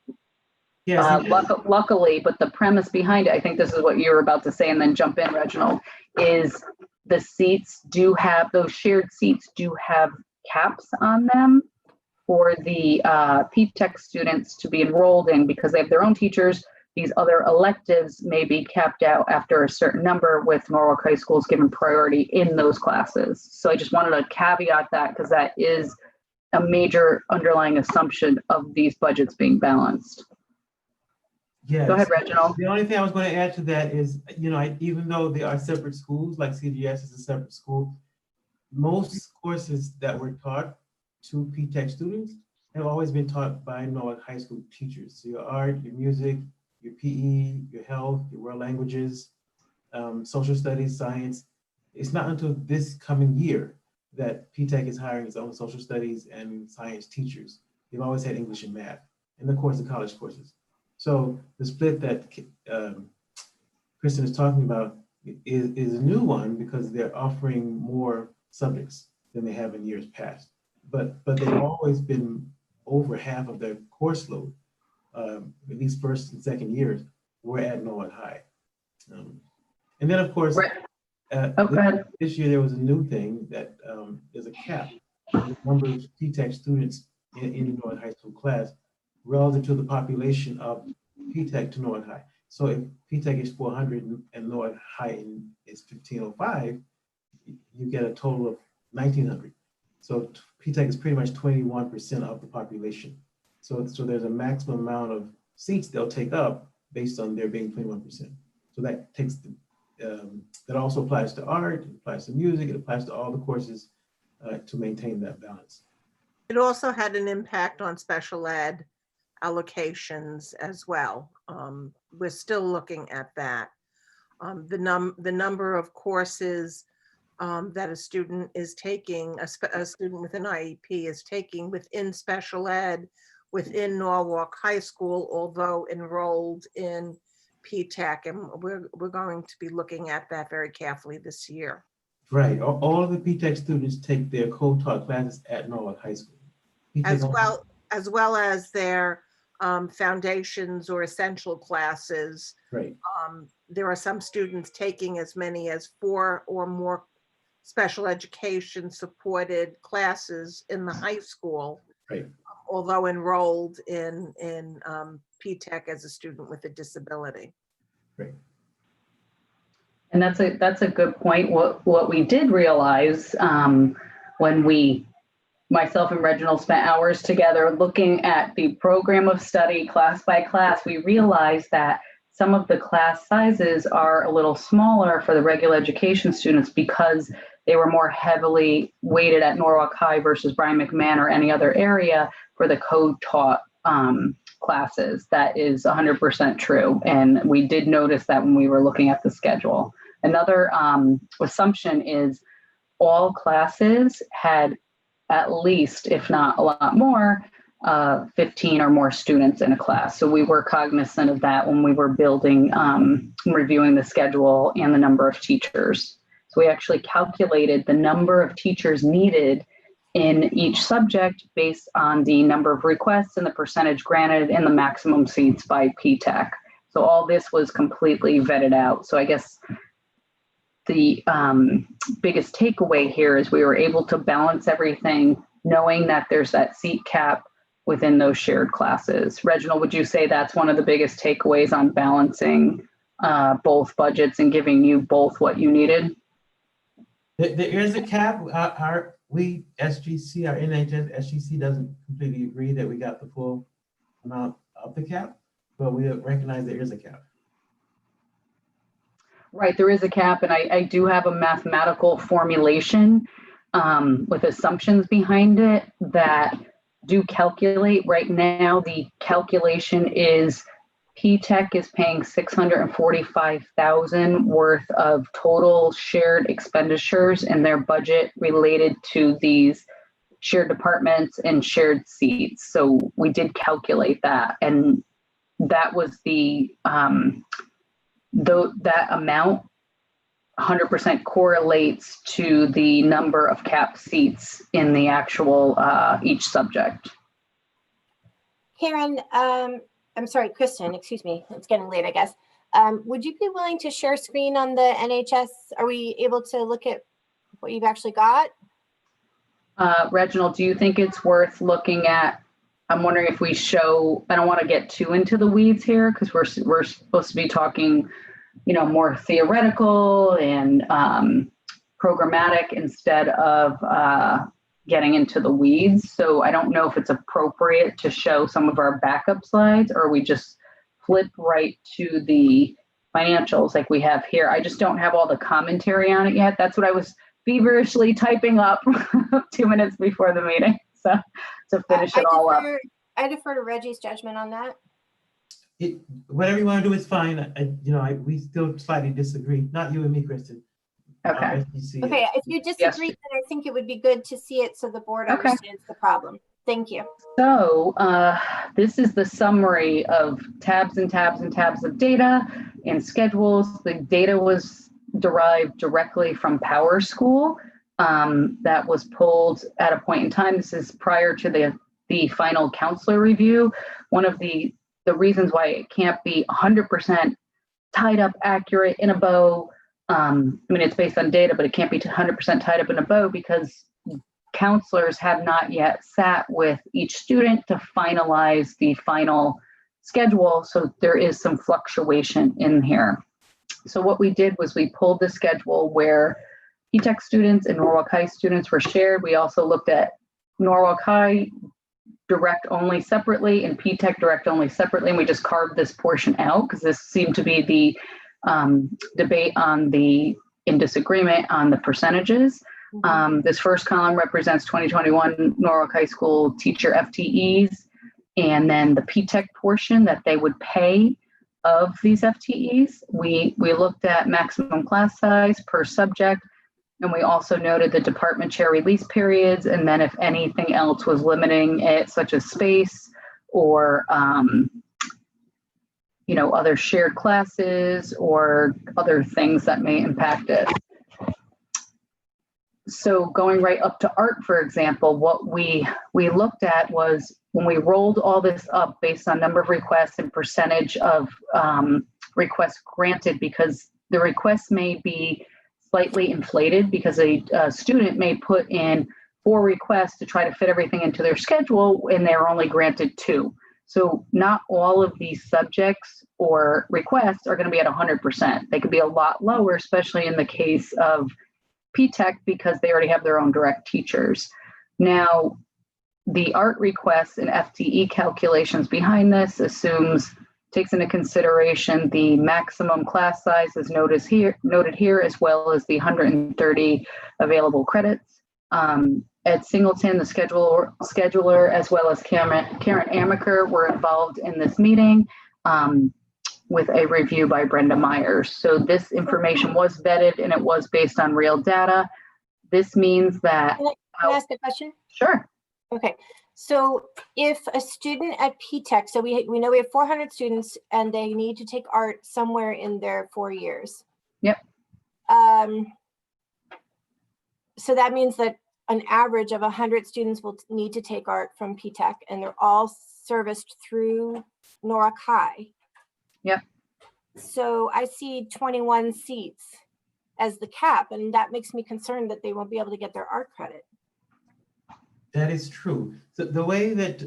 Yes. Luckily, but the premise behind it, I think this is what you were about to say, and then jump in, Reginald, is the seats do have, those shared seats do have caps on them for the P-TECH students to be enrolled in, because they have their own teachers. These other electives may be capped out after a certain number, with Norwalk High Schools given priority in those classes. So I just wanted to caveat that, because that is a major underlying assumption of these budgets being balanced. Yes. Go ahead, Reginald. The only thing I was going to add to that is, you know, even though they are separate schools, like CGS is a separate school, most courses that were taught to P-TECH students have always been taught by Norwalk High School teachers. So your art, your music, your PE, your health, your world languages, social studies, science. It's not until this coming year that P-TECH is hiring its own social studies and science teachers. They've always had English and math, and of course the college courses. So the split that Kristen is talking about is a new one, because they're offering more subjects than they have in years past. But they've always been over half of their course load, at least first and second years, were at Norwalk High. And then, of course, this year there was a new thing that there's a cap on the number of P-TECH students in any Norwalk High School class relative to the population of P-TECH to Norwalk High. So if P-TECH is 400 and Norwalk High is 1505, you get a total of 1900. So P-TECH is pretty much 21% of the population. So there's a maximum amount of seats they'll take up based on there being 21%. So that takes that also applies to art, it applies to music, it applies to all the courses to maintain that balance. It also had an impact on special ed allocations as well. We're still looking at that. The number of courses that a student is taking, a student with an IEP is taking within special ed, within Norwalk High School, although enrolled in P-TECH, and we're going to be looking at that very carefully this year. Right, all of the P-TECH students take their co-taught classes at Norwalk High School. As well as their foundations or essential classes. Right. There are some students taking as many as 4 or more special education supported classes in the high school, right, although enrolled in P-TECH as a student with a disability. Right. And that's a good point. What we did realize when myself and Reginald spent hours together looking at the program of study class by class, we realized that some of the class sizes are a little smaller for the regular education students because they were more heavily weighted at Norwalk High versus Brian McMahon or any other area for the co-taught classes. That is 100% true. And we did notice that when we were looking at the schedule. Another assumption is all classes had at least, if not a lot more, 15 or more students in a class. So we were cognizant of that when we were building, reviewing the schedule and the number of teachers. So we actually calculated the number of teachers needed in each subject based on the number of requests and the percentage granted and the maximum seats by PTEC. So all this was completely vetted out. So I guess the biggest takeaway here is we were able to balance everything, knowing that there's that seat cap within those shared classes. Reginald, would you say that's one of the biggest takeaways on balancing both budgets and giving you both what you needed? There is a cap. We, SGC, our NHS, SGC doesn't completely agree that we got the full amount of the cap, but we recognize there is a cap. Right, there is a cap, and I do have a mathematical formulation with assumptions behind it that do calculate. Right now, the calculation is PTEC is paying $645,000 worth of total shared expenditures in their budget related to these shared departments and shared seats. So we did calculate that, and that was the that amount 100% correlates to the number of cap seats in the actual each subject. Karen, I'm sorry, Kristen, excuse me. It's getting late, I guess. Would you be willing to share screen on the NHS? Are we able to look at what you've actually got? Reginald, do you think it's worth looking at? I'm wondering if we show, I don't want to get too into the weeds here because we're supposed to be talking, you know, more theoretical and programmatic instead of getting into the weeds. So I don't know if it's appropriate to show some of our backup slides, or we just flip right to the financials like we have here. I just don't have all the commentary on it yet. That's what I was feverishly typing up 2 minutes before the meeting. So to finish it all up. I defer to Reggie's judgment on that. Whatever you want to do is fine. We still slightly disagree. Not you and me, Kristen. Okay. Okay, if you disagree, then I think it would be good to see it so the board understands the problem. Thank you. So this is the summary of tabs and tabs and tabs of data and schedules. The data was derived directly from PowerSchool that was pulled at a point in time. This is prior to the final counselor review. One of the reasons why it can't be 100% tied up accurate in a bow. I mean, it's based on data, but it can't be 100% tied up in a bow because counselors have not yet sat with each student to finalize the final schedule. So there is some fluctuation in here. So what we did was we pulled the schedule where PTEC students and Norwalk High students were shared. We also looked at Norwalk High direct only separately and PTEC direct only separately. And we just carved this portion out because this seemed to be the debate in disagreement on the percentages. This first column represents 2021 Norwalk High School teacher FTEs, and then the PTEC portion that they would pay of these FTEs. We looked at maximum class size per subject, and we also noted the department chair release periods, and then if anything else was limiting it, such as space or other shared classes or other things that may impact it. So going right up to art, for example, what we looked at was when we rolled all this up based on number of requests and percentage of requests granted, because the requests may be slightly inflated because a student may put in 4 requests to try to fit everything into their schedule and they're only granted 2. So not all of these subjects or requests are going to be at 100%. They could be a lot lower, especially in the case of PTEC because they already have their own direct teachers. Now, the art requests and FTE calculations behind this assumes takes into consideration the maximum class size as noted here, as well as the 130 available credits. Ed Singleton, the scheduler, as well as Karen Amaker were involved in this meeting with a review by Brenda Myers. So this information was vetted and it was based on real data. This means that— Can I ask a question? Sure. Okay, so if a student at P-TECH, so we know we have 400 students and they need to take art somewhere in their 4 years. Yep. So that means that an average of 100 students will need to take art from P-TECH, and they're all serviced through Norwalk High. Yep. So I see 21 seats as the cap, and that makes me concerned that they won't be able to get their art credit. That is true. So the way that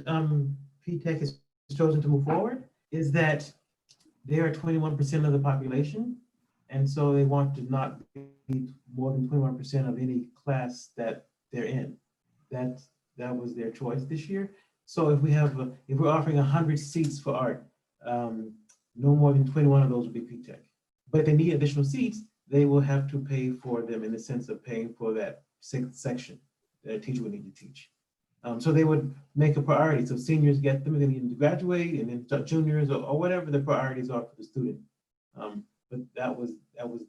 P-TECH has chosen to move forward is that they are 21% of the population. And so they want to not be more than 21% of any class that they're in. That was their choice this year. So if we're offering 100 seats for art, no more than 21 of those will be P-TECH. But if they need additional seats, they will have to pay for them in the sense of paying for that sixth section that a teacher would need to teach. So they would make a priority. So seniors get them, and they need them to graduate, and then juniors or whatever the priorities are for the student. But that was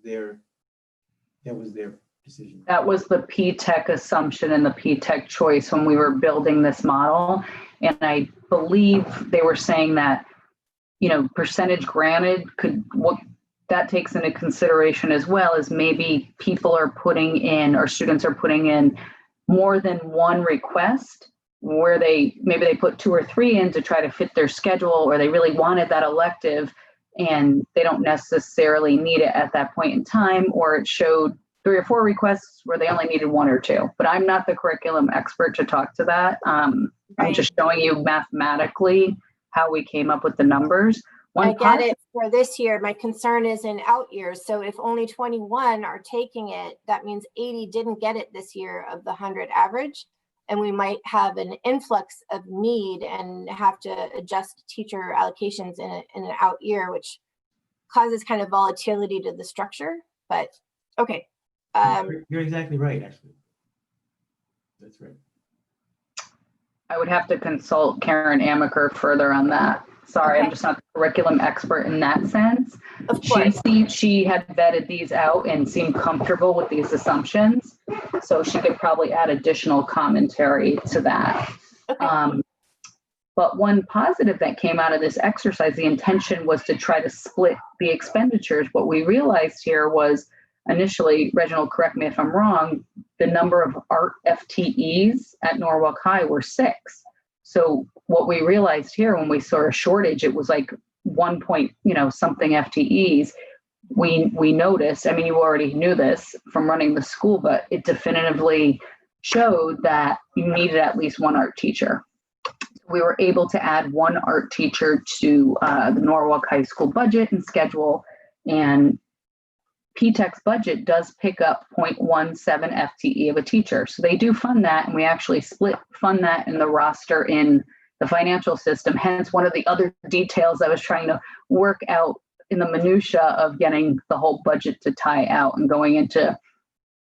their decision. That was the P-TECH assumption and the P-TECH choice when we were building this model. And I believe they were saying that, percentage granted what that takes into consideration as well as maybe people are putting in, or students are putting in more than one request where maybe they put 2 or 3 in to try to fit their schedule, or they really wanted that elective and they don't necessarily need it at that point in time, or it showed 3 or 4 requests where they only needed 1 or 2. But I'm not the curriculum expert to talk to that. I'm just showing you mathematically how we came up with the numbers. I get it for this year. My concern is in out years. So if only 21 are taking it, that means 80 didn't get it this year of the 100 average. And we might have an influx of need and have to adjust teacher allocations in an out year, which causes kind of volatility to the structure. But okay. You're exactly right, actually. That's right. I would have to consult Karen Amaker further on that. Sorry, Okay. I'm just not the curriculum expert in that sense. Of course. She had vetted these out and seemed comfortable with these assumptions. So she could probably add additional commentary to that. Okay. But one positive that came out of this exercise, the intention was to try to split the expenditures. What we realized here was initially, Reginald, correct me if I'm wrong, the number of art FTEs at Norwalk High were 6. So what we realized here when we saw a shortage, it was like 1 point, something FTEs. We noticed, you already knew this from running the school, but it definitively showed that you needed at least 1 art teacher. We were able to add 1 art teacher to the Norwalk High School budget and schedule, and P-TECH's budget does pick up 0.17 FTE of a teacher. So they do fund that, and we actually split fund that in the roster in the financial system. Hence, one of the other details I was trying to work out in the minutia of getting the whole budget to tie out and going into,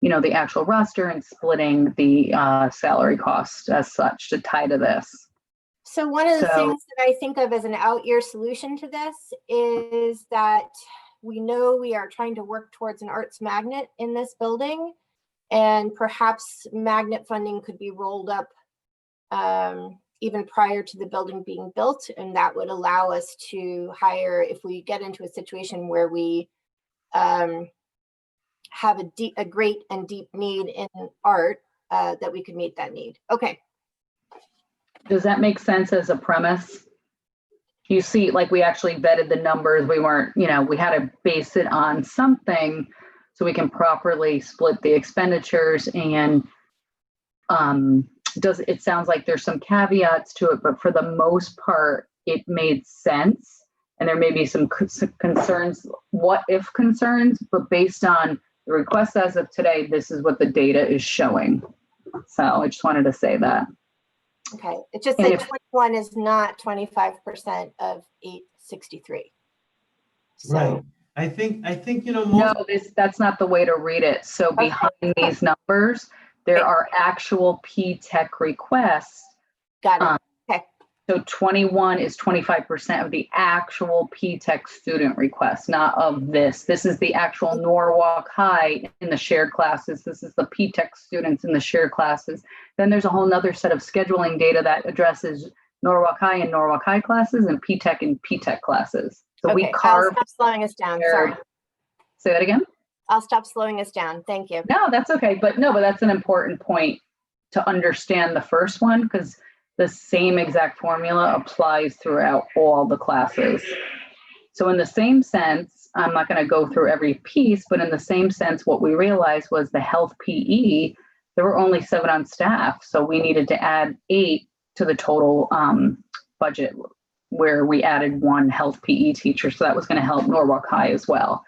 the actual roster and splitting the salary costs as such to tie to this. So one of the things that I think of as an out year solution to this is that we know we are trying to work towards an arts magnet in this building, and perhaps magnet funding could be rolled up even prior to the building being built. And that would allow us to hire, if we get into a situation where we have a great and deep need in art, that we could meet that need. Okay. Does that make sense as a premise? You see, like, we actually vetted the numbers. We weren't, we had to base it on something so we can properly split the expenditures. And it sounds like there's some caveats to it, but for the most part, it made sense. And there may be some concerns, what if concerns, but based on the request as of today, this is what the data is showing. So I just wanted to say that. Okay, it's just that 21 is not 25% of 63. So, Right. I think, you know, No, most, that's not the way to read it. So Okay. behind these numbers, there Okay. are actual P-TECH requests. got it. Um, Okay. So 21 is 25% of the actual P-TECH student requests, not of this. This is the actual Norwalk High in the shared classes. This is the P-TECH students in the shared classes. Then there's a whole nother set of scheduling data that addresses Norwalk High and Norwalk High classes and P-TECH and P-TECH classes. So we Okay, I'll carved. stop slowing us down. Sorry. Say that again? I'll stop slowing us down. Thank you. No, that's okay. But that's an important point to understand the first one, because the same exact formula applies throughout all the classes. So in the same sense, I'm not going to go through every piece, but in the same sense, what we realized was the health PE, there were only 7 on staff. So we needed to add 8 to the total budget, where we added 1 health PE teacher. So that was going to help Norwalk High as well.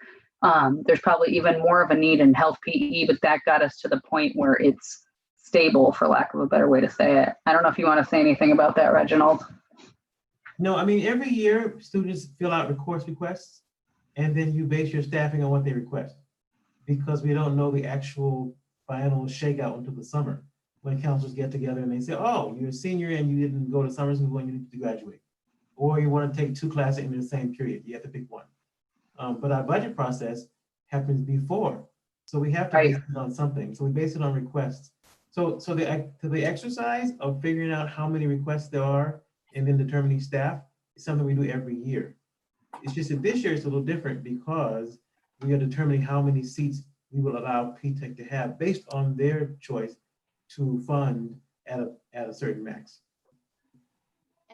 There's probably even more of a need in health PE, but that got us to the point where it's stable, for lack of a better way to say it. I don't know if you want to say anything about that, Reginald. no, I mean, every year students fill out course requests and then you base your staffing on what they request, because we don't know the actual final shakeout until the summer, when counselors get together and they say, oh, you're a senior and you didn't go to summer school and you need to graduate. Or you want to take 2 classes in the same period, you have to pick one. But our budget process happens before. So we have to base it on something. So we base it on requests. So the exercise of figuring out how many requests there are and then determining staff is something we do every year. It's just that this year it's a little different because we are determining how many seats we will allow P-TECH to have based on their choice to fund at a certain max.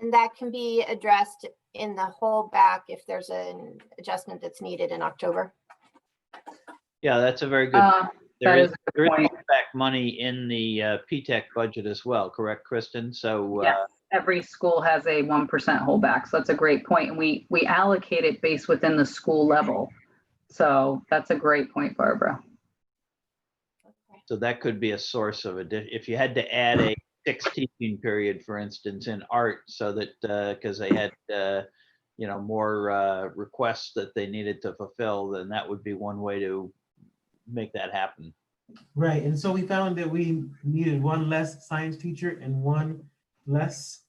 And that can be addressed in the whole back if there's an adjustment that's needed in October. Yeah, that's a very good. There That is is a good point. back money in the P-TECH budget as well, correct, Kristen? So Yes, every school has a 1% holdback. So that's a great point. And we allocate it based within the school level. So that's a great point, Barbara. so that could be a source of if you had to add a 6 teaching period, for instance, in art, so that because they had more requests that they needed to fulfill, then that would be one way to make that happen. Right, and so we found that we needed 1 less science teacher and 1 less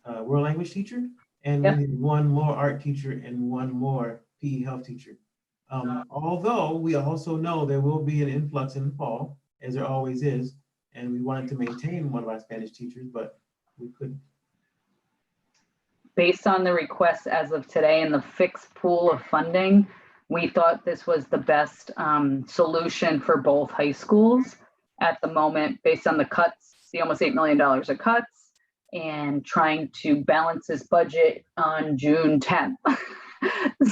world language teacher, and we needed 1 more art teacher and 1 more PE health teacher. Although we also know there will be an influx in the fall, as there always is, and we wanted to maintain 1 of our Spanish teachers, but we couldn't. Based on the requests as of today and the fixed pool of funding, we thought this was the best solution for both high schools at the moment, based on the cuts, the almost $8 million of cuts, and trying to balance this budget on June 10th.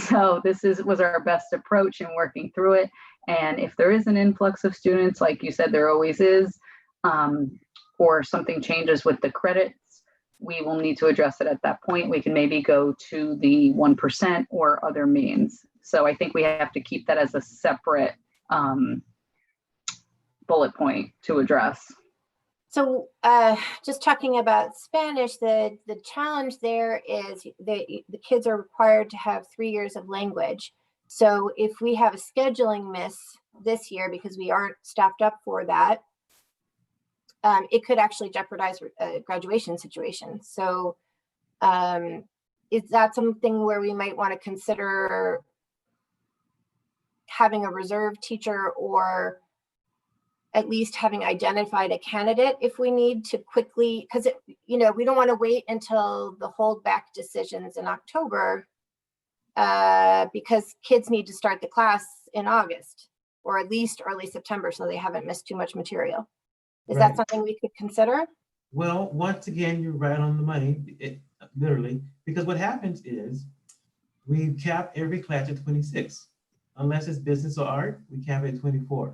So this was our best approach in working through it. And if there is an influx of students, like you said, there always is, or something changes with the credits, we will need to address it at that point. We can maybe go to the 1% or other means. So I think we have to keep that as a separate bullet point to address. So just talking about Spanish, the challenge there is the kids are required to have 3 years of language. So if we have a scheduling miss this year because we aren't staffed up for that, it could actually jeopardize a graduation situation. So is that something where we might want to consider having a reserve teacher, or at least having identified a candidate if we need to quickly, because we don't want to wait until the holdback decisions in October because kids need to start the class in August or at least early September so they haven't missed too much material. Is that something we could consider? Well, once again, you're right on the money, literally, because what happens is we cap every class at 26. Unless it's business or art, we cap it at 24.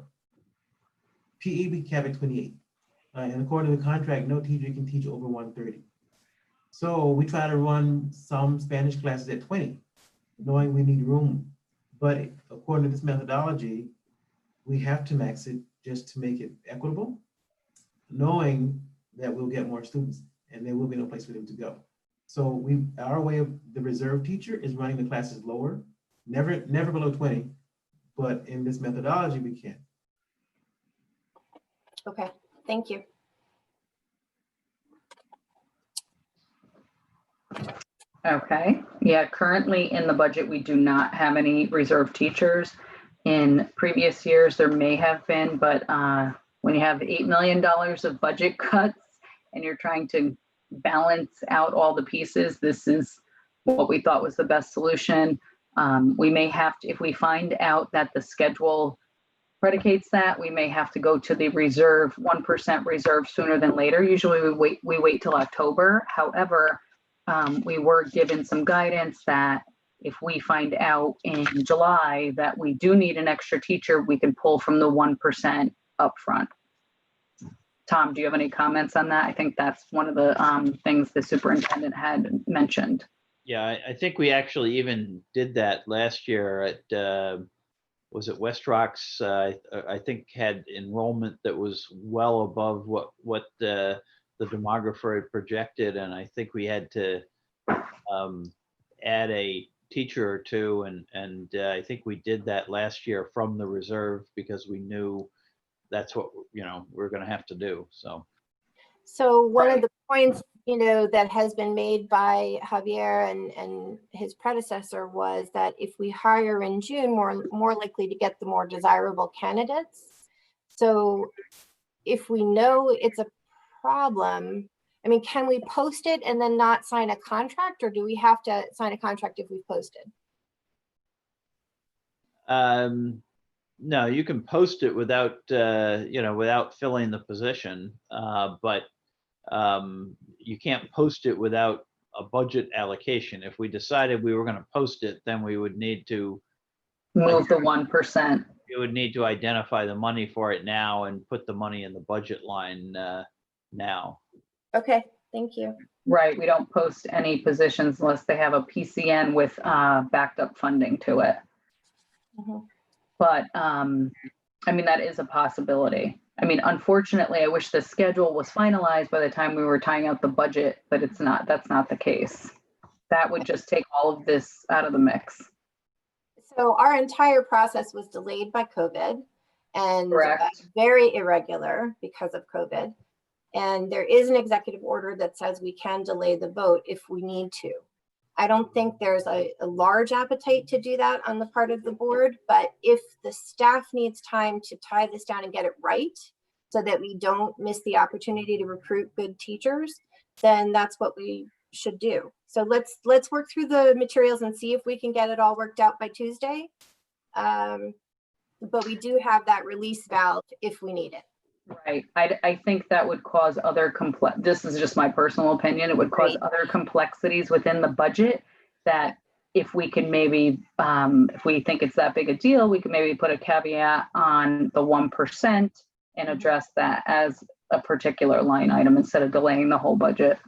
PE, we cap at 28. And according to the contract, no teacher can teach over 130. So we try to run some Spanish classes at 20, knowing we need room. But according to this methodology, we have to max it just to make it equitable, knowing that we'll get more students and there will be no place for them to go. So our way of the reserve teacher is running the classes lower, never below 20, but in this methodology, we can. Okay, thank you. Okay, yeah, currently in the budget, we do not have any reserve teachers. In previous years, there may have been, but when you have $8 million of budget cuts and you're trying to balance out all the pieces, this is what we thought was the best solution. We may have to, if we find out that the schedule predicates that, we may have to go to the reserve, 1% reserve sooner than later. Usually we wait till October. However, we were given some guidance that if we find out in July that we do need an extra teacher, we can pull from the 1% upfront. Tom, do you have any comments on that? I think that's one of the things the superintendent had mentioned. Yeah, I think we actually even did that last year at, was it West Rocks? I think had enrollment that was well above what the demographer had projected. And I think we had to add a teacher or two. And I think we did that last year from the reserve because we knew that's what, we're going to have to do. So one of the points, that has been made by Javier and his predecessor was that if we hire in June, more likely to get the more desirable candidates. So if we know it's a problem, I mean, can we post it and then not sign a contract, or do we have to sign a contract if we've posted? No, you can post it without, without filling the position, but you can't post it without a budget allocation. If we decided we were going to post it, then we would need to move the 1%. You would need to identify the money for it now and put the money in the budget line now. Okay, thank you. Right, we don't post any positions unless they have a PCN with backed up funding to it. Mm-hmm. But I mean, that is a possibility. I mean, unfortunately, I wish the schedule was finalized by the time we were tying out the budget, but it's not. That's not the case. That would just take all of this out of the mix. So our entire process was delayed by COVID and very irregular because of COVID. And there is an executive order that says we can delay the vote if we need to. I don't think there's a large appetite to do that on the part of the board, but if the staff needs time to tie this down and get it right so that we don't miss the opportunity to recruit good teachers, then that's what we should do. So let's work through the materials and see if we can get it all worked out by Tuesday. But we do have that release valve if we need it. Right. I think that would cause other this is just my personal opinion. It would cause other complexities within the budget that if we can maybe, if we think it's that big a deal, we can maybe put a caveat on the 1% and address that as a particular line item instead of delaying the whole budget.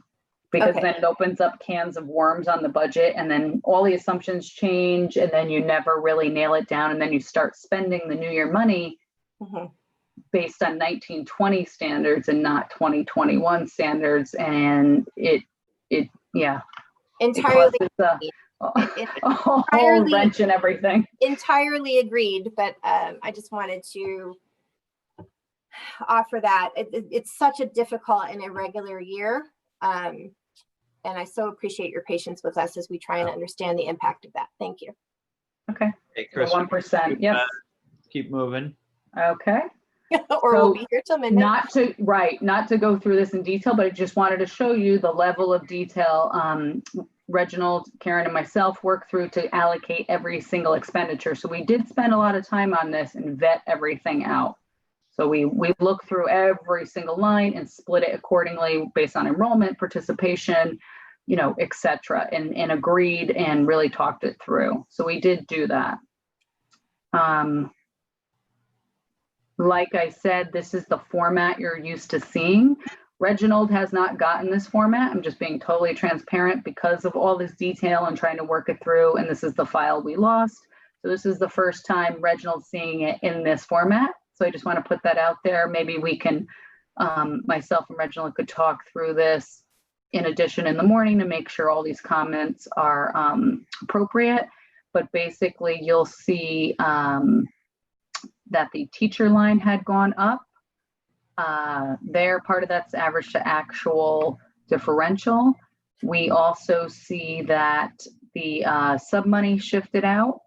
Because then it opens up cans of worms on the budget and then all the assumptions change and then you never really nail it down and then you start spending the new year money based on 1920 standards and not 2021 standards, and it entirely a whole wrench and everything. Entirely agreed, but I just wanted to offer that it's such a difficult and irregular year, and I so appreciate your patience with us as we try and understand the impact of that. Thank you. Okay. Hey, Chris, 1%. Yes. Keep moving. Okay. Or we'll be here till midnight. Not to go through this in detail, but I just wanted to show you the level of detail Reginald, Karen, and myself worked through to allocate every single expenditure. So we did spend a lot of time on this and vet everything out. So we looked through every single line and split it accordingly based on enrollment, participation, et cetera, and agreed and really talked it through. So we did do that. Like I said, this is the format you're used to seeing. Reginald has not gotten this format. I'm just being totally transparent because of all this detail and trying to work it through. And this is the file we lost. So this is the first time Reginald's seeing it in this format. So I just want to put that out there. Maybe we can, myself and Reginald could talk through this in addition in the morning to make sure all these comments are appropriate. But basically, you'll see that the teacher line had gone up. There, part of that's average to actual differential. We also see that the sub money shifted out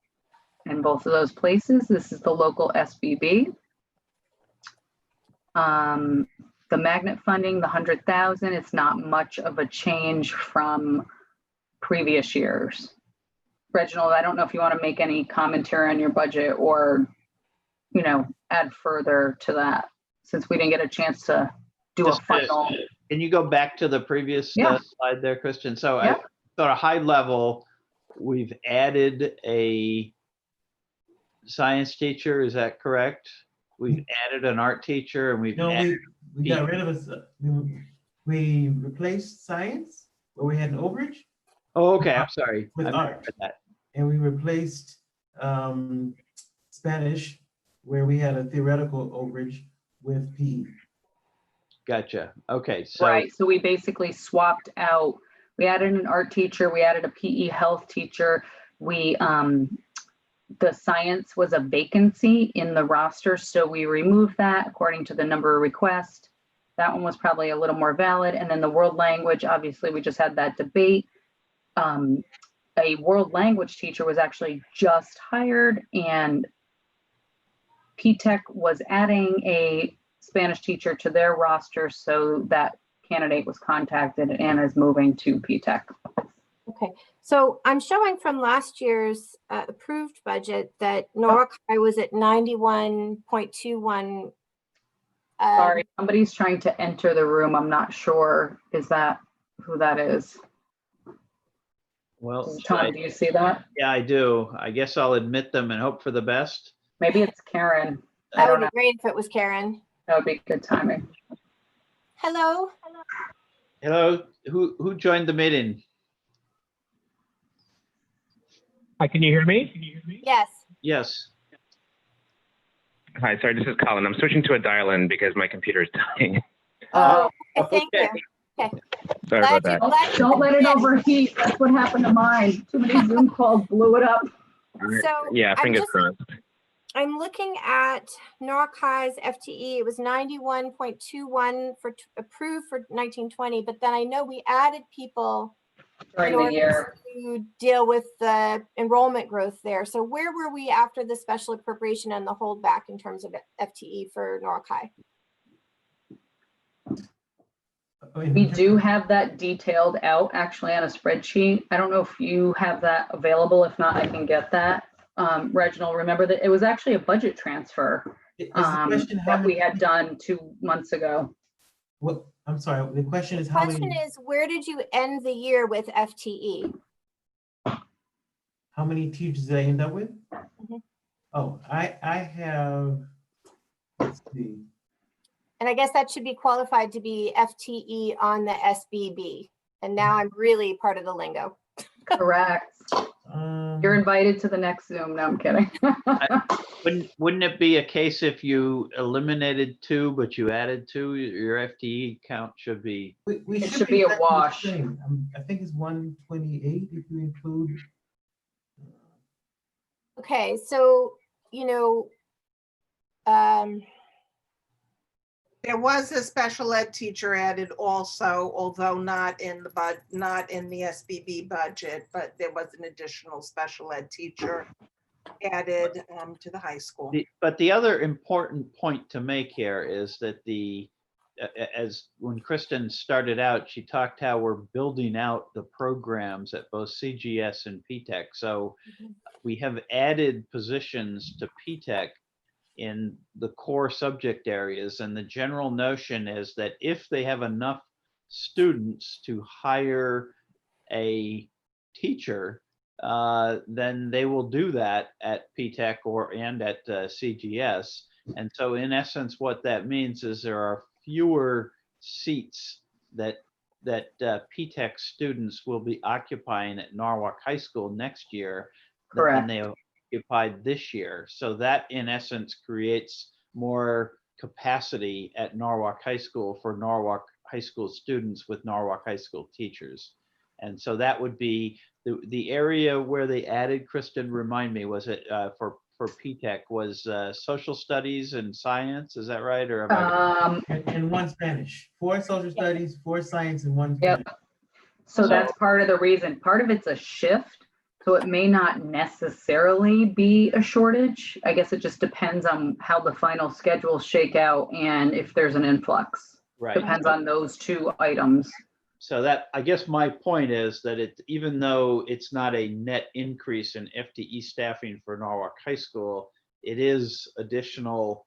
in both of those places. This is the local SBB. The magnet funding, the 100,000, it's not much of a change from previous years. Reginald, I don't know if you want to make any commentary on your budget or, you know, add further to that, since we didn't get a chance to do a final. Can you go back to the previous Yeah. slide there, Kristen? So Yeah. at a high level, we've added a science teacher, is that correct? We've added an art teacher and we've No, added, we got rid of we replaced science where we had an overage oh, okay, I'm sorry. with I art. misread that. And we replaced Spanish where we had a theoretical overage with PE. Gotcha. Okay, so Right, so we basically swapped out, we added an art teacher, we added a PE health teacher. We, the science was a vacancy in the roster, so we removed that according to the number of requests. That one was probably a little more valid. And then the world language, obviously, we just had that debate. A world language teacher was actually just hired, and PTech was adding a Spanish teacher to their roster, so that candidate was contacted and is moving to PTech. Okay, so I'm showing from last year's approved budget that Norwalk High was at 91.21. Sorry, somebody's trying to enter the room. I'm not sure. Is that who that is? well, Tom, do you see that? yeah, I do. I guess I'll admit them and hope for the best. Maybe it's Karen. I That don't would know. be great if it was Karen. That would be good timing. Hello? Hello, who joined the meeting? Hi, can you hear me? Yes. Yes. Hi, sorry, this is Colin. I'm switching to a dial-in because my computer is dying. Oh, okay, thank you. Okay. Sorry Glad about that. Don't let it overheat. That's what happened to mine. Too many Zoom calls blew it up. So Yeah, I'm fingers just- crossed. I'm looking at Norwalk High's FTE. It was 91.21 for approved for 1920, but then I know we added people During in the order year. to deal with the enrollment growth there. So where were we after the special appropriation and the holdback in terms of FTE for Norwalk High? We do have that detailed out actually on a spreadsheet. I don't know if you have that available. If not, I can get that. Reginald, remember that it was actually a budget transfer Is the question how that we many, had done 2 months ago. what, I'm sorry, the question is how Question many, is, where did you end the year with FTE? how many teachers did I end up with? Mhm. Oh, I have, let's see, And I guess that should be qualified to be FTE on the SBB. And now I'm really part of the lingo. Correct. You're invited to the next Zoom. No, I'm kidding. Wouldn't it be a case if you eliminated 2, but you added 2, your FTE count should be? we It should be a exactly the wash. same. I think it's 128 if you include. Okay, so, you know, There was a special ed teacher added also, although not in the SBB budget, but there was an additional special ed teacher added to the high school. But the other important point to make here is that as when Kristen started out, she talked how we're building out the programs at both CGS and PTech. So we have added positions to PTech in the core subject areas. And the general notion is that if they have enough students to hire a teacher, then they will do that at PTech and at CGS. And so in essence, what that means is there are fewer seats that PTech students will be occupying at Norwalk High School next year than they occupied this year. So that in essence creates more capacity at Norwalk High School for Norwalk High School students with Norwalk High School teachers. And so that would be the area where they added, Kristen, remind me, was it for PTech was social studies and science, is that right? Or have I? And one Spanish, 4 social studies, 4 science, and 1 Yep. Spanish. So that's part of the reason. Part of it's a shift. So it may not necessarily be a shortage. I guess it just depends on how the final schedules shake out and if there's an influx. Right. Depends on those 2 items. So that, I guess my point is that even though it's not a net increase in FTE staffing for Norwalk High School, it is additional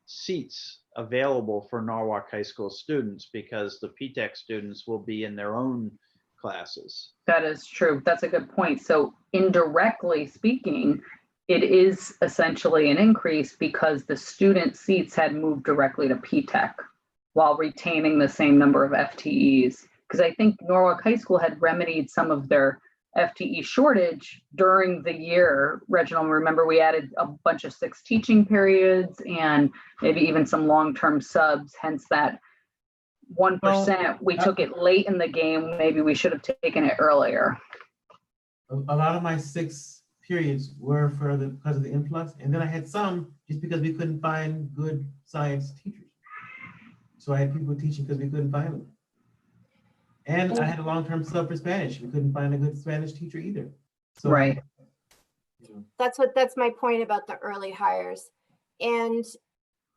seats available for Norwalk High School students because the PTech students will be in their own classes. That is true. That's a good point. So indirectly speaking, it is essentially an increase because the student seats had moved directly to PTech while retaining the same number of FTEs. Because I think Norwalk High School had remedied some of their FTE shortage during the year. Reginald, remember we added a bunch of 6 teaching periods and maybe even some long-term subs, hence that 1%. We took it late in the game. Maybe we should have taken it earlier. A lot of my 6 periods were because of the influx, and then I had some just because we couldn't find good science teachers. So I had people teaching because we couldn't find them. And I had a long-term sub for Spanish. We couldn't find a good Spanish teacher either. So, right. That's my point about the early hires. And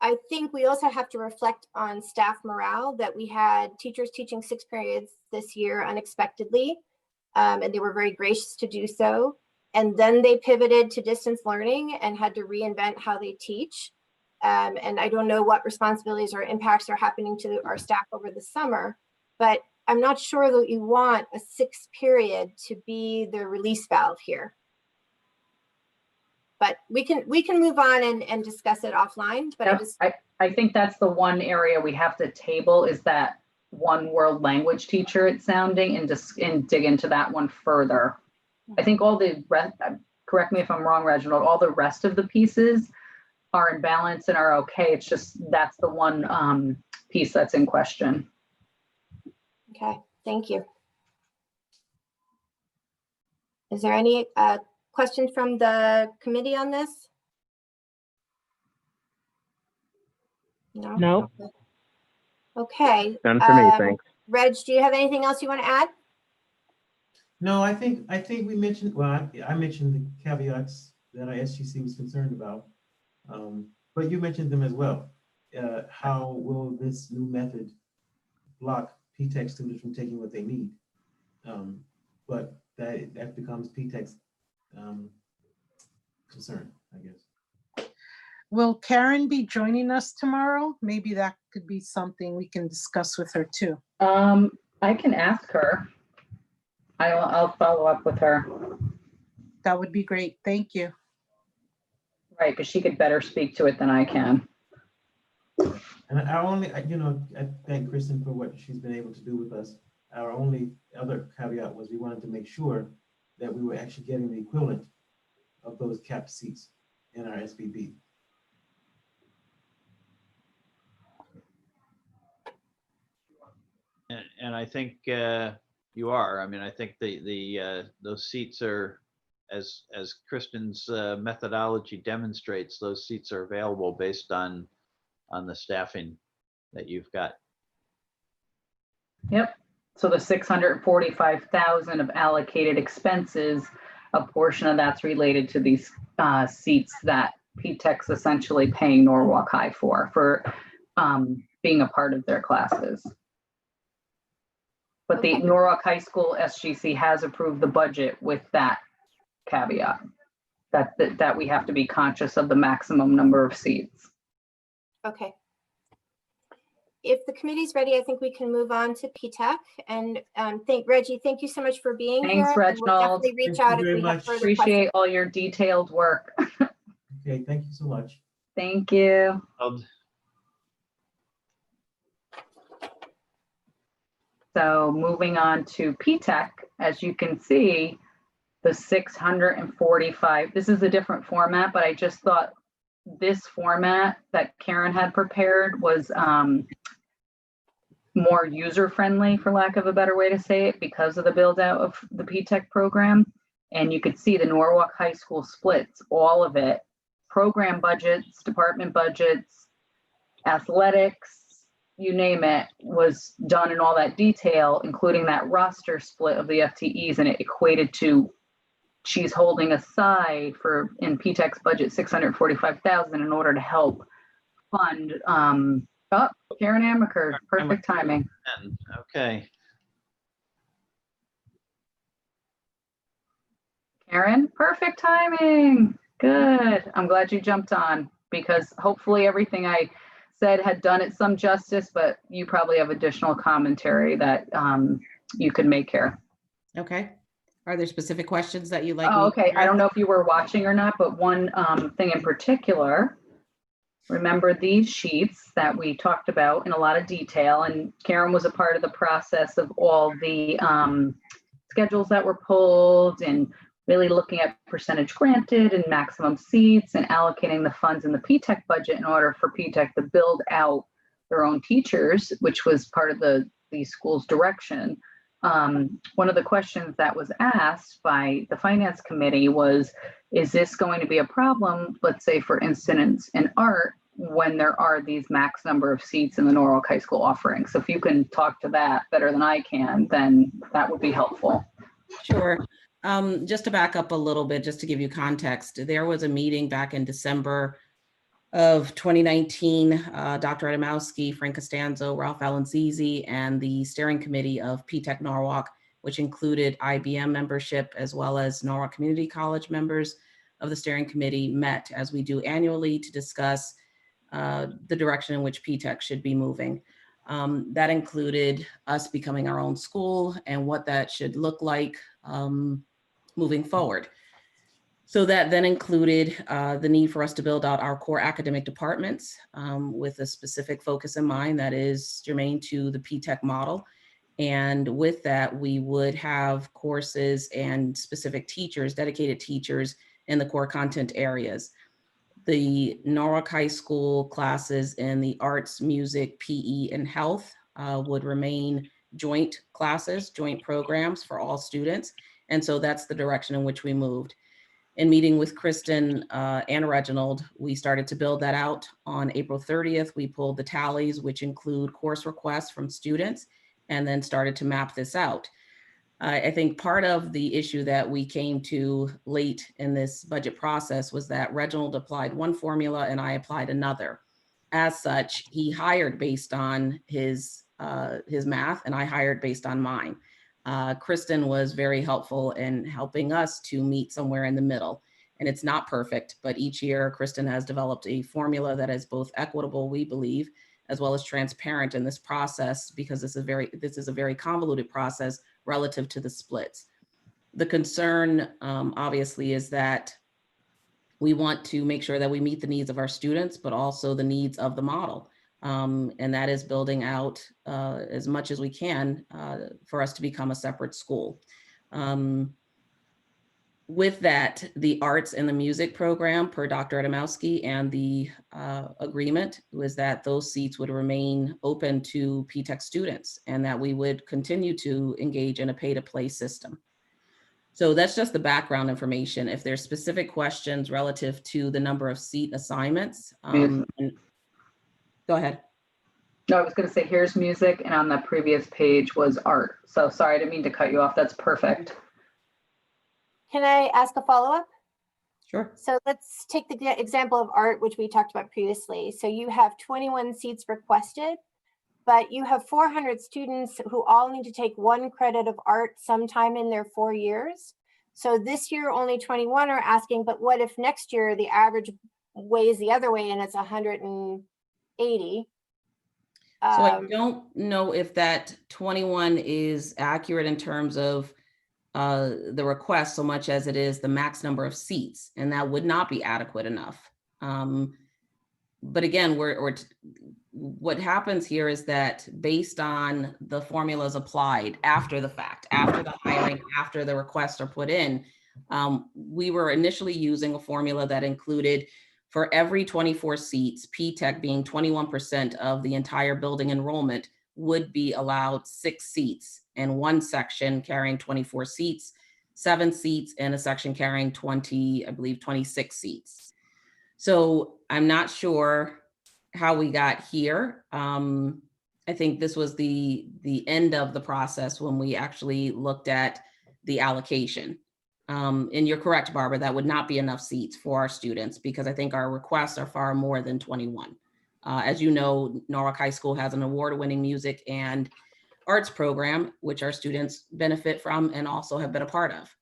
I think we also have to reflect on staff morale, that we had teachers teaching 6 periods this year unexpectedly, and they were very gracious to do so. And then they pivoted to distance learning and had to reinvent how they teach. And I don't know what responsibilities or impacts are happening to our staff over the summer, but I'm not sure that you want a 6th period to be the release valve here. But we can move on and discuss it offline. But Yep. I think that's the one area we have to table is that one world language teacher it's sounding and dig into that one further. I think all the rest, correct me if I'm wrong, Reginald, all the rest of the pieces are in balance and are okay. It's just that's the one piece that's in question. Okay, thank you. Is there any questions from the committee on this? No? No. Okay. Done for me, thanks. Reg, do you have anything else you want to add? No, I think we mentioned, well, I mentioned the caveats that our SGC was concerned about, but you mentioned them as well. How will this new method block PTech students from taking what they need? But that becomes PTech's concern, I guess. Will Karen be joining us tomorrow? Maybe that could be something we can discuss with her too. I can ask her. I'll follow up with her. That would be great. Thank you. Right, because she could better speak to it than I can. And I thank Kristen for what she's been able to do with us. Our only other caveat was we wanted to make sure that we were actually getting the equivalent of those capped seats in our SBB. And I think you are. I mean, I think those seats are, as Kristen's methodology demonstrates, those seats are available based on the staffing that you've got. Yep. So the 645,000 of allocated expenses, a portion of that's related to these seats that PTech's essentially paying Norwalk High for being a part of their classes. But the Norwalk High School SGC has approved the budget with that caveat that we have to be conscious of the maximum number of seats. Okay. If the committee's ready, I think we can move on to PTech. And Reggie, thank you so much for being here. Thanks, Reginald. We'll definitely reach out if we have further questions. Appreciate all your detailed work. Okay, thank you so much. Thank you. So moving on to PTech, as you can see, the 645, this is a different format, but I just thought this format that Karen had prepared was more user-friendly, for lack of a better way to say it, because of the build-out of the P-TECH program. And you could see the Norwalk High School splits, all of it, program budgets, department budgets, athletics, you name it, was done in all that detail, including that roster split of the FTEs, and it equated to she's holding aside for in P-TECH's budget $645,000 in order to help fund. Karen Amaker, perfect timing. Okay. Karen, perfect timing. Good. I'm glad you jumped on, because hopefully everything I said had done it some justice, but you probably have additional commentary that you could make here. Okay. Are there specific questions that you like? Oh, me okay. to I don't know address? if you were watching or not, but one thing in particular, remember these sheets that we talked about in a lot of detail, and Karen was a part of the process of all the schedules that were pulled and really looking at percentage granted and maximum seats and allocating the funds in the P-TECH budget in order for P-TECH to build out their own teachers, which was part of the school's direction. One of the questions that was asked by the finance committee was, is this going to be a problem, let's say for instance, in art, when there are these max number of seats in the Norwalk High School offerings? So if you can talk to that better than I can, then that would be helpful. Sure. Just to back up a little bit, just to give you context, there was a meeting back in December of 2019, Dr. Adamowski, Frank Costanzo, Ralph Alanzizi, and the steering committee of P-TECH Norwalk, which included IBM membership as well as Norwalk Community College members of the steering committee, met as we do annually to discuss the direction in which P-TECH should be moving. That included us becoming our own school and what that should look like moving forward. So that then included the need for us to build out our core academic departments with a specific focus in mind that is germane to the P-TECH model. And with that, we would have courses and specific teachers, dedicated teachers in the core content areas. The Norwalk High School classes in the arts, music, PE, and health would remain joint classes, joint programs for all students. And so that's the direction in which we moved. In meeting with Kristen and Reginald, we started to build that out. On April 30th, we pulled the tallies, which include course requests from students, and then started to map this out. I think part of the issue that we came to late in this budget process was that Reginald applied one formula and I applied another. As such, he hired based on his math and I hired based on mine. Kristen was very helpful in helping us to meet somewhere in the middle. And it's not perfect, but each year Kristen has developed a formula that is both equitable, we believe, as well as transparent in this process, because this is a very convoluted process relative to the splits. The concern, obviously, is that we want to make sure that we meet the needs of our students, but also the needs of the model. And that is building out as much as we can for us to become a separate school. With that, the arts and the music program per Dr. Adamowski and the agreement was that those seats would remain open to P-TECH students and that we would continue to engage in a pay-to-play system. So that's just the background information. If there's specific questions relative to the number of seat assignments, go ahead. No, I was going to say, here's music, and on the previous page was art. So sorry, I didn't mean to cut you off. That's perfect. Can I ask a follow-up? Sure. So let's take the example of art, which we talked about previously. So you have 21 seats requested, but you have 400 students who all need to take 1 credit of art sometime in their 4 years. So this year, only 21 are asking, but what if next year the average weighs the other way and it's 180? So I don't know if that 21 is accurate in terms of the request so much as it is the max number of seats, and that would not be adequate enough. But again, what happens here is that based on the formulas applied after the fact, after the hiring, after the requests are put in, we were initially using a formula that included for every 24 seats, P-TECH being 21% of the entire building enrollment would be allowed 6 seats in one section carrying 24 seats, 7 seats in a section carrying 26 seats. So I'm not sure how we got here. I think this was the end of the process when we actually looked at the allocation. And you're correct, Barbara, that would not be enough seats for our students because I think our requests are far more than 21. As you know, Norwalk High School has an award-winning music and arts program, which our students benefit from and also have been a part of.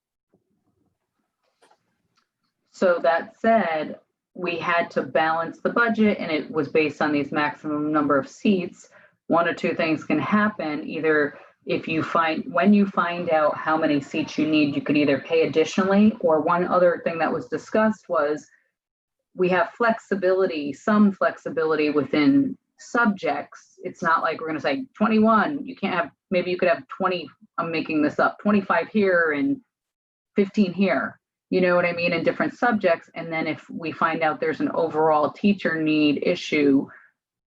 So that said, we had to balance the budget and it was based on these maximum number of seats. One or two things can happen. Either when you find out how many seats you need, you could either pay additionally, or one other thing that was discussed was we have some flexibility within subjects. It's not like we're going to say 21, you can't have, maybe you could have 20, I'm making this up, 25 here and 15 here. You know what I mean, in different subjects. And then if we find out there's an overall teacher need issue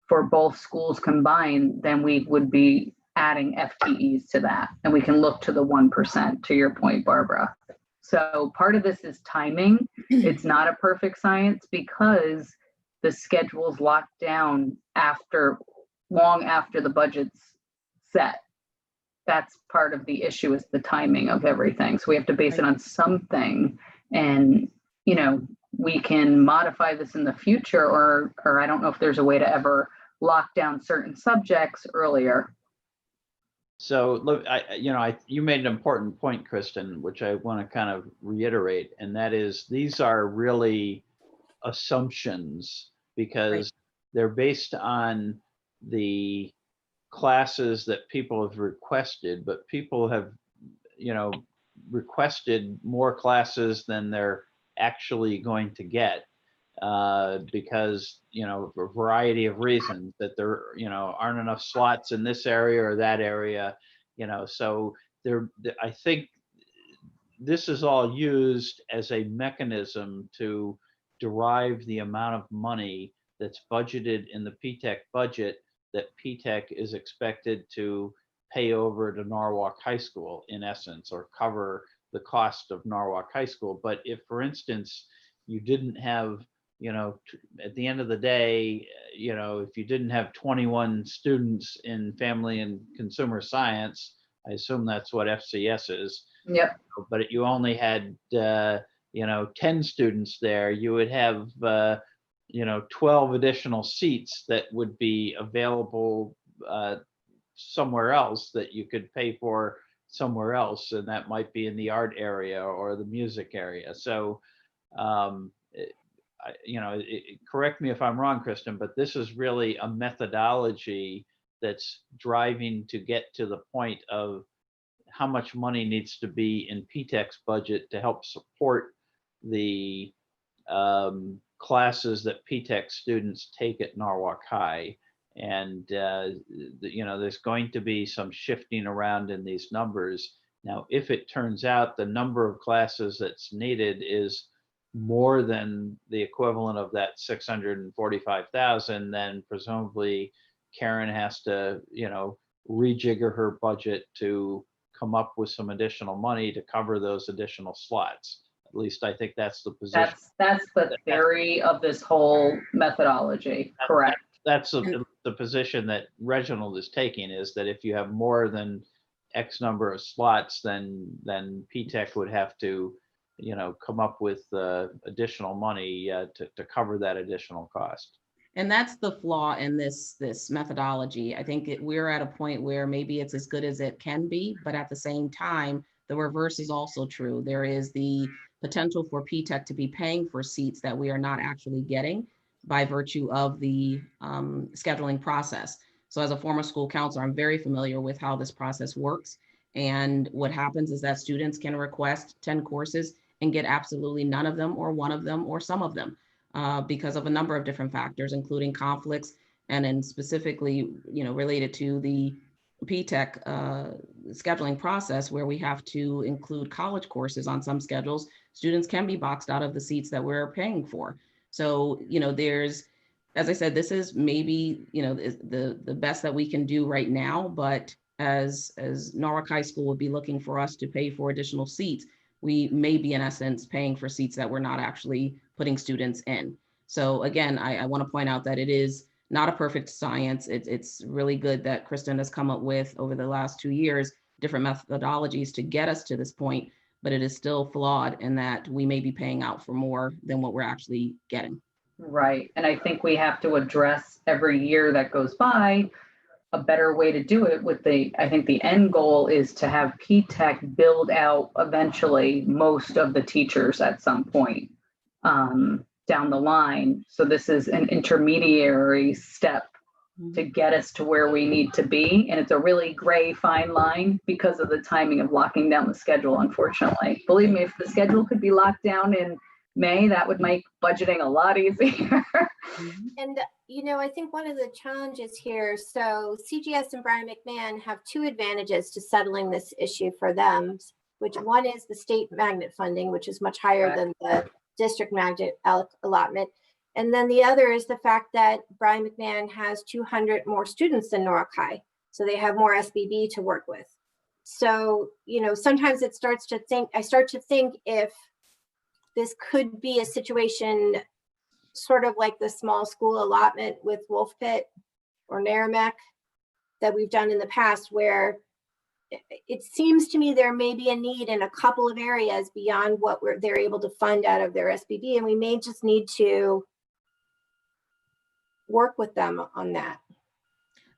for both schools combined, then we would be adding FTEs to that. And we can look to the 1%, to your point, Barbara. So part of this is timing. It's not a perfect science because the schedule's locked down long after the budget's set. That's part of the issue, is the timing of everything. So we have to base it on something, and we can modify this in the future, or I don't know if there's a way to ever lock down certain subjects earlier. So look, you made an important point, Kristen, which I want to kind of reiterate, and that is these are really assumptions because they're based on the classes that people have requested, but people have, requested more classes than they're actually going to get because, for a variety of reasons that there, aren't enough slots in this area or that area, so I think this is all used as a mechanism to derive the amount of money that's budgeted in the P-TECH budget that P-TECH is expected to pay over to Norwalk High School, in essence, or cover the cost of Norwalk High School. But if, for instance, you didn't have, at the end of the day, if you didn't have 21 students in family and consumer science, I assume that's what FCS is. Yep. But you only had, 10 students there, you would have, 12 additional seats that would be available somewhere else that you could pay for somewhere else, and that might be in the art area or the music area. So, correct me if I'm wrong, Kristen, but this is really a methodology that's driving to get to the point of how much money needs to be in P-TECH's budget to help support the classes that P-TECH students take at Norwalk High. And, there's going to be some shifting around in these numbers. Now, if it turns out the number of classes that's needed is more than the equivalent of that 645,000, then presumably Karen has to, rejigger her budget to come up with some additional money to cover those additional slots. At least I think that's the position. That's the theory of this whole methodology, correct? That's the position that Reginald is taking, is that if you have more than X number of slots, then P-TECH would have to, come up with additional money to cover that additional cost. And that's the flaw in this methodology. I think we're at a point where maybe it's as good as it can be, but at the same time, the reverse is also true. There is the potential for P-TECH to be paying for seats that we are not actually getting by virtue of the scheduling process. So as a former school counselor, I'm very familiar with how this process works. And what happens is that students can request 10 courses and get absolutely none of them, or one of them, or some of them, because of a number of different factors, including conflicts, and then specifically, related to the P-TECH scheduling process, where we have to include college courses on some schedules. Students can be boxed out of the seats that we're paying for. So, there's as I said, this is maybe, the best that we can do right now, but as Norwalk High School would be looking for us to pay for additional seats, we may be in essence paying for seats that we're not actually putting students in. So again, I want to point out that it is not a perfect science. It's really good that Kristen has come up with over the last 2 years, different methodologies to get us to this point, but it is still flawed in that we may be paying out for more than what we're actually getting. Right. And I think we have to address every year that goes by a better way to do it with I think the end goal is to have P-TECH build out eventually most of the teachers at some point down the line. So this is an intermediary step to get us to where we need to be. And it's a really gray fine line because of the timing of locking down the schedule, unfortunately. Believe me, if the schedule could be locked down in May, that would make budgeting a lot easier. And, I think one of the challenges here, so CGS and Brian McMahon have two advantages to settling this issue for them, which one is the state magnet funding, which is much higher than the district magnet allotment. And then the other is the fact that Brian McMahon has 200 more students than Norwalk High. So they have more SBB to work with. So, sometimes I start to think if this could be a situation sort of like the small school allotment with Wolf Pit or Merrimack that we've done in the past, where it seems to me there may be a need in a couple of areas beyond what they're able to fund out of their SBB, and we may just need to work with them on that.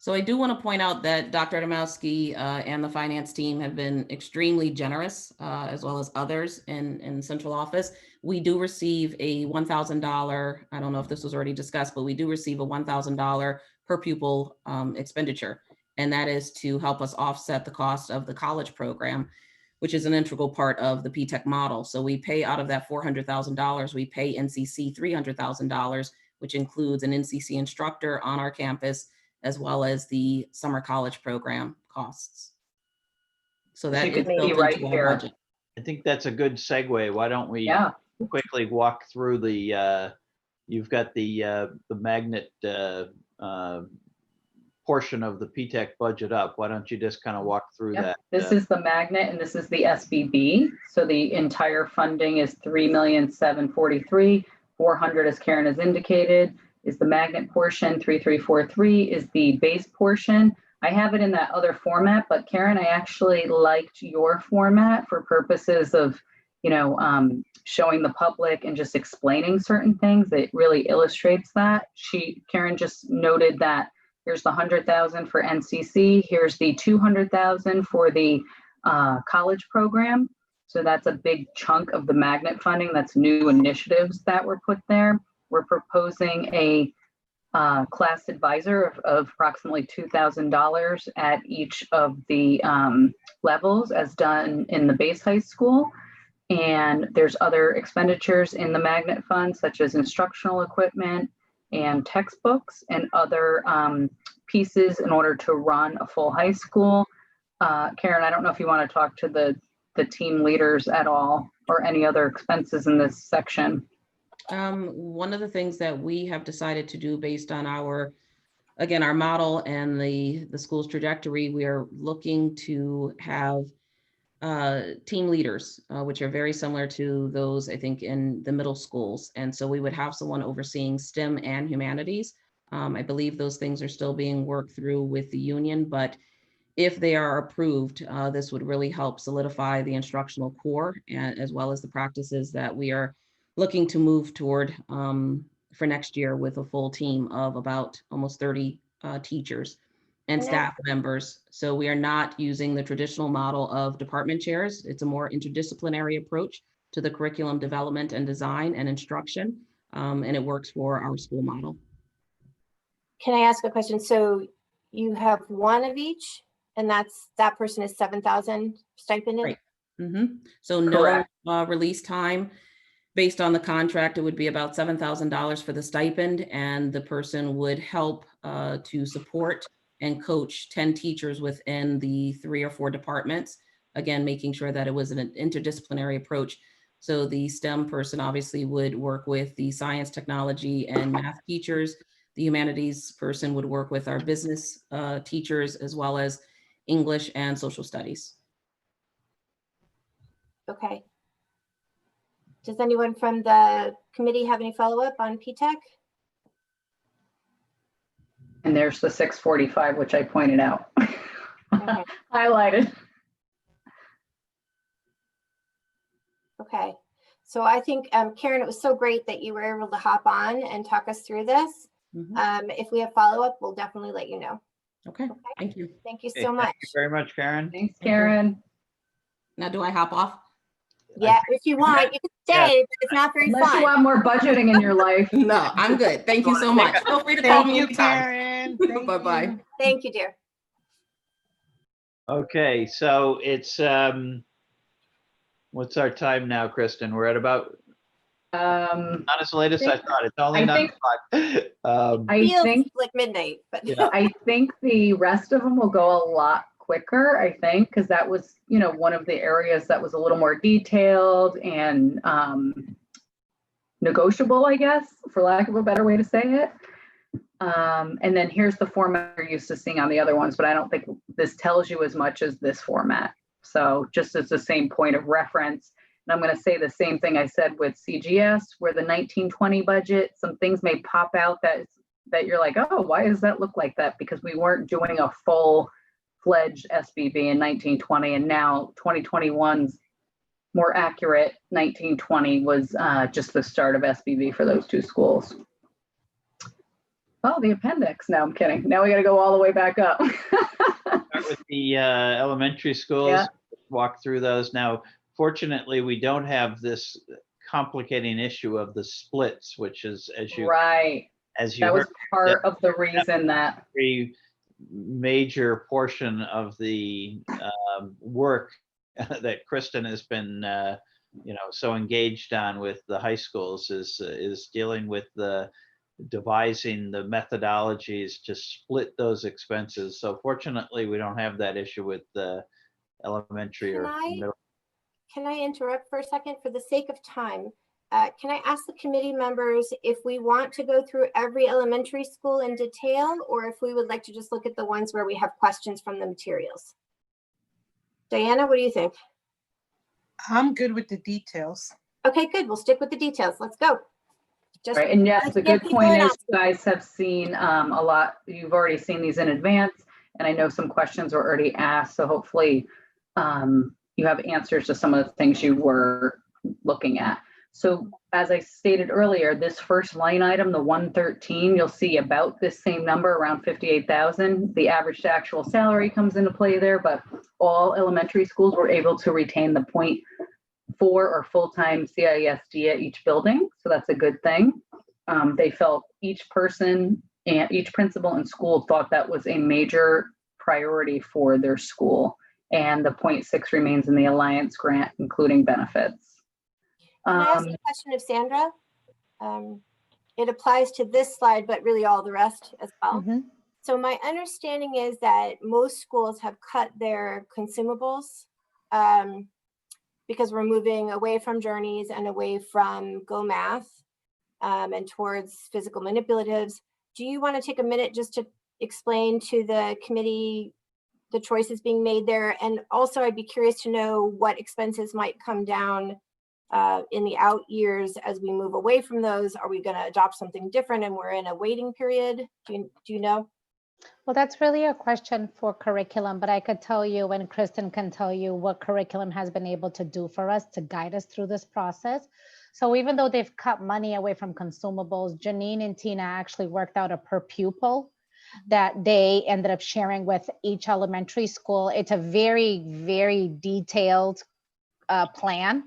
So I do want to point out that Dr. Adamowski and the finance team have been extremely generous, as well as others in central office. We do receive a $1,000, I don't know if this was already discussed, but we do receive a $1,000 per pupil expenditure. And that is to help us offset the cost of the college program, which is an integral part of the P-TECH model. So we pay out of that $400,000, we pay NCC $300,000, which includes an NCC instructor on our campus, as well as the summer college program costs. So that is built into our budget. I think that's a good segue. Why don't we quickly walk through the, you've got the magnet portion of the P-TECH budget up. Why don't you just kind of walk through that? This is the magnet and this is the SBB. So the entire funding is $3,743,000. 400, as Karen has indicated, is the magnet portion. 3343 is the base portion. I have it in that other format, but Karen, I actually liked your format for purposes of, showing the public and just explaining certain things. It really illustrates that. Karen just noted that here's the 100,000 for NCC. Here's the 200,000 for the college program. So that's a big chunk of the magnet funding. That's new initiatives that were put there. We're proposing a class advisor of approximately $2,000 at each of the levels as done in the base high school. And there's other expenditures in the magnet fund, such as instructional equipment and textbooks and other pieces in order to run a full high school. Karen, I don't know if you want to talk to the team leaders at all or any other expenses in this section. One of the things that we have decided to do based on our model and the school's trajectory, we are looking to have team leaders, which are very similar to those, I think, in the middle schools. And so we would have someone overseeing STEM and humanities. I believe those things are still being worked through with the union, but if they are approved, this would really help solidify the instructional core as well as the practices that we are looking to move toward for next year with a full team of about almost 30 teachers and staff members. So we are not using the traditional model of department chairs. It's a more interdisciplinary approach to the curriculum development and design and instruction, and it works for our school model. Can I ask a question? So you have one of each, and that person is 7,000 stipend? Right. Mm-hmm. So no release time. Based on the contract, it would be about $7,000 for the stipend, and the person would help to support and coach 10 teachers within the 3 or 4 departments. Again, making sure that it was an interdisciplinary approach. So the STEM person obviously would work with the science, technology, and math teachers. the humanities person would work with our business teachers as well as English and social studies. Okay. Does anyone from the committee have any follow-up on P-TECH? And there's the 645, which I pointed out. Okay. Highlighted. Okay. So I think, Karen, it was so great that you were able to hop on and talk us through this. If we have follow-up, we'll definitely let you know. Okay, thank you. Thank you Okay, so much. Thank you very much, Karen. Thanks, Karen. Now, do I hop off? Yeah, if you want, you can stay, but it's not very Unless you fun. want more budgeting in your life. No, I'm good. Thank you so much. Feel free to call me anytime. Karen. Thank Bye-bye. you. Thank you, dear. Okay, so it's, what's our time now, Kristen? We're at about, not as late as I thought. It's only I 9:05. I Feels think like midnight, but Yeah. I think the rest of them will go a lot quicker, I think, because that was, one of the areas that was a little more detailed and negotiable, I guess, for lack of a better way to say it. And then here's the format you're used to seeing on the other ones, but I don't think this tells you as much as this format. So just as the same point of reference, and I'm going to say the same thing I said with CGS, where the 1920 budget, some things may pop out that you're like, oh, why does that look like that? Because we weren't doing a full-fledged SBB in 1920, and now 2021's more accurate 1920 was just the start of SBB for those two schools. Oh, the appendix. No, I'm kidding. Now we got to go all the way back up. Start with the elementary schools, Yeah. walk through those. Now, fortunately, we don't have this complicating issue of the splits, which is, as you Right. as you That was heard, part of the reason that. very major portion of the work that Kristen has been, so engaged on with the high schools is dealing with the devising the methodologies to split those expenses. So fortunately, we don't have that issue with the elementary or middle. Can I interrupt for a second for the sake of time? Can I ask the committee members if we want to go through every elementary school in detail, or if we would like to just look at the ones where we have questions from the materials? Diana, what do you think? I'm good with the details. Okay, good. We'll stick with the details. Let's go. Just Right, and yes, let's the get good people point in is on- you guys have seen a lot, you've already seen these in advance, and I know some questions were already asked, so hopefully you have answers to some of the things you were looking at. So as I stated earlier, this first line item, the 113, you'll see about this same number, around 58,000. The average to actual salary comes into play there, but all elementary schools were able to retain the 0.4 or full-time CISD at each building. So that's a good thing. They felt each person and each principal and school thought that was a major priority for their school. And the 0.6 remains in the Alliance grant, including benefits. Can I ask a question of Sandra? It applies to this slide, but really all the rest as well. So my understanding is that most schools have cut their consumables because we're moving away from Journeys and away from Go Math and towards physical manipulatives. Do you want to take a minute just to explain to the committee the choices being made there? And also I'd be curious to know what expenses might come down in the out years as we move away from those. Are we going to adopt something different and we're in a waiting period? Do you know? Well, that's really a question for curriculum, but I could tell you, and Kristen can tell you what curriculum has been able to do for us to guide us through this process. So even though they've cut money away from consumables, Janine and Tina actually worked out a per pupil that they ended up sharing with each elementary school. It's a very, very detailed plan.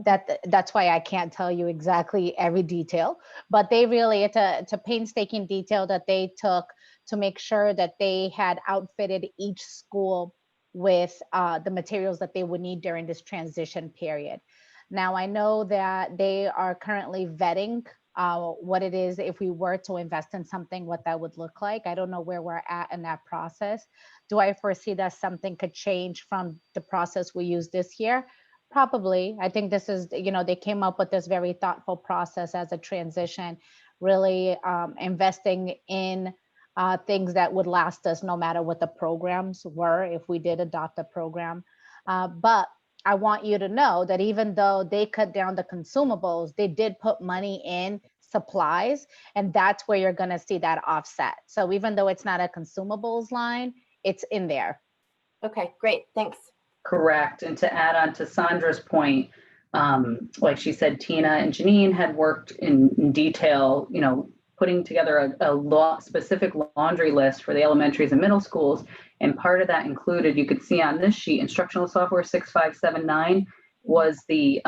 That's why I can't tell you exactly every detail, but they really, it's a painstaking detail that they took to make sure that they had outfitted each school with the materials that they would need during this transition period. Now, I know that they are currently vetting what it is, if we were to invest in something, what that would look like. I don't know where we're at in that process. Do I foresee that something could change from the process we used this year? Probably. I think this is, they came up with this very thoughtful process as a transition, really investing in things that would last us no matter what the programs were if we did adopt a program. But I want you to know that even though they cut down the consumables, they did put money in supplies, and that's where you're going to see that offset. So even though it's not a consumables line, it's in there. Okay, great, thanks. Correct. And to add on to Sandra's point, like she said, Tina and Janine had worked in detail, you know, putting together a specific laundry list for the elementaries and middle schools. And part of that included, you could see on this sheet, instructional software 6579 was the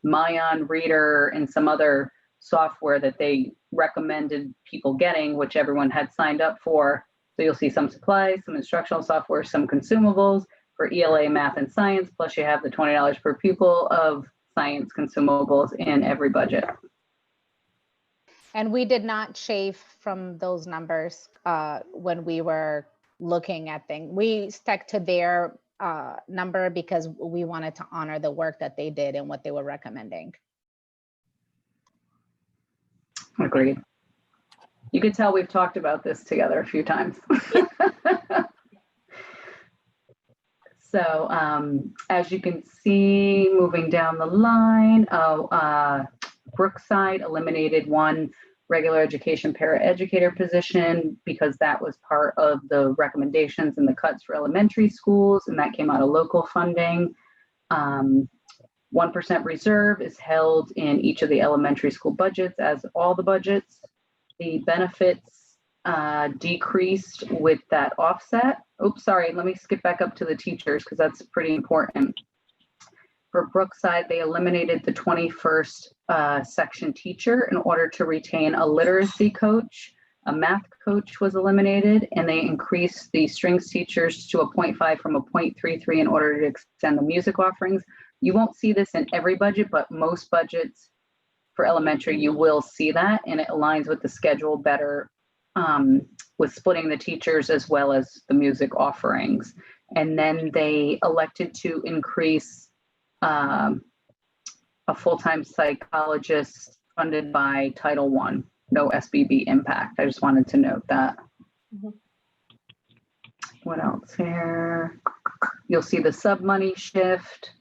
Mayan Reader and some other software that they recommended people getting, which everyone had signed up for. So you'll see some supplies, some instructional software, some consumables for ELA, math, and science, plus you have the $20 per pupil of science consumables in every budget. And we did not chafe from those numbers when we were looking at things. We stuck to their number because we wanted to honor the work that they did and what they were recommending. Agreed. You could tell we've talked about this together a few times. So as you can see, moving down the line, Brookside eliminated one regular education paraeducator position because that was part of the recommendations and the cuts for elementary schools, and that came out of local funding. 1% reserve is held in each of the elementary school budgets, as all the budgets. The benefits decreased with that offset. Oops, sorry, let me skip back up to the teachers because that's pretty important. For Brookside, they eliminated the 21st section teacher in order to retain a literacy coach. A math coach was eliminated, and they increased the strings teachers to a 0.5 from a 0.33 in order to extend the music offerings. You won't see this in every budget, but most budgets for elementary, you will see that, and it aligns with the schedule better with splitting the teachers as well as the music offerings. And then they elected to increase a full-time psychologist funded by Title I, no SBB impact. I just wanted to note that. What else here? You'll see the sub money shift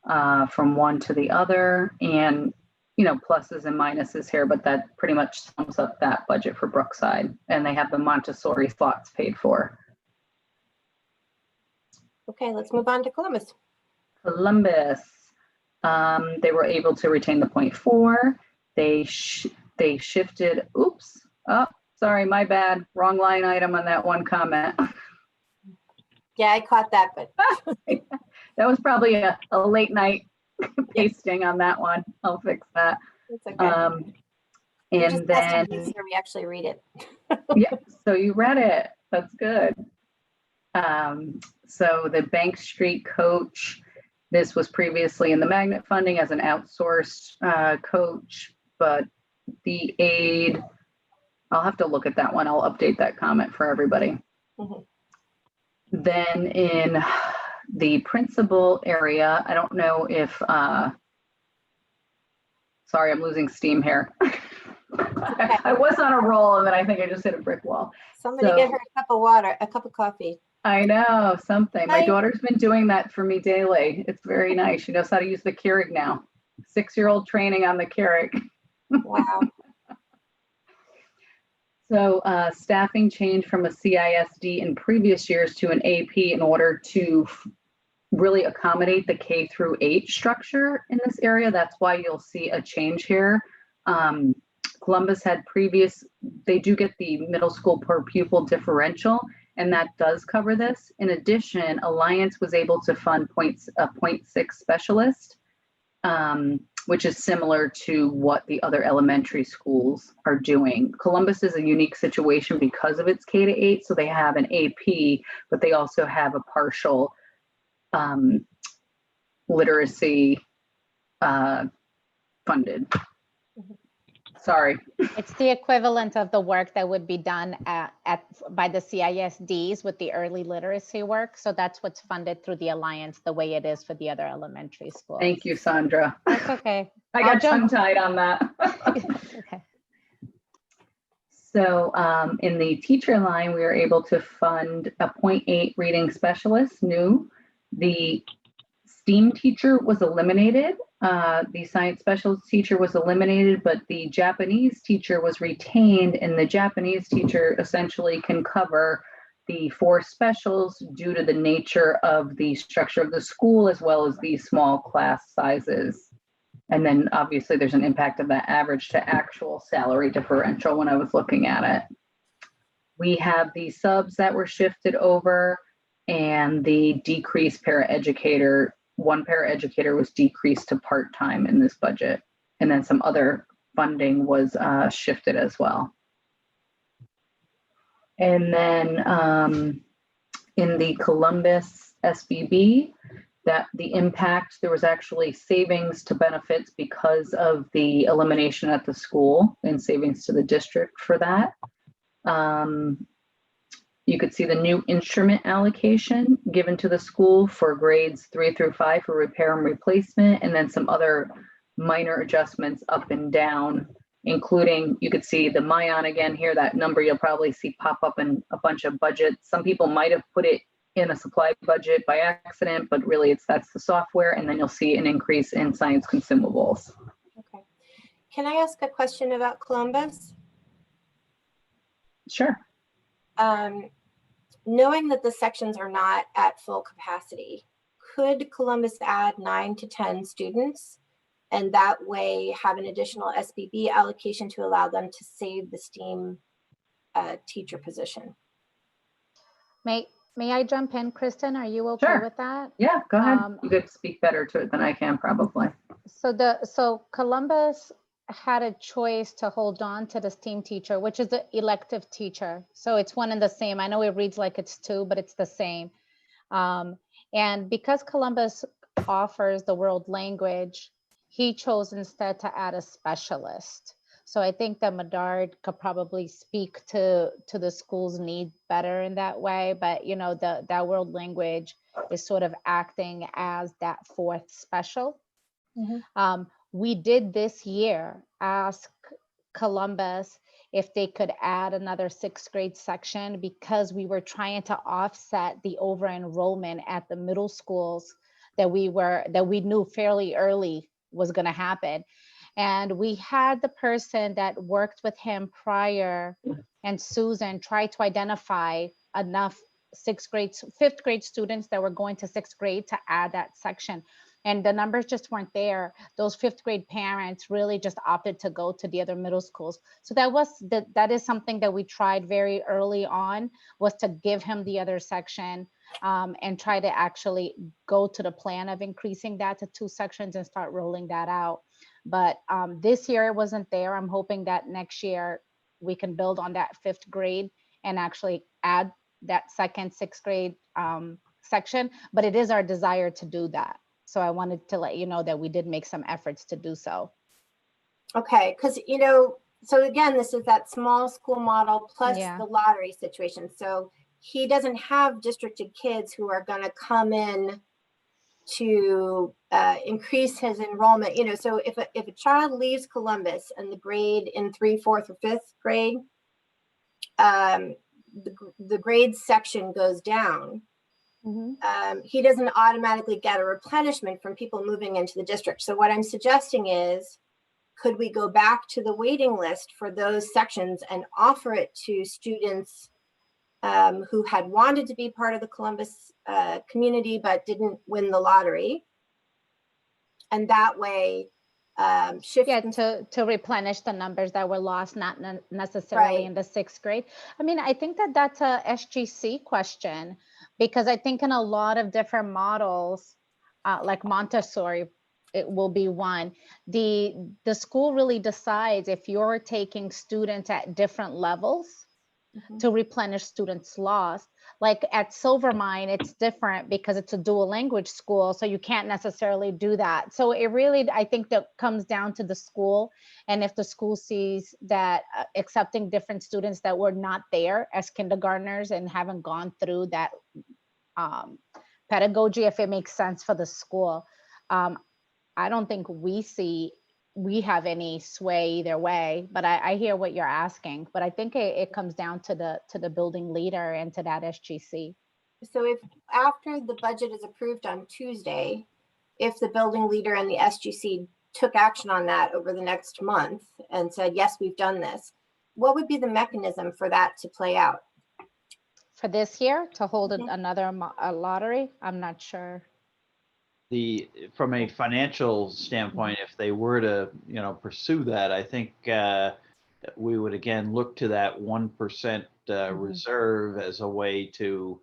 from one to the other, and you know, pluses and minuses here, but that pretty much sums up that budget for Brookside. And they have the Montessori slots paid for. Okay, let's move on to Columbus. Columbus, they were able to retain the 0.4. They shifted, oops, oh, sorry, my bad. Wrong line item on that one comment. Yeah, I caught that, but that was probably a late night pasting on that one. I'll fix that. it's okay. And then we actually read it. yeah, so you read it. That's good. So the Bank Street coach, this was previously in the magnet funding as an outsourced coach, but the aid, I'll have to look at that one. I'll update that comment for everybody. Then in the principal area, I don't know if, sorry, I'm losing steam here. I was on a roll and then I think I just hit a brick wall. Somebody get her a cup of water, a cup of coffee. I know, something. My daughter's been doing that for me daily. It's very nice. She knows how to use the Keurig now. 6-year-old training on the Keurig. Wow. So staffing changed from a CISD in previous years to an AP in order to really accommodate the K through 8 structure in this area. That's why you'll see a change here. Columbus had they do get the middle school per pupil differential, and that does cover this. In addition, Alliance was able to fund a 0.6 specialist, which is similar to what the other elementary schools are doing. Columbus is a unique situation because of its K-8, so they have an AP, but they also have a partial literacy funded. Sorry. It's the equivalent of the work that would be done by the CISDs with the early literacy work. So that's what's funded through the Alliance, the way it is for the other elementary schools. Thank you, Sandra. That's okay. I got tongue-tied on that. Okay. So in the teacher line, we were able to fund a 0.8 reading specialist new. The STEAM teacher was eliminated. The science specialist teacher was eliminated, but the Japanese teacher was retained, and the Japanese teacher essentially can cover the 4 specials due to the nature of the structure of the school as well as the small class sizes. And then obviously there's an impact of that average to actual salary differential when I was looking at it. We have the subs that were shifted over and the decreased paraeducator. One paraeducator was decreased to part-time in this budget. And then some other funding was shifted as well. And then in the Columbus SBB, that the impact, there was actually savings to benefits because of the elimination at the school and savings to the district for that. You could see the new instrument allocation given to the school for grades 3 through 5 for repair and replacement, and then some other minor adjustments up and down, including, you could see the Mayan again here, that number you'll probably see pop up in a bunch of budgets. Some people might have put it in a supply budget by accident, but really that's the software. And then you'll see an increase in science consumables. Okay. Can I ask a question about Columbus? Sure. Knowing that the sections are not at full capacity, could Columbus add 9 to 10 students and that way have an additional SBB allocation to allow them to save the STEAM teacher position? May I jump in, Kristen? Are you okay Sure. with that? Yeah, go ahead. You could speak better to it than I can probably. So Columbus had a choice to hold on to the STEAM teacher, which is the elective teacher. So it's one and the same. I know it reads like it's 2, but it's the same. And because Columbus offers the world language, he chose instead to add a specialist. So I think that Medard could probably speak to the school's need better in that way. But you know, that world language is sort of acting as that 4th special. We did this year ask Columbus if they could add another 6th grade section because we were trying to offset the over enrollment at the middle schools that we knew fairly early was going to happen. And we had the person that worked with him prior, and Susan, tried to identify enough 5th grade students that were going to 6th grade to add that section. And the numbers just weren't there. Those 5th grade parents really just opted to go to the other middle schools. So that is something that we tried very early on, was to give him the other section and try to actually go to the plan of increasing that to 2 sections and start rolling that out. But this year it wasn't there. I'm hoping that next year we can build on that 5th grade and actually add that 2nd, 6th grade section. But it is our desire to do that. So I wanted to let you know that we did make some efforts to do so. Okay, because so again, this is that small school model plus the lottery situation. So he doesn't have districted kids who are going to come in to increase his enrollment. So if a child leaves Columbus and the grade in 3, 4th, or 5th grade, the grade section goes down. He doesn't automatically get a replenishment from people moving into the district. So what I'm suggesting is, could we go back to the waiting list for those sections and offer it to students who had wanted to be part of the Columbus community but didn't win the lottery? And that way, shift to replenish the numbers that were lost, not necessarily in the 6th grade. I mean, I think that that's a SGC question, because I think in a lot of different models, like Montessori, it will be one. The school really decides if you're taking students at different levels to replenish students lost. Like at Silvermine, it's different because it's a dual language school, so you can't necessarily do that. So it really, I think that comes down to the school, and if the school sees that accepting different students that were not there as kindergartners and haven't gone through that pedagogy, if it makes sense for the school. I don't think we see we have any sway either way, but I hear what you're asking, but I think it comes down to the building leader and to that SGC. So if after the budget is approved on Tuesday, if the building leader and the SGC took action on that over the next month and said, yes, we've done this, what would be the mechanism for that to play out? For this year, to hold Mhm. another lottery, I'm not sure. From a financial standpoint, if they were to, pursue that, I think we would again look to that 1% reserve as a way to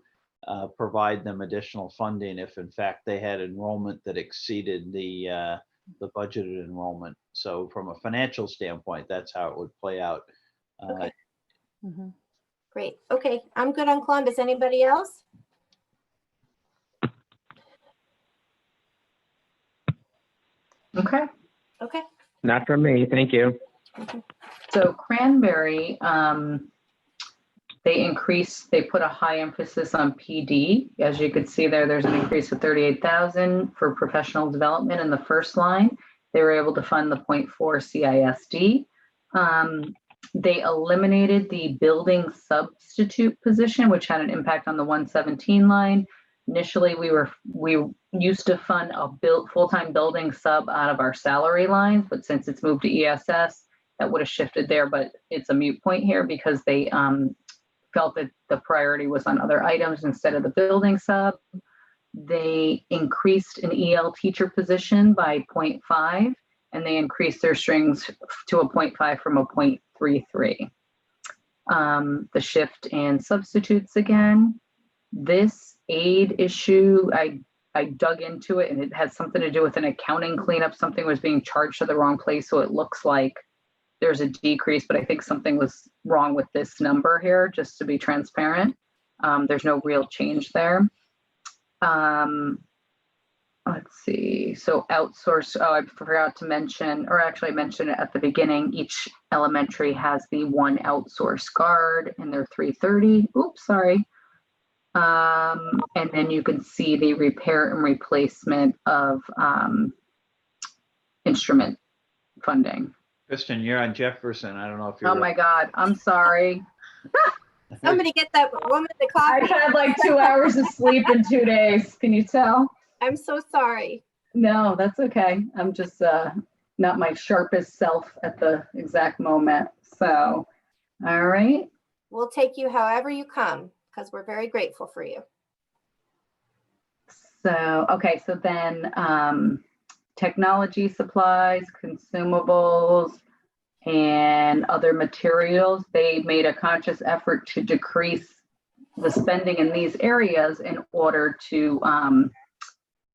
provide them additional funding if in fact they had enrollment that exceeded the budgeted enrollment. So from a financial standpoint, that's how it would play out. Okay. Mhm. Great. Okay, I'm good on Columbus. Anybody else? Okay. Okay. Not from me, thank you. So Cranberry, they put a high emphasis on PD. As you could see there, there's an increase of 38,000 for professional development in the first line. They were able to fund the 0.4 CISD. They eliminated the building substitute position, which had an impact on the 117 line. Initially, we used to fund a full-time building sub out of our salary lines, but since it's moved to ESS, that would have shifted there, but it's a moot point here because they felt that the priority was on other items instead of the building sub. They increased an EL teacher position by 0.5, and they increased their strings to a 0.5 from a 0.33. The shift in substitutes again. This aid issue, I dug into it, and it had something to do with an accounting cleanup. Something was being charged to the wrong place, so it looks like there's a decrease, but I think something was wrong with this number here, just to be transparent. There's no real change there. Let's see, so outsource, I forgot to mention, or actually I mentioned it at the beginning, each elementary has the one outsource guard and they're 330, oops, sorry. And then you can see the repair and replacement of instrument funding. Kristen, you're on Jefferson. I don't know if you're. Oh my God, I'm sorry. Somebody get that woman the I've coffee. had like 2 hours of sleep in 2 days. Can you tell? I'm so sorry. No, that's okay. I'm just not my sharpest self at the exact moment. So, all right. We'll take you however you come because we're very grateful for you. So, okay. So then technology supplies, consumables, and other materials, they made a conscious effort to decrease the spending in these areas in order to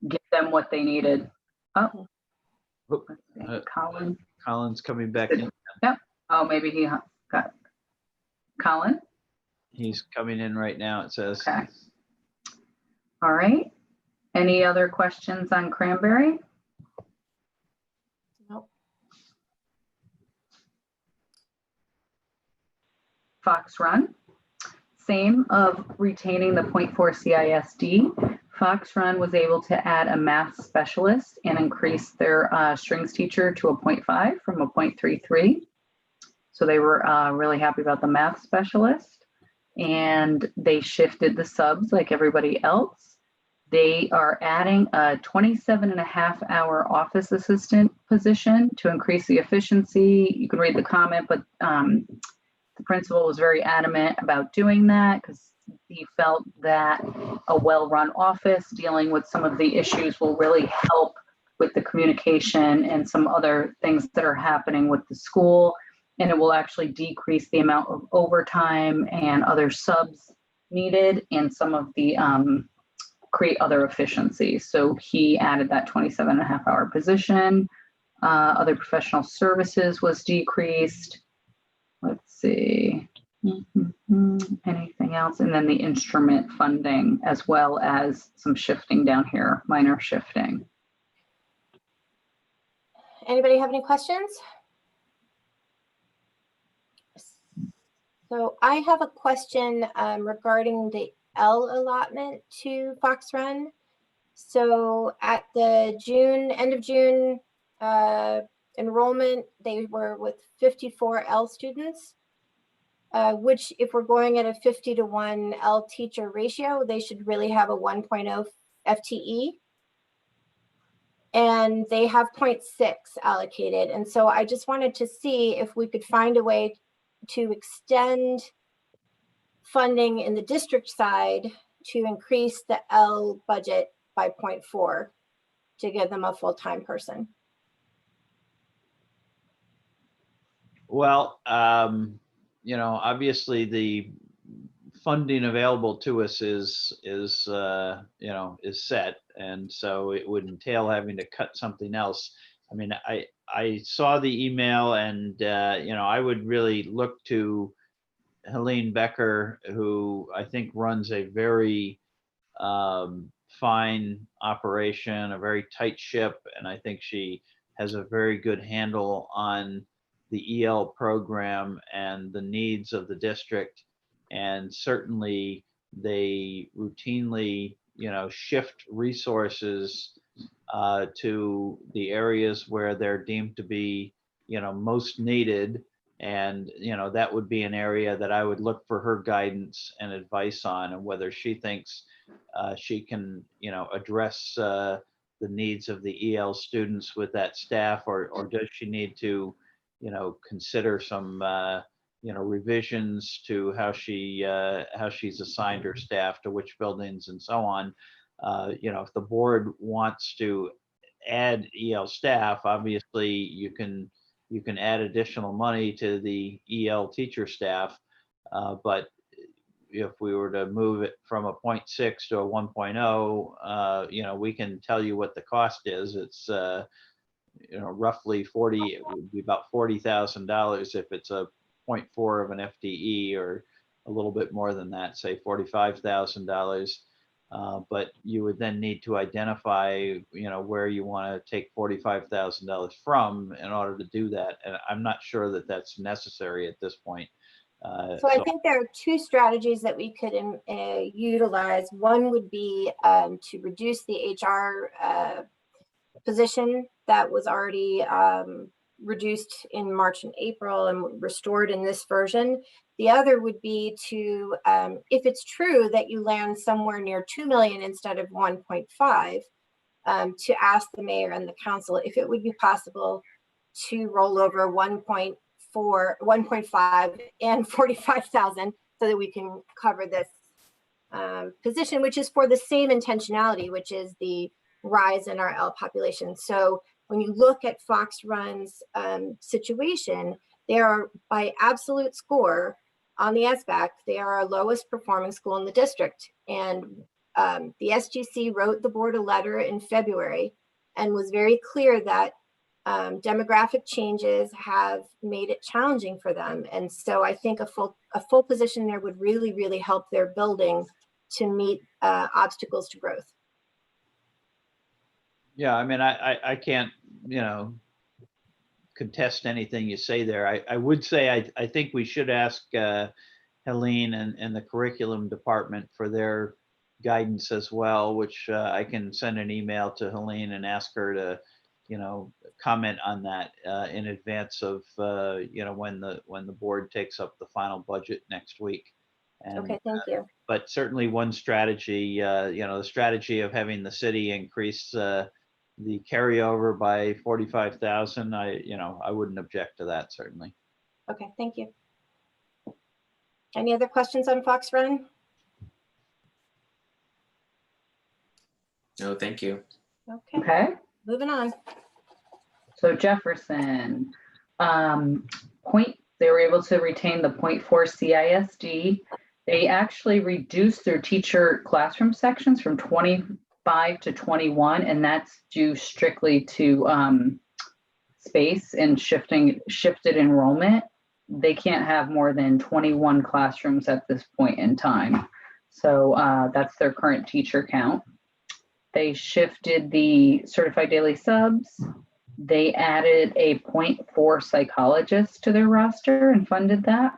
give them what they needed. Oh, Colin. Colin's coming back in. Yep. Oh, maybe he got Colin. He's coming in right now, it says. Okay. All right. Any other questions on Cranberry? Nope. Fox Run, same of retaining the 0.4 CISD. Fox Run was able to add a math specialist and increase their strings teacher to a 0.5 from a 0.33. So they were really happy about the math specialist, and they shifted the subs like everybody else. They are adding a 27.5-hour office assistant position to increase the efficiency. You can read the comment, but the principal was very adamant about doing that because he felt that a well-run office dealing with some of the issues will really help with the communication and some other things that are happening with the school. And it will actually decrease the amount of overtime and other subs needed and some of the create other efficiencies. So he added that 27.5-hour position. Other professional services was decreased. Let's see. Anything else? And then the instrument funding, as well as some shifting down here, minor shifting. Anybody have any questions? So I have a question regarding the L allotment to Fox Run. So at the end of June enrollment, they were with 54 L students, which if we're going at a 50-to-1 L teacher ratio, they should really have a 1.0 FTE. And they have 0.6 allocated. And so I just wanted to see if we could find a way to extend funding in the district side to increase the L budget by 0.4 to give them a full-time person. Well, obviously the funding available to us is set. And so it would entail having to cut something else. I mean, I saw the email and, I would really look to Helene Becker, who I think runs a very fine operation, a very tight ship. And I think she has a very good handle on the EL program and the needs of the district. And certainly they routinely, shift resources to the areas where they're deemed to be, most needed. And, that would be an area that I would look for her guidance and advice on, and whether she thinks she can, address the needs of the EL students with that staff, or does she need to, consider some, revisions to how she's assigned her staff to which buildings and so on. If the board wants to add EL staff, obviously you can add additional money to the EL teacher staff. But if we were to move it from a 0.6 to a 1.0, we can tell you what the cost is. It's roughly it would be about $40,000 if it's a 0.4 of an FTE, or a little bit more than that, say $45,000. But you would then need to identify, where you want to take $45,000 from in order to do that. And I'm not sure that that's necessary at this point. So I think there are two strategies that we could utilize. One would be to reduce the HR position that was already reduced in March and April and restored in this version. The other would be to, if it's true that you land somewhere near 2 million instead of 1.5, to ask the mayor and the council if it would be possible to roll over 1.5 and 45,000 so that we can cover this position, which is for the same intentionality, which is the rise in our L population. So when you look at Fox Run's situation, they are, by absolute score on the SBAC, they are our lowest performing school in the district. And the SGC wrote the board a letter in February and was very clear that demographic changes have made it challenging for them. And so I think a full position there would really, really help their building to meet obstacles to growth. Yeah, I mean, I can't, contest anything you say there. I would say I think we should ask Helene and the curriculum department for their guidance as well, which I can send an email to Helene and ask her to, comment on that in advance of, when the board takes up the final budget next week. And, okay, thank you. But certainly one strategy, the strategy of having the city increase the carryover by 45,000, I wouldn't object to that, certainly. Okay, thank you. Any other questions on Fox Run? No, thank you. Okay. Moving on. So Jefferson, they were able to retain the 0.4 CISD. They actually reduced their teacher classroom sections from 25 to 21, and that's due strictly to space and shifted enrollment. They can't have more than 21 classrooms at this point in time. So that's their current teacher count. They shifted the certified daily subs. They added a 0.4 psychologist to their roster and funded that.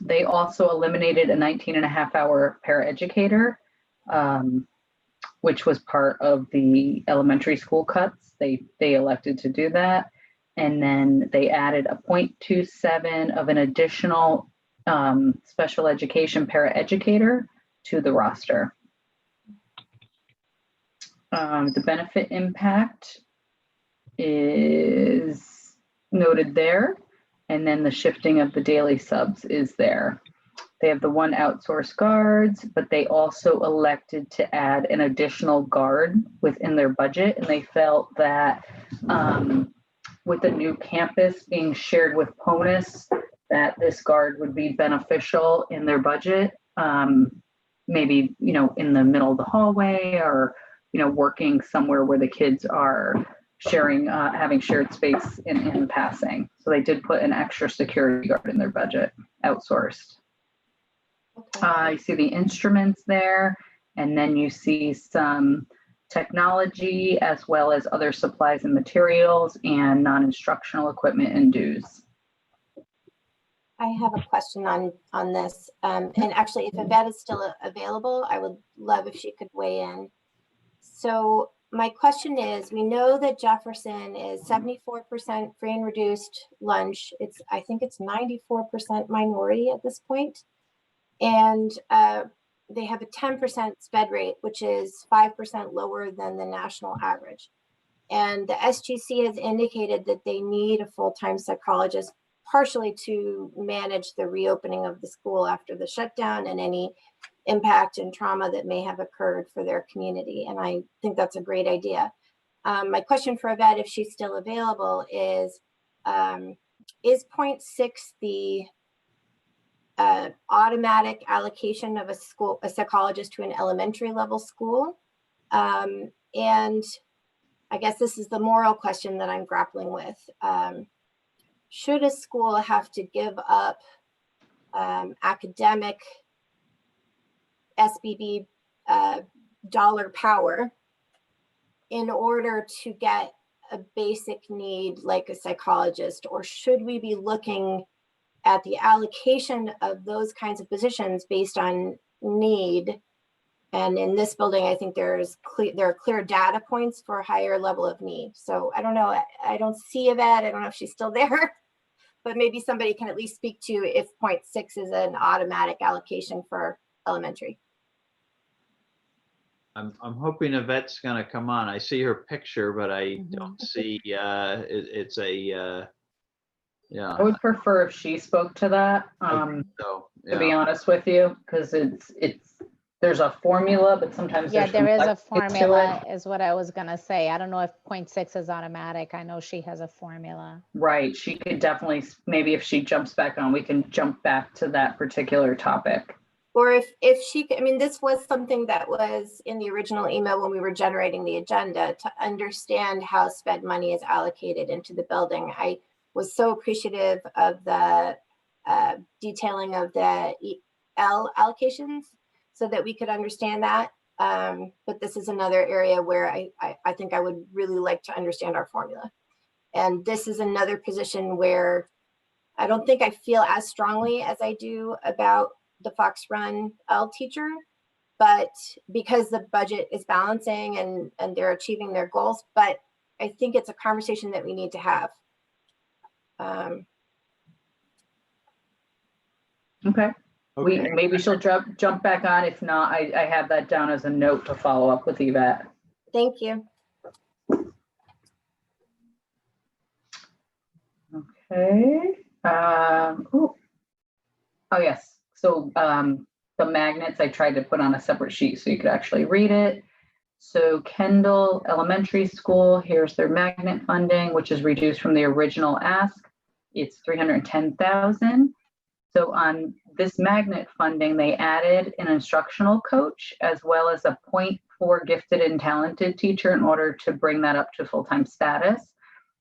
They also eliminated a 19.5-hour paraeducator, which was part of the elementary school cuts. They elected to do that. And then they added a 0.27 of an additional special education paraeducator to the roster. The benefit impact is noted there. And then the shifting of the daily subs is there. They have the one outsourced guards, but they also elected to add an additional guard within their budget. And they felt that with the new campus being shared with PONUS, that this guard would be beneficial in their budget. Maybe, you know, in the middle of the hallway, or, you know, working somewhere where the kids are sharing, having shared space in passing. So they did put an extra security guard in their budget, outsourced. You see the instruments there, and then you see some technology as well as other supplies and materials and non-instructional equipment and dues. I have a question on this. And actually, if Yvette is still available, I would love if she could weigh in. So my question is, we know that Jefferson is 74% free and reduced lunch. I think it's 94% minority at this point. And they have a 10% sped rate, which is 5% lower than the national average. And the SGC has indicated that they need a full-time psychologist, partially to manage the reopening of the school after the shutdown and any impact and trauma that may have occurred for their community. And I think that's a great idea. My question for Yvette, if she's still available, is 0.6 the automatic allocation of a psychologist to an elementary level school? And I guess this is the moral question that I'm grappling with. Should a school have to give up academic SBB dollar power in order to get a basic need like a psychologist? Or should we be looking at the allocation of those kinds of positions based on need? And in this building, I think there are clear data points for a higher level of need. So I don't know, I don't see Yvette, I don't know if she's still there, but maybe somebody can at least speak to if 0.6 is an automatic allocation for elementary. I'm hoping Yvette's gonna come on. I see her picture, but I don't see, it's a, yeah. I would prefer if she spoke to that, So, to be honest with you, because there's a formula, but sometimes Yeah, there is a complexity to formula, it. is what I was gonna say. I don't know if 0.6 is automatic. I know she has a formula. Right, she could definitely, maybe if she jumps back on, we can jump back to that particular topic. Or if she, I mean, this was something that was in the original email when we were generating the agenda, to understand how sped money is allocated into the building. I was so appreciative of the detailing of the EL allocations so that we could understand that. But this is another area where I think I would really like to understand our formula. And this is another position where I don't think I feel as strongly as I do about the Fox Run L teacher, but because the budget is balancing and they're achieving their goals, but I think it's a conversation that we need to have. Okay. Maybe she'll jump back on. If not, I have that down as a note to follow up with Yvette. Thank you. Okay. Oh yes. So the magnets I tried to put on a separate sheet so you could actually read it. So Kendall Elementary School, here's their magnet funding, which is reduced from the original ask. It's $310,000. So on this magnet funding, they added an instructional coach as well as a 0.4 gifted and talented teacher in order to bring that up to full-time status.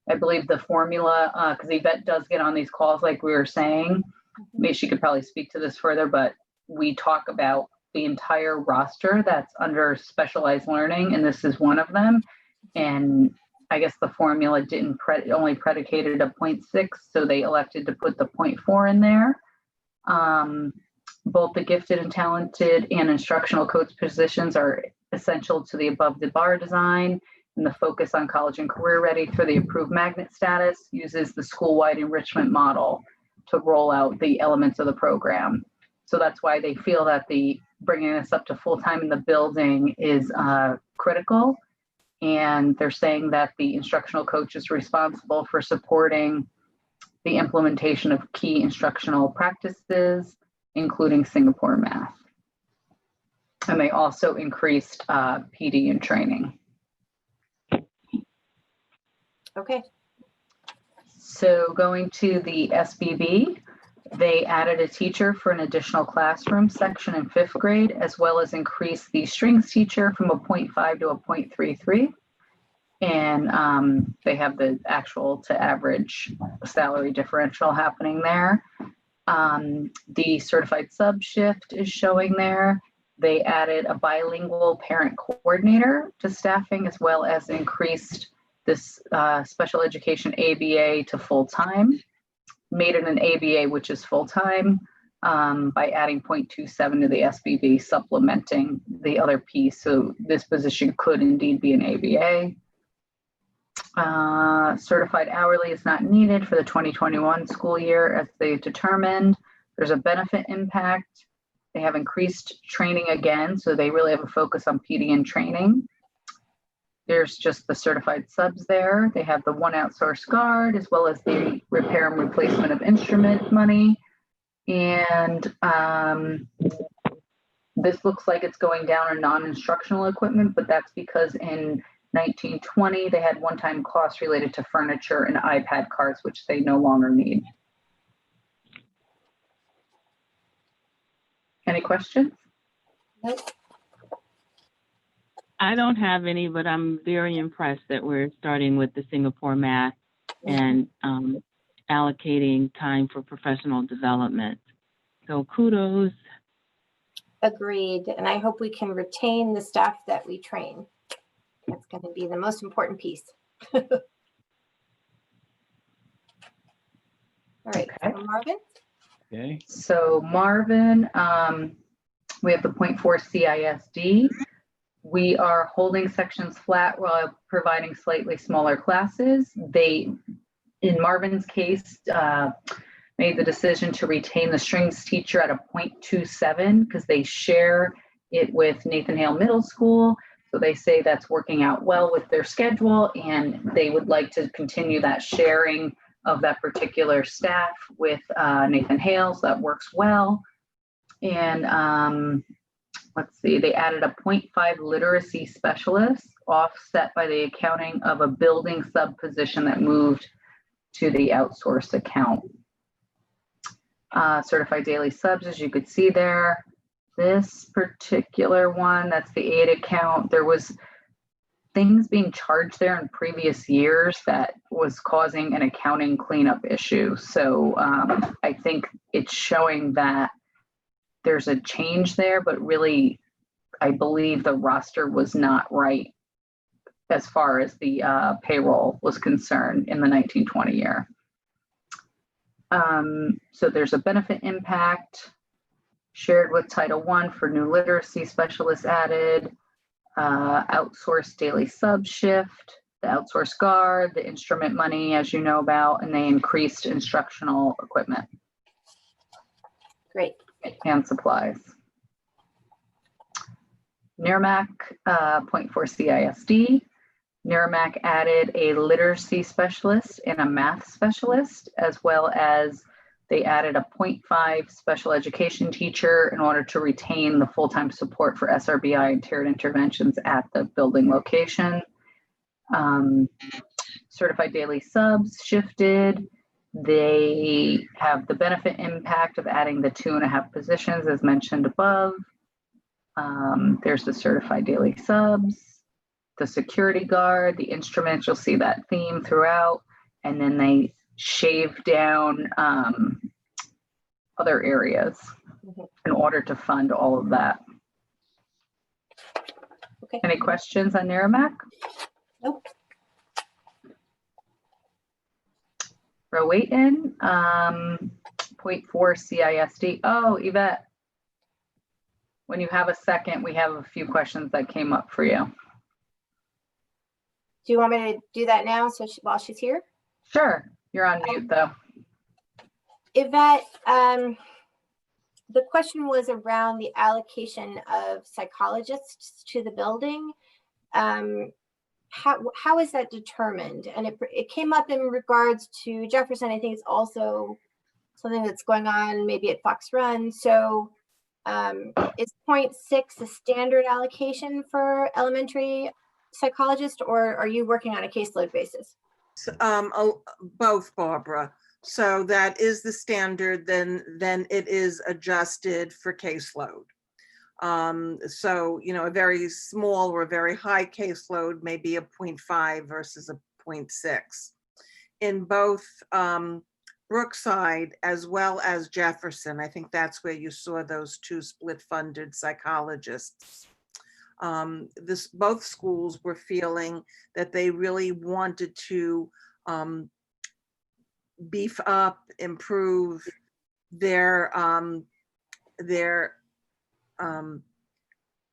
I believe the formula, because Yvette does get on these calls like we were saying, maybe she could probably speak to this further, but we talk about the entire roster that's under specialized learning, and this is one of them. And I guess the formula didn't only predicated a 0.6, so they elected to put the 0.4 in there. Both the gifted and talented and instructional coach positions are essential to the above the bar design, and the focus on college and career ready for the approved magnet status uses the school-wide enrichment model to roll out the elements of the program. So that's why they feel that the bringing this up to full-time in the building is critical. And they're saying that the instructional coach is responsible for supporting the implementation of key instructional practices, including Singapore math. And they also increased PD and training. Okay. So going to the SBB, they added a teacher for an additional classroom section in 5th grade, as well as increased the strings teacher from a 0.5 to a 0.33. And they have the actual to average salary differential happening there. The certified sub shift is showing there. They added a bilingual parent coordinator to staffing, as well as increased this special education ABA to full-time, made it an ABA, which is full-time, by adding 0.27 to the SBB, supplementing the other piece. So this position could indeed be an ABA. Certified hourly is not needed for the 2021 school year as they determined. There's a benefit impact. They have increased training again, so they really have a focus on PD and training. There's just the certified subs there. They have the 1 outsourced guard, as well as the repair and replacement of instrument money. And this looks like it's going down on non-instructional equipment, but that's because in 1920, they had one-time costs related to furniture and iPad cards, which they no longer need. Any questions? Nope. I don't have any, but I'm very impressed that we're starting with the Singapore math and allocating time for professional development. So kudos. Agreed. And I hope we can retain the staff that we train. That's going to be the most important piece. All right, Okay. so Marvin? Okay. So Marvin, we have the 0.4 CISD. We are holding sections flat while providing slightly smaller classes. They, in Marvin's case, made the decision to retain the strings teacher at a 0.27 because they share it with Nathan Hale Middle School. So they say that's working out well with their schedule, and they would like to continue that sharing of that particular staff with Nathan Hale. So that works well. And let's see, they added a 0.5 literacy specialist, offset by the accounting of a building sub position that moved to the outsourced account. Certified daily subs, as you could see there. This particular one, that's the aid account. There was things being charged there in previous years that was causing an accounting cleanup issue. So I think it's showing that there's a change there, but really, I believe the roster was not right as far as the payroll was concerned in the 1920 year. So there's a benefit impact shared with Title I for new literacy specialists added, outsourced daily sub shift, the outsourced guard, the instrument money, as you know about, and they increased instructional equipment. Great. And supplies. NIRMAC 0.4 CISD. NIRMAC added a literacy specialist and a math specialist, as well as they added a 0.5 special education teacher in order to retain the full-time support for SRBI and tiered interventions at the building location. Certified daily subs shifted. They have the benefit impact of adding the 2.5 positions as mentioned above. There's the certified daily subs, the security guard, the instruments, you'll see that theme throughout. And then they shave down other areas in order to fund all of that. Okay. Any questions on NIRMAC? Nope. Rowayton, 0.4 CISD. Oh, Yvette, when you have a second, we have a few questions that came up for you. Do you want me to do that now while she's here? Sure, you're on mute though. Yvette, the question was around the allocation of psychologists to the building. How is that determined? And it came up in regards to Jefferson. I think it's also something that's going on maybe at Fox Run. So is 0.6 a standard allocation for elementary psychologists, or are you working on a caseload basis? Both, Barbara. So that is the standard, then it is adjusted for caseload. So, you know, a very small or a very high caseload may be a 0.5 versus a 0.6. In both Brookside as well as Jefferson, I think that's where you saw those two split-funded psychologists. Both schools were feeling that they really wanted to beef up, improve their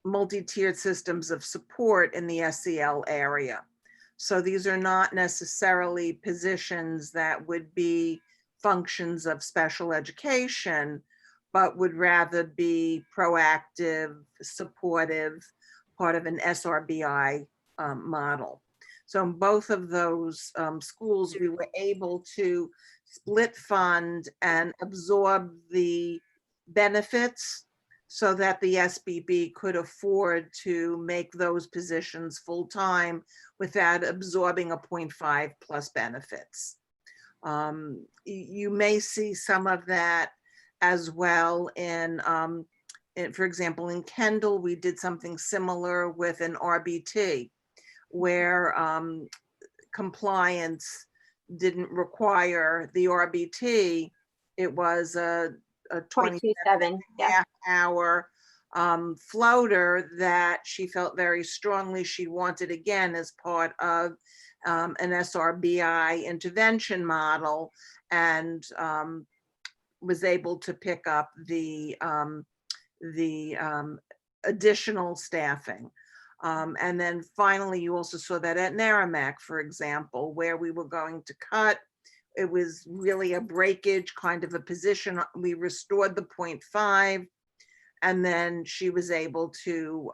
multi-tiered systems of support in the SEL area. So these are not necessarily positions that would be functions of special education, but would rather be proactive, supportive, part of an SRBI model. So in both of those schools, we were able to split fund and absorb the benefits so that the SBB could afford to make those positions full-time without absorbing a 0.5 plus benefits. You may see some of that as well in, for example, in Kendall, we did something similar with an RBT where compliance didn't require the RBT. It was a 27 half hour floater that she felt very strongly she wanted again as part of an SRBI intervention model, and was able to pick up the additional staffing. And then finally, you also saw that at Merrimack, for example, where we were going to cut. It was really a breakage kind of a position. We restored the 0.5, and then she was able to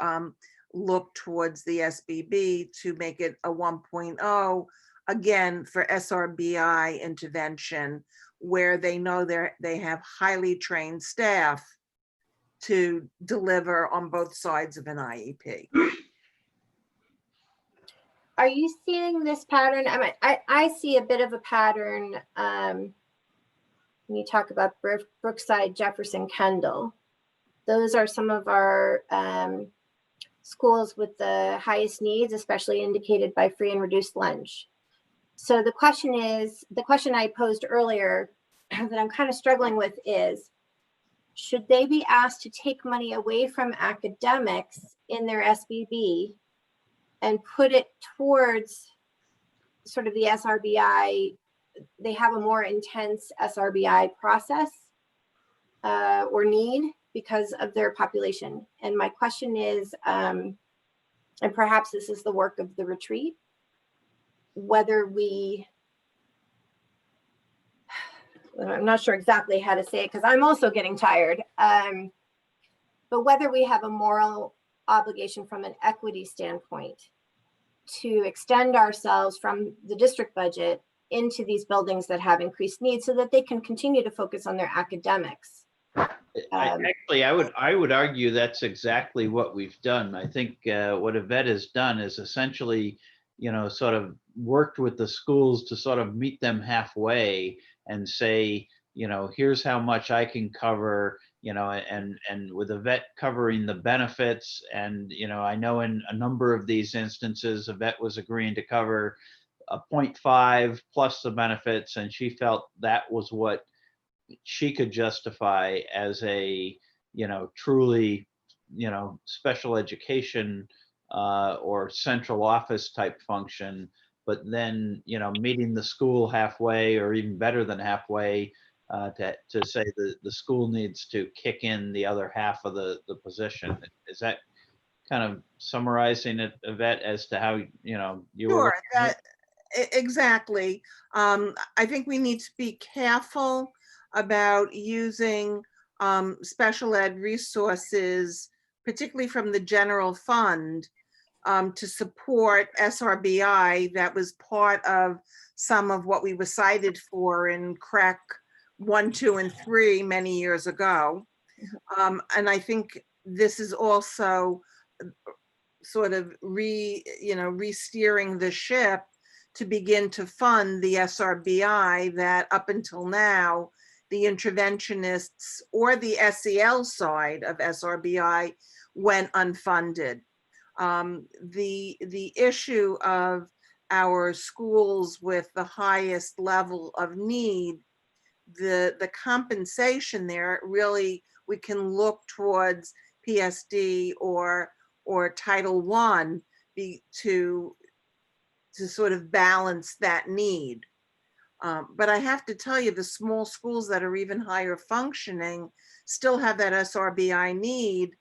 look towards the SBB to make it a 1.0, again, for SRBI intervention, where they know they have highly trained staff to deliver on both sides of an IEP. Are you seeing this pattern? I see a bit of a pattern when you talk about Brookside, Jefferson, Kendall. Those are some of our schools with the highest needs, especially indicated by free and reduced lunch. So the question I posed earlier that I'm kind of struggling with is, should they be asked to take money away from academics in their SBB and put it towards sort of the SRBI? They have a more intense SRBI process or need because of their population. And my question is, and perhaps this is the work of the retreat, whether I'm not sure exactly how to say it because I'm also getting tired, but whether we have a moral obligation from an equity standpoint to extend ourselves from the district budget into these buildings that have increased needs so that they can continue to focus on their academics. Actually, I would argue that's exactly what we've done. I think what Yvette has done is essentially, you know, sort of worked with the schools to sort of meet them halfway and say, you know, here's how much I can cover, you know, and with Yvette covering the benefits. And, you know, I know in a number of these instances, Yvette was agreeing to cover a 0.5 plus the benefits, and she felt that was what she could justify as a, you know, truly, you know, special education or central office type function. But then, you know, meeting the school halfway or even better than halfway to say the school needs to kick in the other half of the position. Is that kind of summarizing it, Yvette, as to how, you know, you were. Sure, that, exactly. I think we need to be careful about using special ed resources, particularly from the general fund, to support SRBI. That was part of some of what we were cited for in CREC 1, 2, and 3 many years ago. And I think this is also sort of re-steering the ship to begin to fund the SRBI that up until now, the interventionists or the SEL side of SRBI went unfunded. The issue of our schools with the highest level of need, the compensation there, really, we can look towards PSD or Title I to sort of balance that need. But I have to tell you, the small schools that are even higher functioning still have that SRBI need.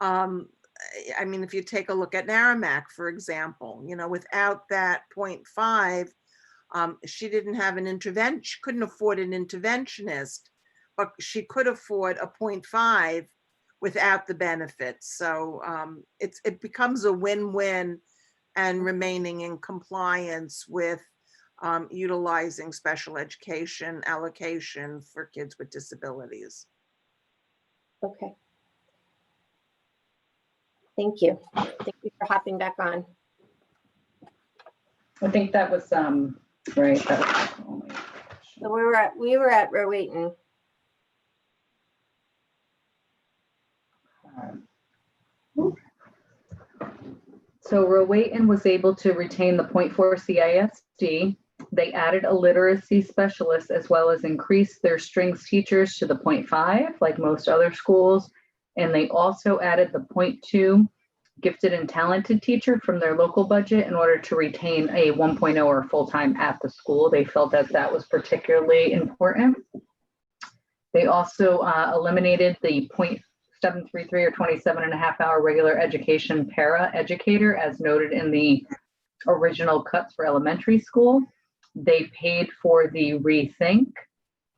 I mean, if you take a look at Narragansett, for example, you know, without that 0.5, she didn't have an intervention, she couldn't afford an interventionist, but she could afford a 0.5 without the benefits. So it becomes a win-win and remaining in compliance with utilizing special education allocation for kids with disabilities. Okay. Thank you. Thank you for hopping back on. I think that was, right. That was the only So we were at Rowayton. So Rowayton was able to retain the 0.4 CISD. They added a literacy specialist as well as increased their strings teachers to the 0.5 like most other schools. And they also added the 0.2 gifted and talented teacher from their local budget in order to retain a 1.0 or full-time at the school. They felt that that was particularly important. They also eliminated the 0.733 or 27.5-hour regular education para educator as noted in the original cuts for elementary school. They paid for the rethink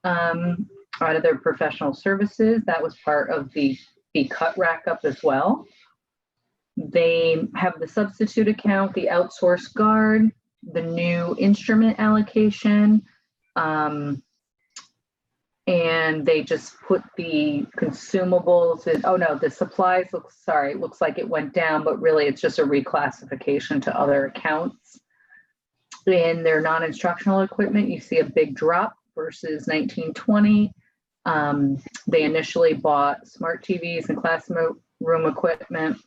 out of their professional services. That was part of the cut rack up as well. They have the substitute account, the outsourced guard, the new instrument allocation, and they just put the consumables in. Oh no, the supplies looks like it went down, but really it's just a reclassification to other accounts. In their non-instructional equipment, you see a big drop versus 1920. They initially bought smart TVs and classroom equipment.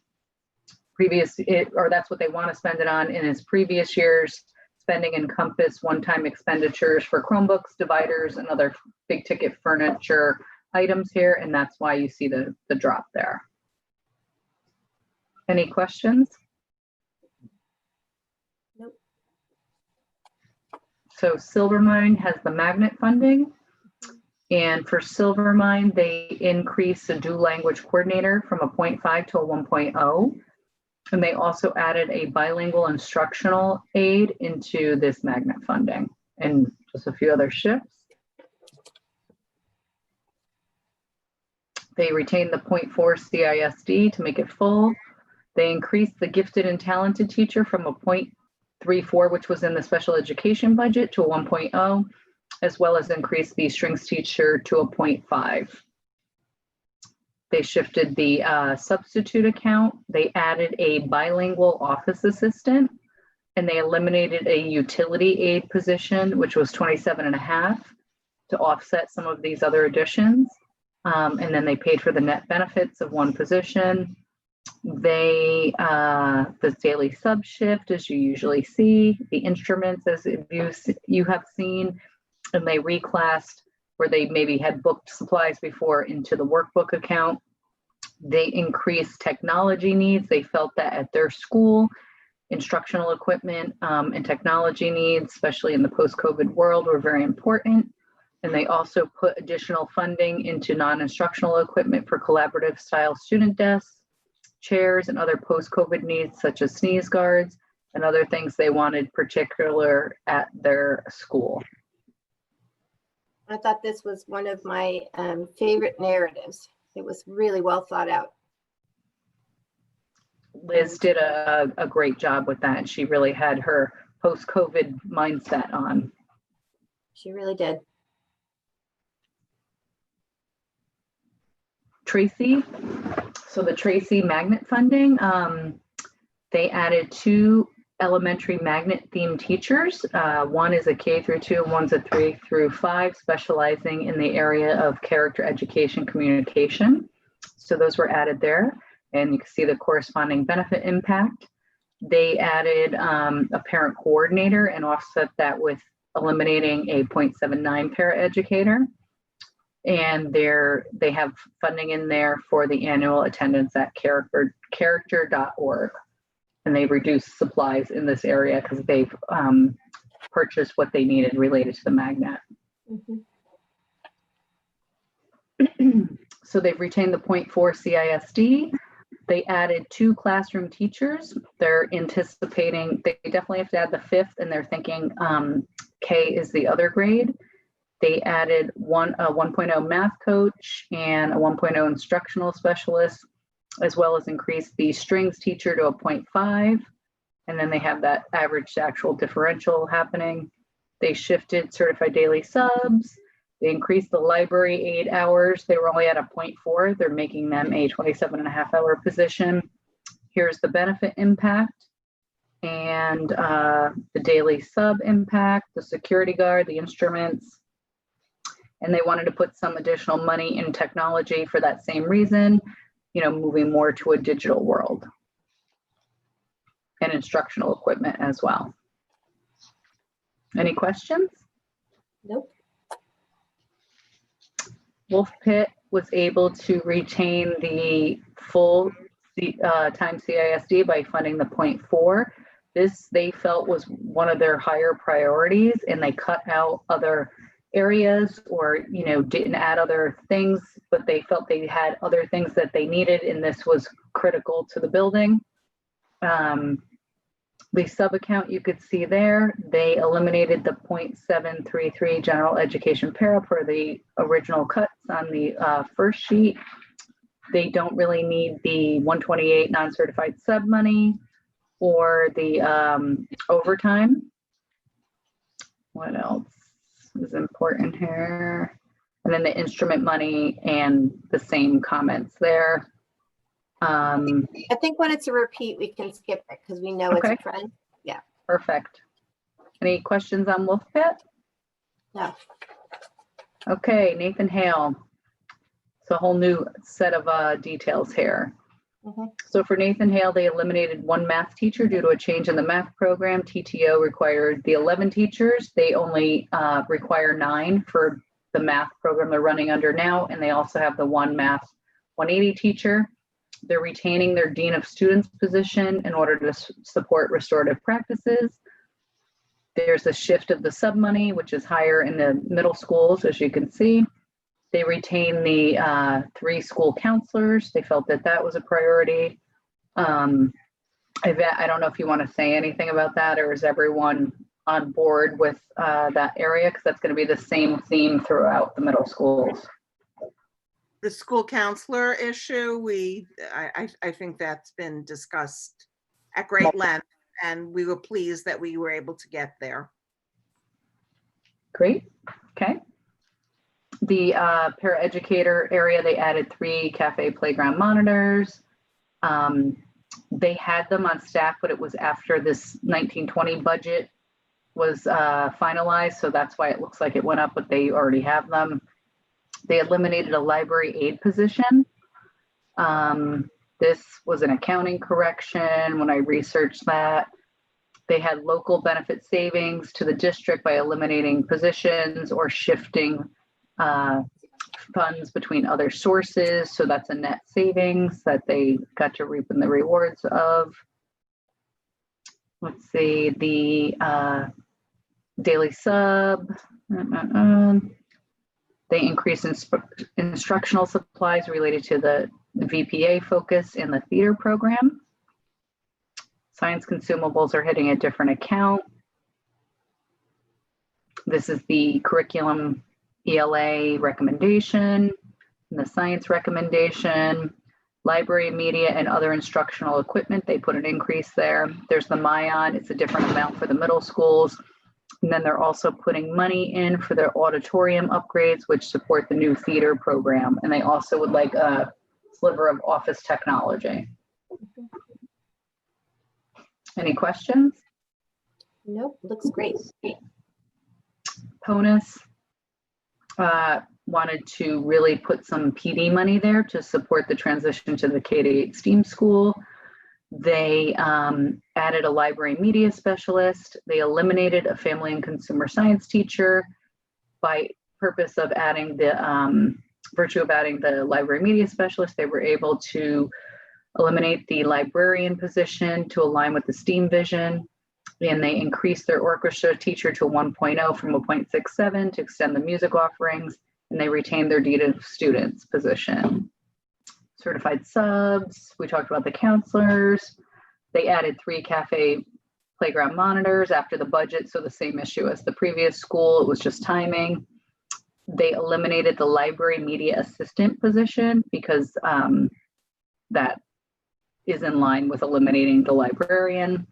That's what they want to spend it on. In its previous years, spending encompassed one-time expenditures for Chromebooks, dividers, and other big ticket furniture items here, and that's why you see the drop there. Any questions? Nope. So Silvermine has the magnet funding. And for Silvermine, they increased the dual language coordinator from a 0.5 to a 1.0. And they also added a bilingual instructional aid into this magnet funding and just a few other shifts. They retained the 0.4 CISD to make it full. They increased the gifted and talented teacher from a 0.34, which was in the special education budget, to a 1.0, as well as increased the strings teacher to a 0.5. They shifted the substitute account. They added a bilingual office assistant, and they eliminated a utility aid position, which was 27.5, to offset some of these other additions. And then they paid for the net benefits of one position. They, the daily sub shift, as you usually see, the instruments as you have seen, and they reclassed where they maybe had booked supplies before into the workbook account. They increased technology needs. They felt that at their school, instructional equipment and technology needs, especially in the post-COVID world, were very important. And they also put additional funding into non-instructional equipment for collaborative style student desks chairs, and other post-COVID needs such as sneeze guards and other things they wanted particular at their school. I thought this was one of my favorite narratives. It was really well thought out. Liz did a great job with that. She really had her post-COVID mindset on. She really did. Tracy, so the Tracy magnet funding, they added 2 elementary magnet themed teachers. One is a K through 2, one's a 3 through 5, specializing in the area of character education communication. So those were added there, and you can see the corresponding benefit impact. They added a parent coordinator and offset that with eliminating a 0.79 paraeducator. And they have funding in there for the annual attendance at character.org. And they've reduced supplies in this area because they've purchased what they needed related to the magnet. So they've retained the 0.4 CISD. They added 2 classroom teachers. They're anticipating, they definitely have to add the 5th, and they're thinking K is the other grade. They added a 1.0 math coach and a 1.0 instructional specialist, as well as increased the strings teacher to a 0.5. And then they have that average to actual differential happening. They shifted certified daily subs. They increased the library aid hours. They were only at a 0.4. They're making them a 27.5-hour position. Here's the benefit impact and the daily sub impact, the security guard, the instruments. And they wanted to put some additional money in technology for that same reason, you know, moving more to a digital world, and instructional equipment as well. Any questions? Nope. Wolf Pit was able to retain the full time CISD by funding the 0.4. This they felt was one of their higher priorities, and they cut out other areas or, you know, didn't add other things, but they felt they had other things that they needed, and this was critical to the building. The sub account you could see there, they eliminated the 0.733 general education para per the original cuts on the first sheet. They don't really need the 128 non-certified sub money or the overtime. What else is important here? And then the instrument money and the same comments there. I think when it's a repeat, we can skip it because we know it's a trend. Yeah. Perfect. Any questions on Wolf Pit? No. Okay, Nathan Hale. It's a whole new set of details here. So for Nathan Hale, they eliminated 1 math teacher due to a change in the math program. TTO required the 11 teachers. They only require 9 for the math program they're running under now. And they also have the 1 math 180 teacher. They're retaining their Dean of Students position in order to support restorative practices. There's a shift of the sub money, which is higher in the middle schools, as you can see. They retain the 3 school counselors. They felt that that was a priority. Yvette, I don't know if you want to say anything about that, or is everyone on board with that area? Because that's going to be the same theme throughout the middle schools. The school counselor issue, I think that's been discussed at great length, and we were pleased that we were able to get there. Great. Okay. The paraeducator area, they added 3 cafe playground monitors. They had them on staff, but it was after this 1920 budget was finalized. So that's why it looks like it went up, but they already have them. They eliminated a library aide position. This was an accounting correction when I researched that. They had local benefit savings to the district by eliminating positions or shifting funds between other sources. So that's a net savings that they got to reap in the rewards of. Let's see, the daily sub. They increased instructional supplies related to the the VPA focus in the theater program. Science consumables are hitting a different account. This is the curriculum ELA recommendation, and the science recommendation, library media and other instructional equipment. They put an increase there. There's the MION, it's a different amount for the middle schools. And then they're also putting money in for their auditorium upgrades, which support the new theater program. And they also would like a sliver of office technology. Any questions? Nope, looks great. PONUS wanted to really put some PD money there to support the transition to the K-8 STEAM school. They added a library media specialist. They eliminated a family and consumer science teacher by purpose of adding the virtue of adding the library media specialist. They were able to eliminate the librarian position to align with the STEAM vision. And they increased their orchestra teacher to 1.0 from a 0.67 to extend the music offerings. And they retained their dean of students position. Certified subs, we talked about the counselors. They added 3 cafe playground monitors after the budget, so the same issue as the previous school, it was just timing. They eliminated the library media assistant position because that is in line with eliminating the librarian.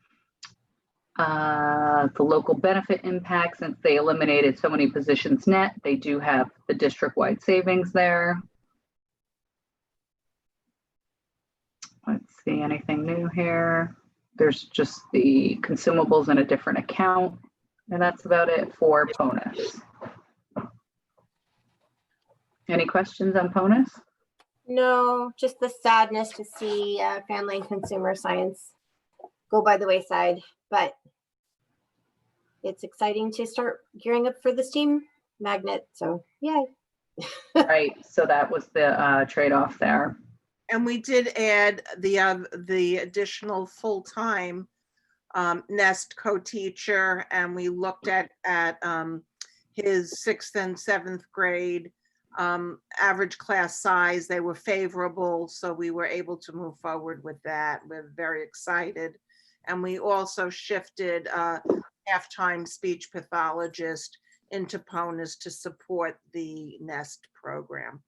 The local benefit impact, since they eliminated so many positions net, they do have the district-wide savings there. Let's see, anything new here? There's just the consumables in a different account, and that's about it for PONUS. Any questions on PONUS? No, just the sadness to see family and consumer science go by the wayside, but it's exciting to start gearing up for the STEAM magnet, so yay. Right, so that was the trade-off there. And we did add the additional full-time Nest co-teacher, and we looked at his 6th and 7th grade average class size. They were favorable, so we were able to move forward with that. We're very excited. And we also shifted half-time speech pathologist into PONUS to support the Nest program.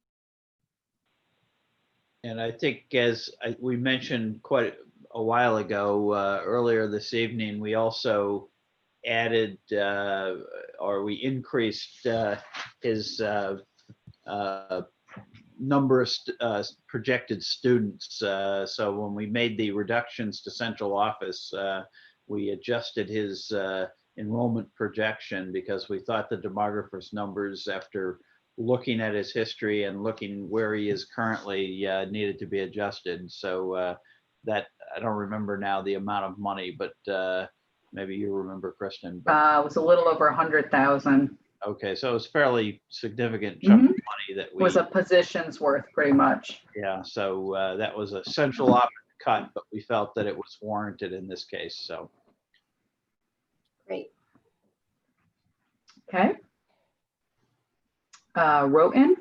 And I think, as we mentioned quite a while ago, earlier this evening, we also added or we increased his number of projected students. So when we made the reductions to central office, we adjusted his enrollment projection because we thought the demographer's numbers, after looking at his history and looking where he is currently, needed to be adjusted. So that, I don't remember now the amount of money, but maybe you remember, Kristen. But, it was a little over 100,000. okay, so it was fairly significant chunk of money that we. Was a position's worth, pretty much. Yeah, so that was a central office cut, but we felt that it was warranted in this case, so. Great. Okay. Roten.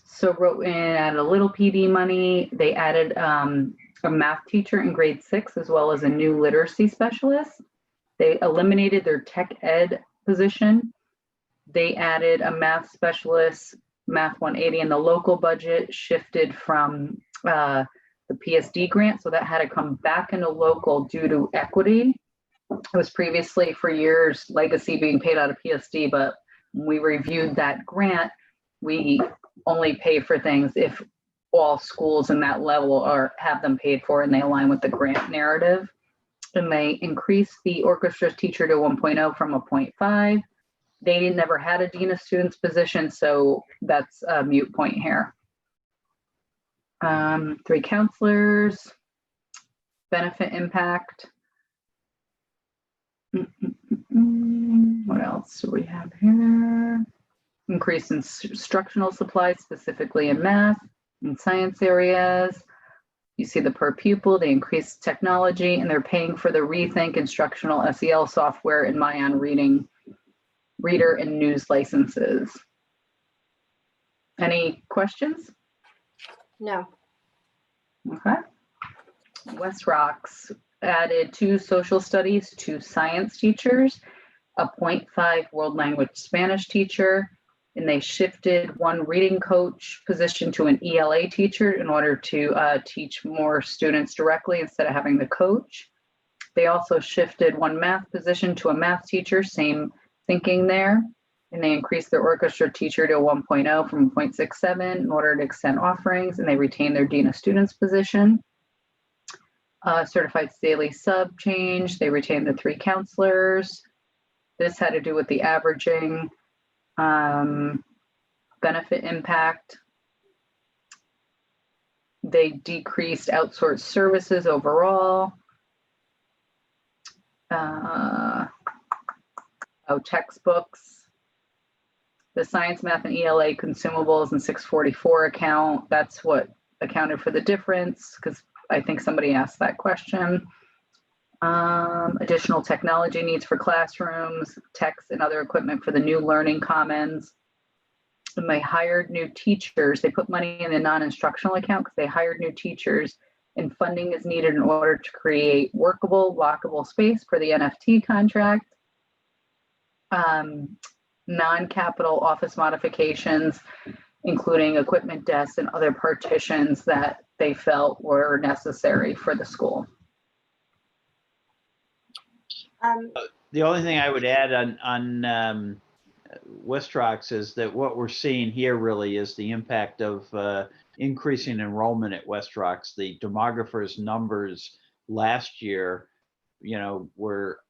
So Roten added a little PD money. They added a math teacher in grade 6, as well as a new literacy specialist. They eliminated their tech ed position. They added a math specialist, Math 180, and the local budget shifted from the PSD grant. So that had to come back into local due to equity. It was previously for years legacy being paid out of PSD, but when we reviewed that grant, we only pay for things if all schools in that level have them paid for and they align with the grant narrative. And they increased the orchestra teacher to 1.0 from a 0.5. They never had a dean of students position, so that's a moot point here. 3 counselors, benefit impact. What else do we have here? Increase in instructional supplies, specifically in math and science areas. You see the per pupil, they increased technology, and they're paying for the Rethink instructional SEL software and MION reader and news licenses. Any questions? No. Okay. West Rocks added 2 social studies, 2 science teachers, a 0.5 world language Spanish teacher, and they shifted 1 reading coach position to an ELA teacher in order to teach more students directly instead of having the coach. They also shifted 1 math position to a math teacher, same thinking there. And they increased their orchestra teacher to a 1.0 from 0.67 in order to extend offerings, and they retained their dean of students position. Certified daily sub change, they retained the 3 counselors. This had to do with the averaging, benefit impact. They decreased outsourced services overall. Textbooks. The science, math, and ELA consumables and 644 account, that's what accounted for the difference, because I think somebody asked that question. Additional technology needs for classrooms, text and other equipment for the new learning commons. And they hired new teachers. They put money in the non-instructional account because they hired new teachers, and funding is needed in order to create workable, lockable space for the NFT contract. Non-capital office modifications, including equipment desks and other partitions that they felt were necessary for the school. The only thing I would add on West Rocks is that what we're seeing here really is the impact of increasing enrollment at West Rocks. The demographers numbers last year, were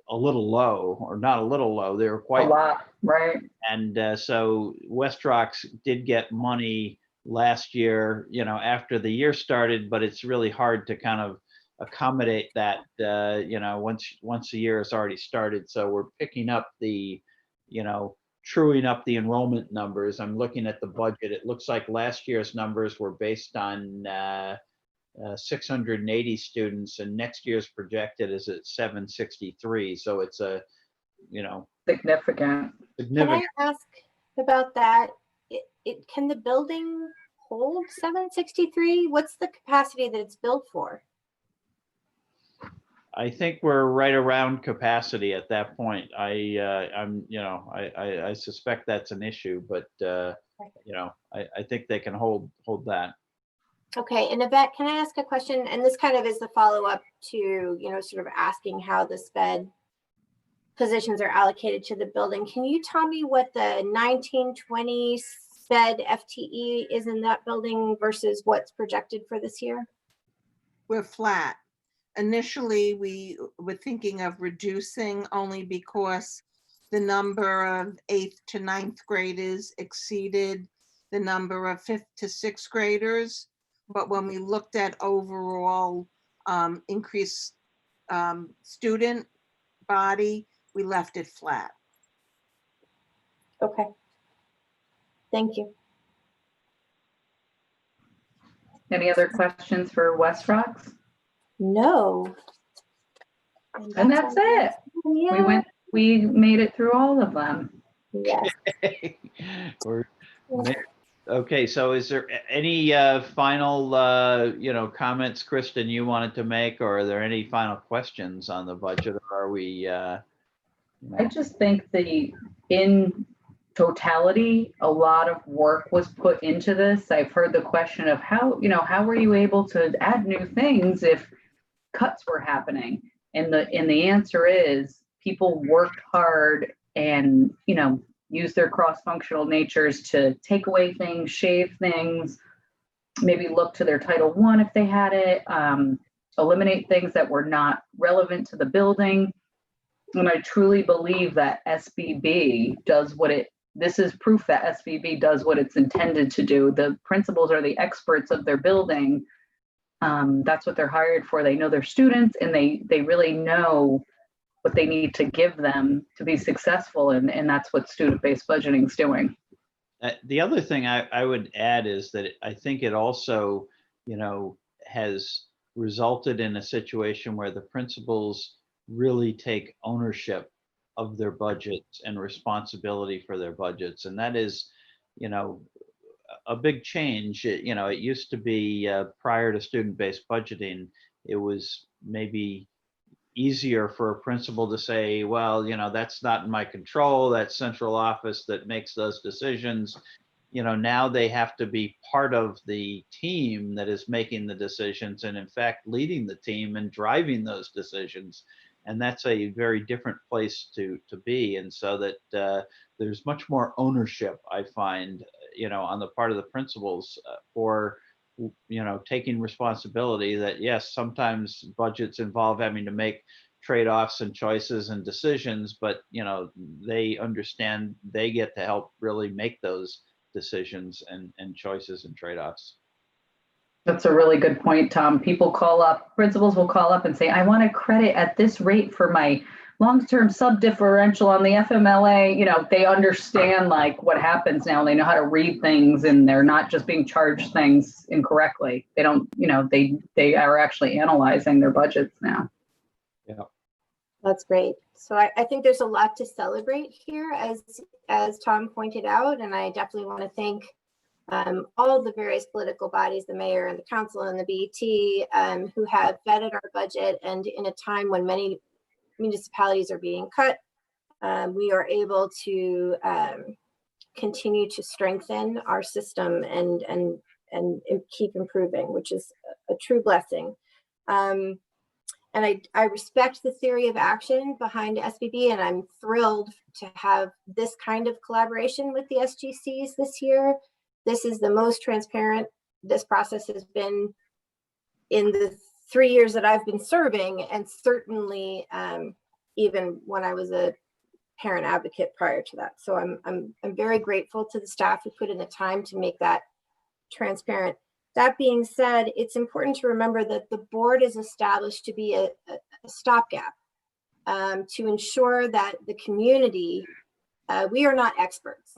a little low, or not a little low, they were quite a lot, right? And so West Rocks did get money last year, after the year started, but it's really hard to kind of accommodate that, once the year has already started. So we're picking up the, truing up the enrollment numbers. I'm looking at the budget. It looks like last year's numbers were based on 680 students, and next year's projected is at 763. So it's a, significant. Can I ask about that? Can the building hold 763? What's the capacity that it's built for? I think we're right around capacity at that point. I suspect that's an issue, but I think they can hold that. Okay, and Yvette, can I ask a question? And this kind of is the follow-up to, sort of asking how the SPED positions are allocated to the building. Can you tell me what the 1920 SPED FTE is in that building versus what's projected for this year? We're flat. Initially, we were thinking of reducing only because the number of 8th to 9th graders exceeded the number of 5th to 6th graders. But when we looked at overall increased student body, we left it flat. Okay. Thank you. Any other questions for West Rocks? No. And that's it. Yeah. We made it through all of them. Yes. Okay, so is there any final comments, Kristen, you wanted to make, or are there any final questions on the budget, or are we I just think in totality, a lot of work was put into this. I've heard the question of how were you able to add new things if cuts were happening? And the answer is people worked hard and, use their cross-functional natures to take away things, shave things, maybe look to their Title I if they had it, eliminate things that were not relevant to the building. And I truly believe that SBB does this is proof that SBB does what it's intended to do. The principals are the experts of their building. That's what they're hired for. They know their students, and they really know what they need to give them to be successful, and that's what student-based budgeting is doing. The other thing I would add is that I think it also, has resulted in a situation where the principals really take ownership of their budgets and responsibility for their budgets. And that is, a big change. It used to be prior to student-based budgeting, it was maybe easier for a principal to say, well, that's not in my control, that's central office that makes those decisions. Now they have to be part of the team that is making the decisions and in fact leading the team and driving those decisions. And that's a very different place to be. And so that there's much more ownership, I find, on the part of the principals for taking responsibility that, yes, sometimes budgets involve having to make trade-offs and choices and decisions, but they understand they get to help really make those decisions and choices and trade-offs. That's a really good point, Tom. Principals will call up and say, I want a credit at this rate for my long-term sub differential on the FMLA. They understand like what happens now. They know how to read things and they're not just being charged things incorrectly. They don't, they are actually analyzing their budgets now. Yeah. That's great. So I think there's a lot to celebrate here, as Tom pointed out, and I definitely want to thank all the various political bodies, the mayor and the council and the BET, who have vetted our budget. And in a time when many municipalities are being cut, we are able to continue to strengthen our system and keep improving, which is a true blessing. And I respect the theory of action behind SBB, and I'm thrilled to have this kind of collaboration with the SGCs this year. This is the most transparent this process has been in the 3 years that I've been serving, and certainly even when I was a parent advocate prior to that. So I'm very grateful to the staff who put in the time to make that transparent. That being said, it's important to remember that the board is established to be a stopgap to ensure that the community, we are not experts.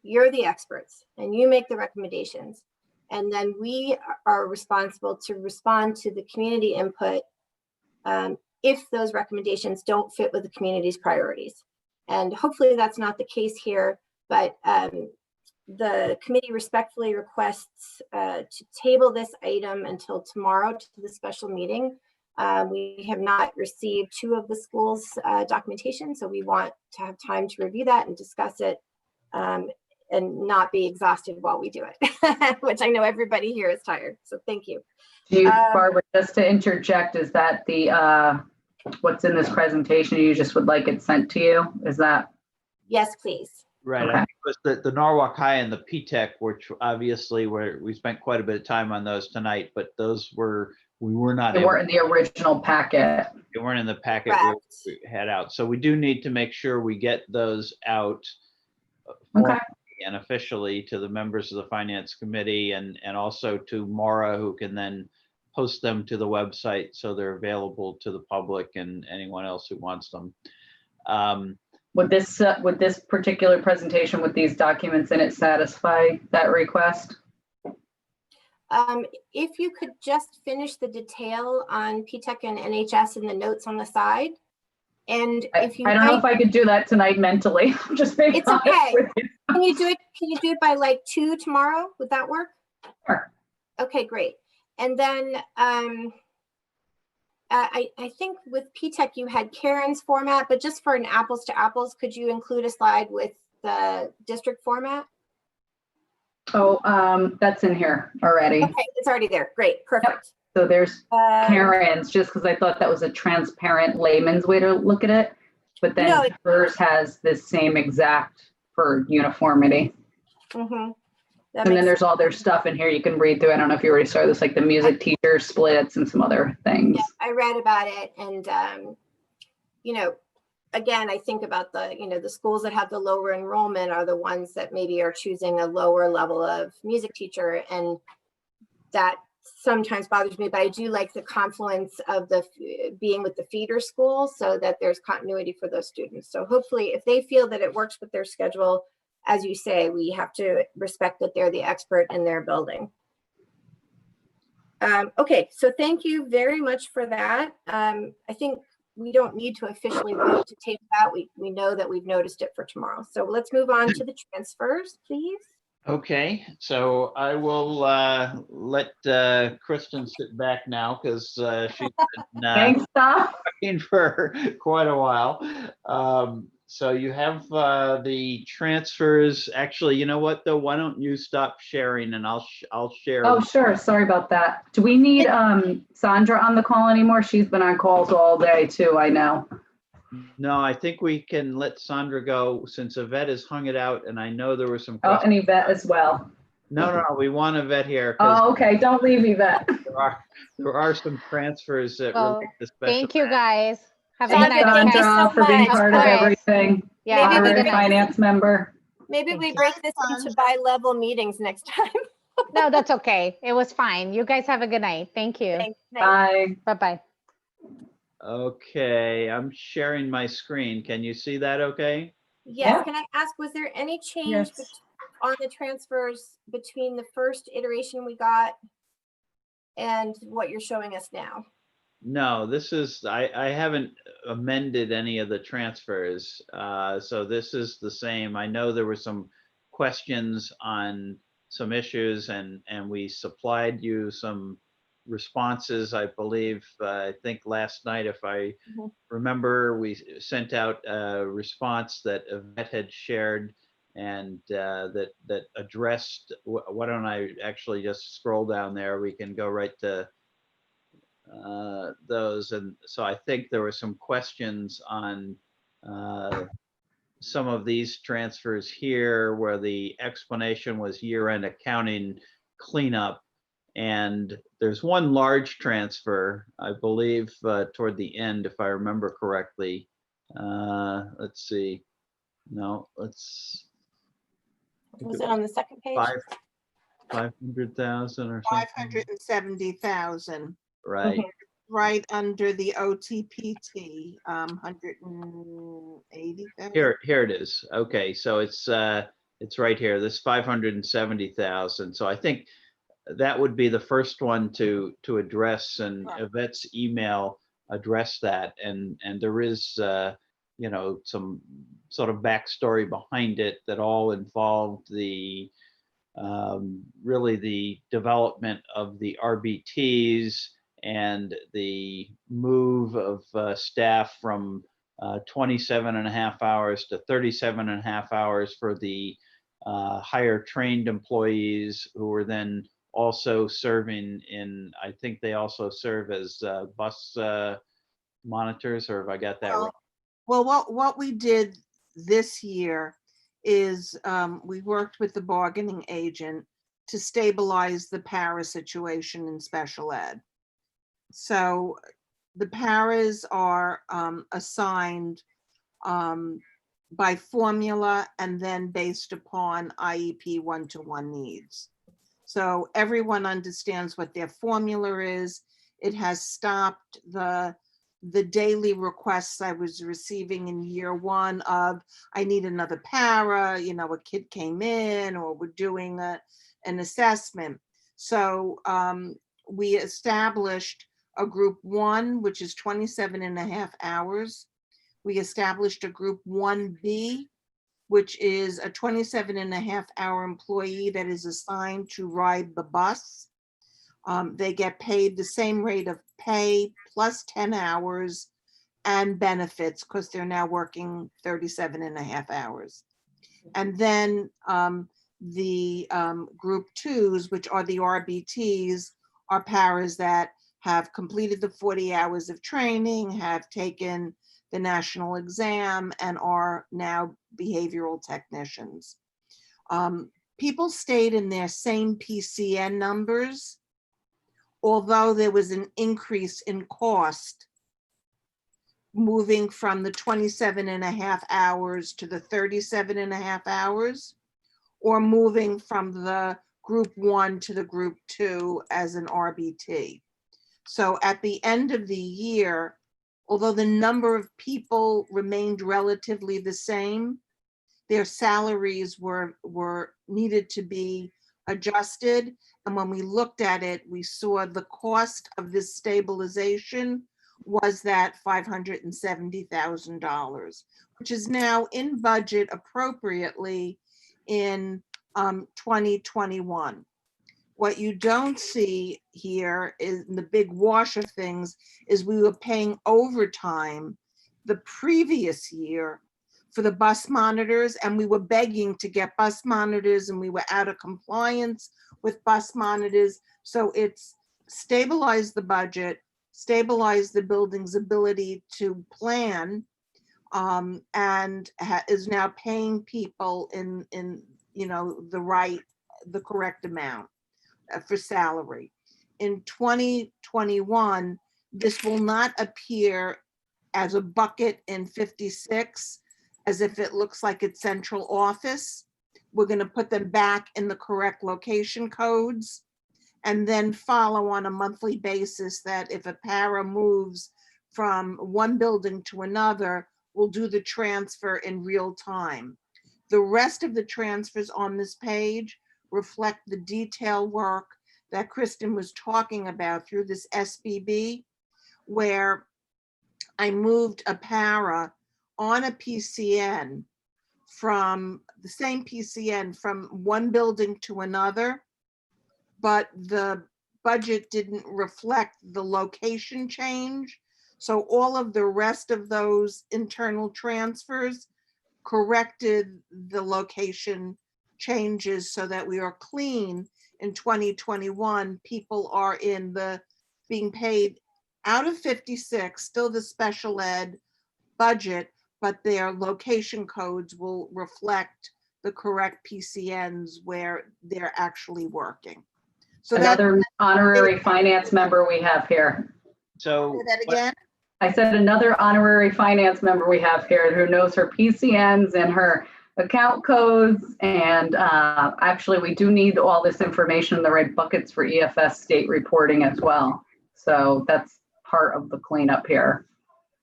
You're the experts and you make the recommendations. And then we are responsible to respond to the community input if those recommendations don't fit with the community's priorities. And hopefully that's not the case here, but the committee respectfully requests to table this item until tomorrow to the special meeting. We have not received 2 of the schools' documentation, so we want to have time to review that and discuss it and not be exhausted while we do it, which I know everybody here is tired, so thank you. Barbara, just to interject, is that the what's in this presentation, you just would like it sent to you? Is that? Yes, please. Right. Okay. I think it was the Norwalk High and the PTEC, which obviously we spent quite a bit of time on those tonight, but those we were not. They weren't in the original packet. They weren't in the packet Correct. we had out. So we do need to make sure we get those out Okay. formally and officially to the members of the Finance Committee and also to Maura, who can then post them to the website so they're available to the public and anyone else who wants them. Would this particular presentation with these documents in it satisfy that request? If you could just finish the detail on PTEC and NHS and the notes on the side. And if you I don't know if I could do that tonight mentally. Just being it's honest okay. with you. Can you do it by like 2 tomorrow? Would that work? Sure. Okay, great. And then I think with PTEC you had Karen's format, but just for an apples to apples, could you include a slide with the district format? Oh, that's in here already. Okay, it's already there. Great, perfect. Yep. So there's Karen's, just because I thought that was a transparent layman's way to look at it. But then No, hers has this same exact for uniformity. Mm-hmm. And then there's all their stuff in here you can read through. I don't know if you already saw this, like the music teacher splits and some other things. Yeah, I read about it, and again, I think about the schools that have the lower enrollment are the ones that maybe are choosing a lower level of music teacher, and that sometimes bothers me. But I do like the confluence of the being with the feeder school so that there's continuity for those students. So hopefully, if they feel that it works with their schedule, as you say, we have to respect that they're the expert in their building. Okay, so thank you very much for that. I think we don't need to officially vote to take that. We know that we've noticed it for tomorrow. So let's move on to the transfers, please. Okay, so I will let Kristen sit back now because she's been Thanks, Tom. talking for quite a while. So you have the transfers. Actually, you know what though? Why don't you stop sharing and I'll share. Oh, sure. Sorry about that. Do we need Sandra on the call anymore? She's been on calls all day too, I know. No, I think we can let Sandra go since Yvette has hung it out, and I know there were some Oh, questions. and Yvette as well. No, we want Yvette here because Oh, okay. Don't leave Yvette. there are some transfers that Well, relate to special. thank you guys. Have a Sandra, good night. thank you Sandra, so for being much. part of Of course. everything. Yeah, have a Honorary good night. finance member. Maybe we you. break this into bi-level meetings next time. No, that's okay. It was fine. You guys have a good night. Thank you. Thanks. Bye. Bye-bye. Okay, I'm sharing my screen. Can you see that okay? Yes, Yeah. can I ask, was there any change Yes. on the transfers between the first iteration we got and what you're showing us now? No, this is, I haven't amended any of the transfers. So this is the same. I know there were some questions on some issues and we supplied you some responses, I believe. I think last night, if I remember, we sent out a response that Yvette had shared and that addressed, why don't I actually just scroll down there? We can go right to those. And so I think there were some questions on some of these transfers here where the explanation was year-end accounting cleanup. And there's one large transfer, I believe, toward the end, if I remember correctly. Let's see. No, let's. Was it on the second page? 500,000 or something. 570,000, Right. right under the OTPT, 180,000. Here it is. Okay, so it's right here. This 570,000. So I think that would be the first one to address, and Yvette's email addressed that. And there is you know, some sort of backstory behind it that all involved the really the development of the RBTs and the move of staff from 27.5 hours to 37.5 hours for the higher trained employees who were then also serving in, I think they also serve as bus monitors, or have I got that wrong? Well, what we did this year is we worked with the bargaining agent to stabilize the para situation in special ed. So the paras are assigned by formula and then based upon IEP one-to-one needs. So everyone understands what their formula is. It has stopped the daily requests I was receiving in year one of, I need another para, you know, a kid came in or we're doing an assessment. So we established a group 1, which is 27.5 hours. We established a group 1B, which is a 27.5 hour employee that is assigned to ride the bus. They get paid the same rate of pay plus 10 hours and benefits because they're now working 37.5 hours. And then the group 2s, which are the RBTs, are paras that have completed the 40 hours of training, have taken the national exam, and are now behavioral technicians. People stayed in their same PCN numbers, although there was an increase in cost moving from the 27.5 hours to the 37.5 hours, or moving from the group 1 to the group 2 as an RBT. So at the end of the year, although the number of people remained relatively the same, their salaries were needed to be adjusted. And when we looked at it, we saw the cost of this stabilization was that $570,000, which is now in budget appropriately in 2021. What you don't see here is the big wash of things is we were paying overtime the previous year for the bus monitors, and we were begging to get bus monitors, and we were out of compliance with bus monitors. So it's stabilized the budget, stabilized the building's ability to plan, and is now paying people in the correct amount for salary. In 2021, this will not appear as a bucket in 56, as if it looks like it's central office. We're going to put them back in the correct location codes, and then follow on a monthly basis that if a para moves from one building to another, we'll do the transfer in real time. The rest of the transfers on this page reflect the detail work that Kristen was talking about through this SBB, where I moved a para on a PCN from the same PCN from one building to another, but the budget didn't reflect the location change. So all of the rest of those internal transfers corrected the location changes so that we are clean in 2021. People are being paid out of 56, still the special ed budget, but their location codes will reflect the correct PCNs where they're actually working. So Another honorary finance member we have here. So say that again. I said another honorary finance member we have here who knows her PCNs and her account codes. And actually, we do need all this information in the right buckets for EFS state reporting as well. So that's part of the cleanup here.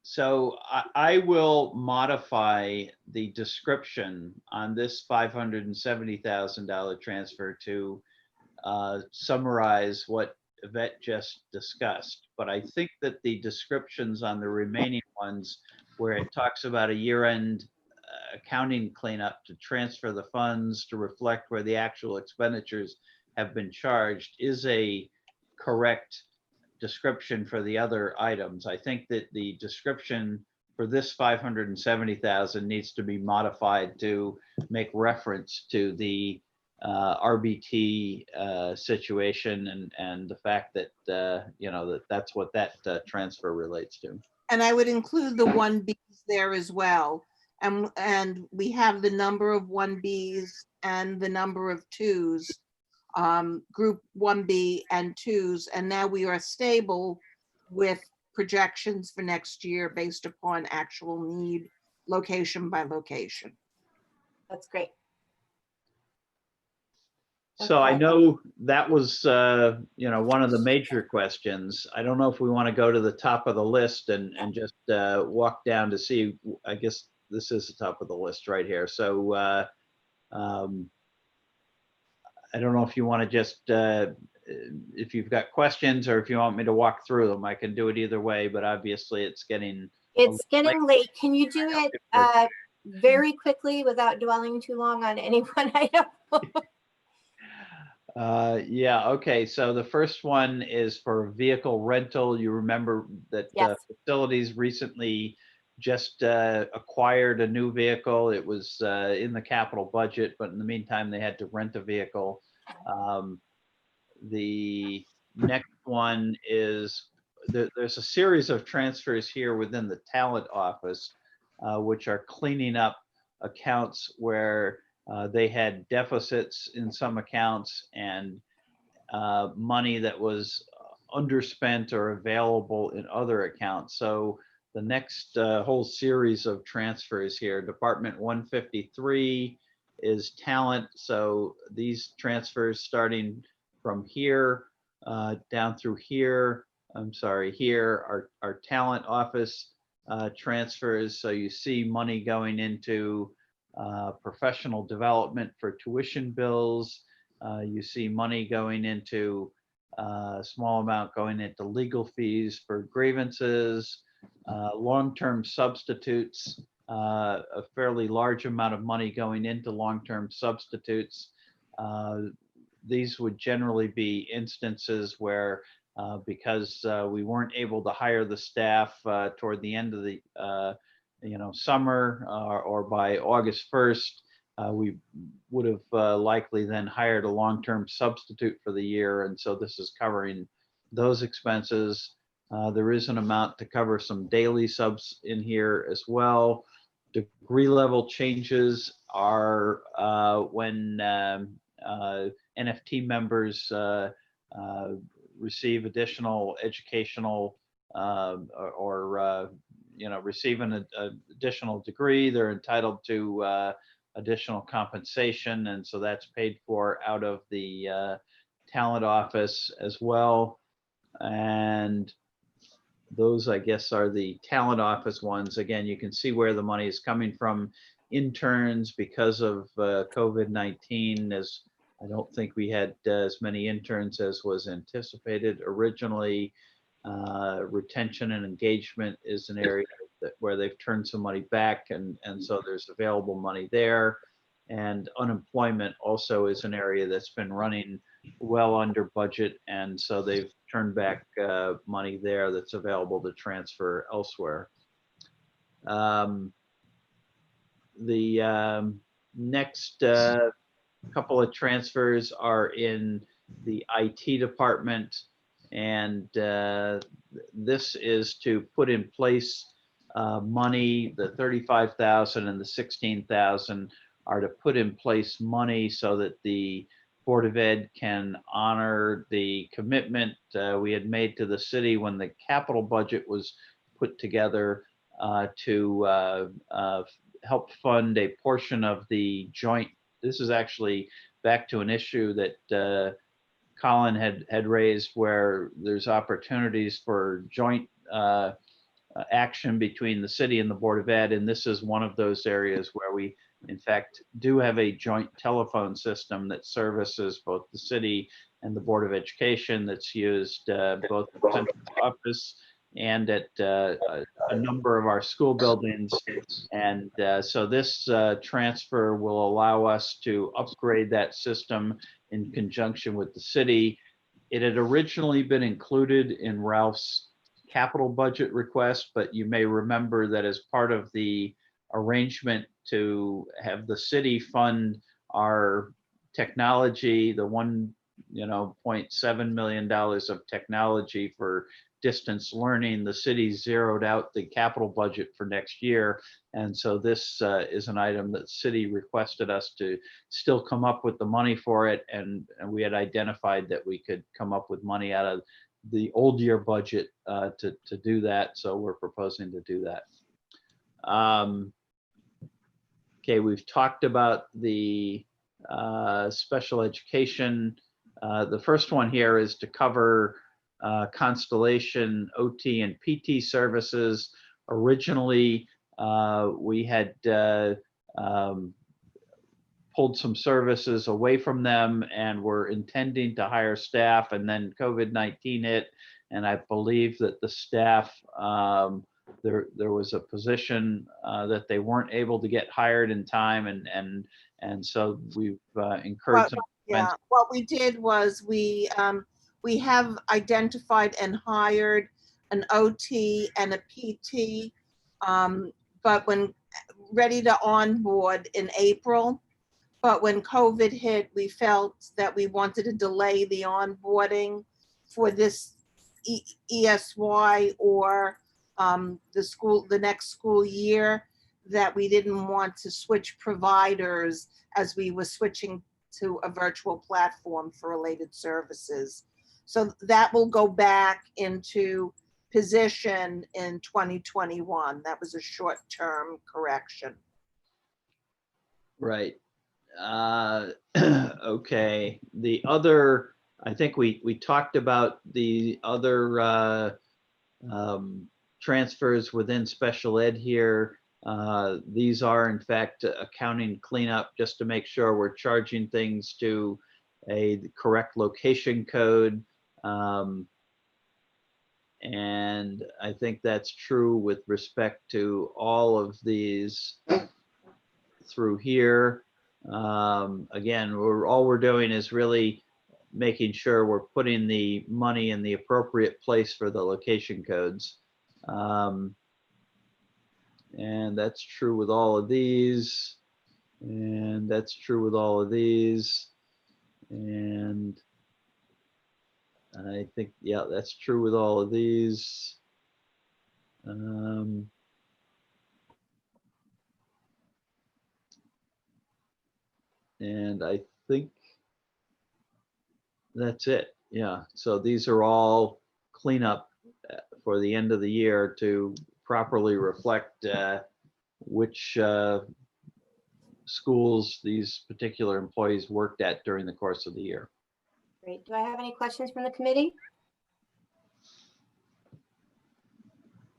So I will modify the description on this $570,000 transfer to summarize what Yvette just discussed. But I think that the descriptions on the remaining ones, where it talks about a year-end accounting cleanup to transfer the funds to reflect where the actual expenditures have been charged, is a correct description for the other items. I think that the description for this 570,000 needs to be modified to make reference to the RBT situation and the fact that that's what that transfer relates to. And I would include the 1Bs there as well. And we have the number of 1Bs and the number of 2s, group 1B and 2s. And now we are stable with projections for next year based upon actual need, location by location. That's great. So I know that was, one of the major questions. I don't know if we want to go to the top of the list and just walk down to see, I guess this is the top of the list right here. So I don't know if you want to just, if you've got questions or if you want me to walk through them, I can do it either way, but obviously it's getting late. Can you do it very quickly without dwelling too long on any one item? Yeah, okay. So the first one is for vehicle rental. You remember that Yes. facilities recently just acquired a new vehicle. It was in the capital budget, but in the meantime, they had to rent a vehicle. The next one is there's a series of transfers here within the talent office, which are cleaning up accounts where they had deficits in some accounts and money that was underspent or available in other accounts. So the next whole series of transfers here, Department 153 is talent. So these transfers starting from here down through here, here are talent office transfers. So you see money going into professional development for tuition bills. You see money going into a small amount going into legal fees for grievances, long-term substitutes, a fairly large amount of money going into long-term substitutes. these would generally be instances where because we weren't able to hire the staff toward the end of the summer or by August 1st, we would have likely then hired a long-term substitute for the year. And so this is covering those expenses. There is an amount to cover some daily subs in here as well. Degree level changes are when NFT members receive additional educational or receive an additional degree, they're entitled to additional compensation, and so that's paid for out of the talent office as well. And those, I guess, are the talent office ones. Again, you can see where the money is coming from. Interns, because of COVID-19, as I don't think we had as many interns as was anticipated originally. Retention and engagement is an area where they've turned some money back, and so there's available money there. And unemployment also is an area that's been running well under budget, and so they've turned back money there that's available to transfer elsewhere. The next couple of transfers are in the IT department, and this is to put in place money. The 35,000 and the 16,000 are to put in place money so that the Board of Ed can honor the commitment we had made to the city when the capital budget was put together to help fund a portion of the joint. This is actually back to an issue that Colin had raised, where there's opportunities for joint action between the city and the Board of Ed, and this is one of those areas where we in fact do have a joint telephone system that services both the city and the Board of Education, that's used both at the central office and at a number of our school buildings. And so this transfer will allow us to upgrade that system in conjunction with the city. It had originally been included in Ralph's capital budget request, but you may remember that as part of the arrangement to have the city fund our technology, the $1.7 million of technology for distance learning, the city zeroed out the capital budget for next year. And so this is an item that the city requested us to still come up with the money for it. And we had identified that we could come up with money out of the old year budget to do that. So we're proposing to do that. Okay, we've talked about the special education. The first one here is to cover Constellation OT and PT services. Originally, we had pulled some services away from them and were intending to hire staff, and then COVID-19 hit, and I believe that the staff, there was a position that they weren't able to get hired in time, and so we've incurred some Yeah, what we did was we have identified and hired an OT and a PT, but when ready to onboard in April. But when COVID hit, we felt that we wanted to delay the onboarding for this ESY or the next school year, that we didn't want to switch providers as we were switching to a virtual platform for related services. So that will go back into position in 2021. That was a short-term correction. Right. Okay. The other, I think we talked about the other transfers within special ed here. These are in fact accounting cleanup, just to make sure we're charging things to a correct location code. And I think that's true with respect to all of these through here. Again, all we're doing is really making sure we're putting the money in the appropriate place for the location codes. And that's true with all of these. And that's true with all of these. And I think, yeah, that's true with all of these. And I think that's it. Yeah, so these are all cleanup for the end of the year to properly reflect which schools these particular employees worked at during the course of the year. Great. Do I have any questions from the committee?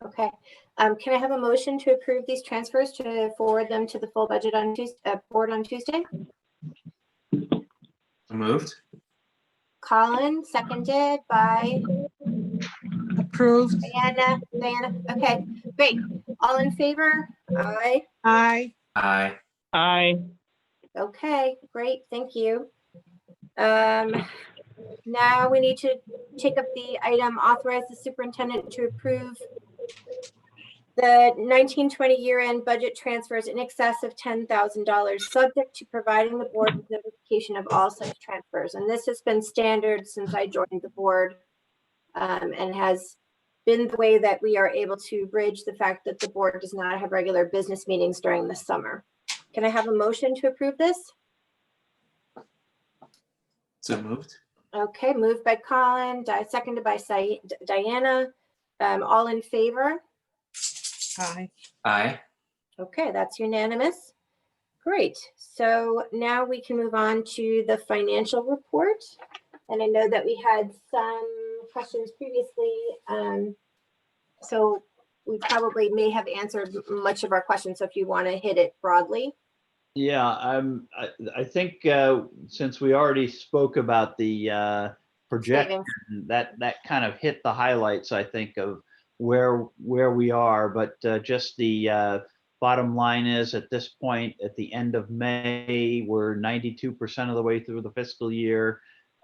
Okay. Can I have a motion to approve these transfers to forward them to the full budget on Tuesday, board on Tuesday? Moved. Colin, seconded by Approved. Diana. Okay, great. All in favor? Aye. Aye. Aye. Aye. Okay, great. Thank you. Now we need to take up the item, authorize the superintendent to approve the 1920 year-end budget transfers in excess of $10,000, subject to providing the board with notification of all such transfers. And this has been standard since I joined the board, and has been the way that we are able to bridge the fact that the board does not have regular business meetings during the summer. Can I have a motion to approve this? So moved. Okay, moved by Colin, seconded by Diana. All in favor? Aye. Aye. Okay, that's unanimous. Great. So now we can move on to the financial report. And I know that we had some questions previously. So we probably may have answered much of our questions. So if you want to hit it broadly. Yeah, I think since we already spoke about the projection, that kind of hit the highlights, I think, of where we are. But just the bottom line is, at this point, at the end of May, we're 92% of the way through the fiscal year,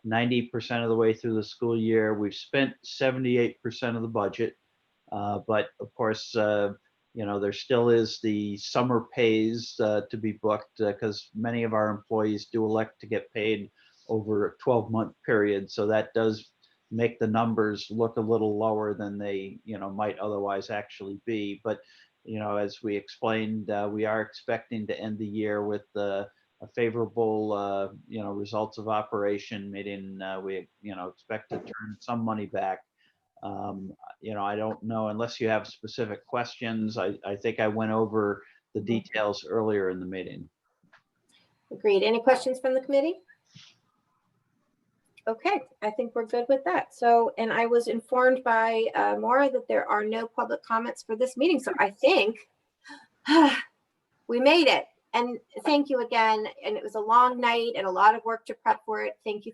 90% of the way through the school year. We've spent 78% of the budget, but of course, you know, there still is the summer pays to be booked because many of our employees do elect to get paid over a 12-month period. So that does make the numbers look a little lower than they, you know, might otherwise actually be. But, you know, as we explained, we are expecting to end the year with a favorable, you know, results of operation, meaning we, you know, expect to turn some money back. You know, I don't know, unless you have specific questions. I think I went over the details earlier in the meeting. Agreed. Any questions from the committee? Okay, I think we're good with that. So, and I was informed by Maura that there are no public comments for this meeting. So I think we made it. And thank you again. And it was a long night and a lot of work to prep for it. Thank you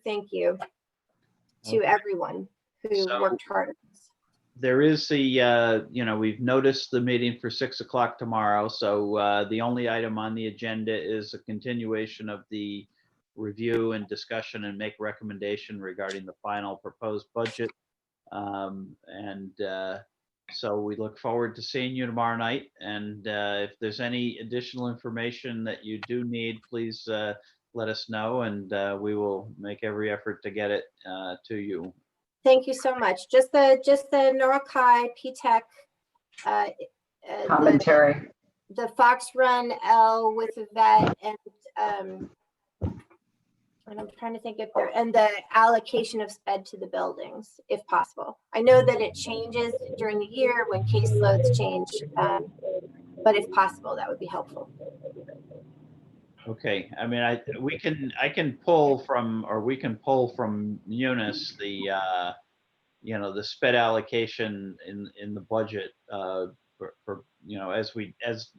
to everyone who worked hard at this. There is the, you know, we've noticed the meeting for 6 o'clock tomorrow. So the only item on the agenda is a continuation of the review and discussion and make recommendation regarding the final proposed budget. So we look forward to seeing you tomorrow night. And if there's any additional information that you do need, please let us know, and we will make every effort to get it to you. Thank you so much. Just the Norwalk High P-TECH commentary. The Fox Run L with Yvette and I'm trying to think if there, and the allocation of sped to the buildings, if possible. I know that it changes during the year when caseloads change, but if possible, that would be helpful. Okay, I mean, I can pull from, or we can pull from Munis the, you know, the sped allocation in the budget for you know, as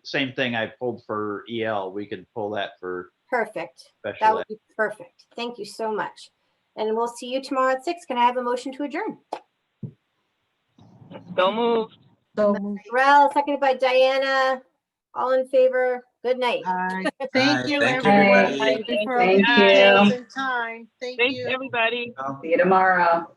same thing I pulled for EL, we could pull that for. Perfect. Special That would be perfect. Thank you so much. And we'll see you tomorrow at 6. Can I have a motion to adjourn? So moved. So moved. Rel, seconded by Diana. All in favor? Good night. Thank you, Thank you, everyone. everybody. For all the Thank details you. and time. Thank Thanks, you. everybody. See you tomorrow.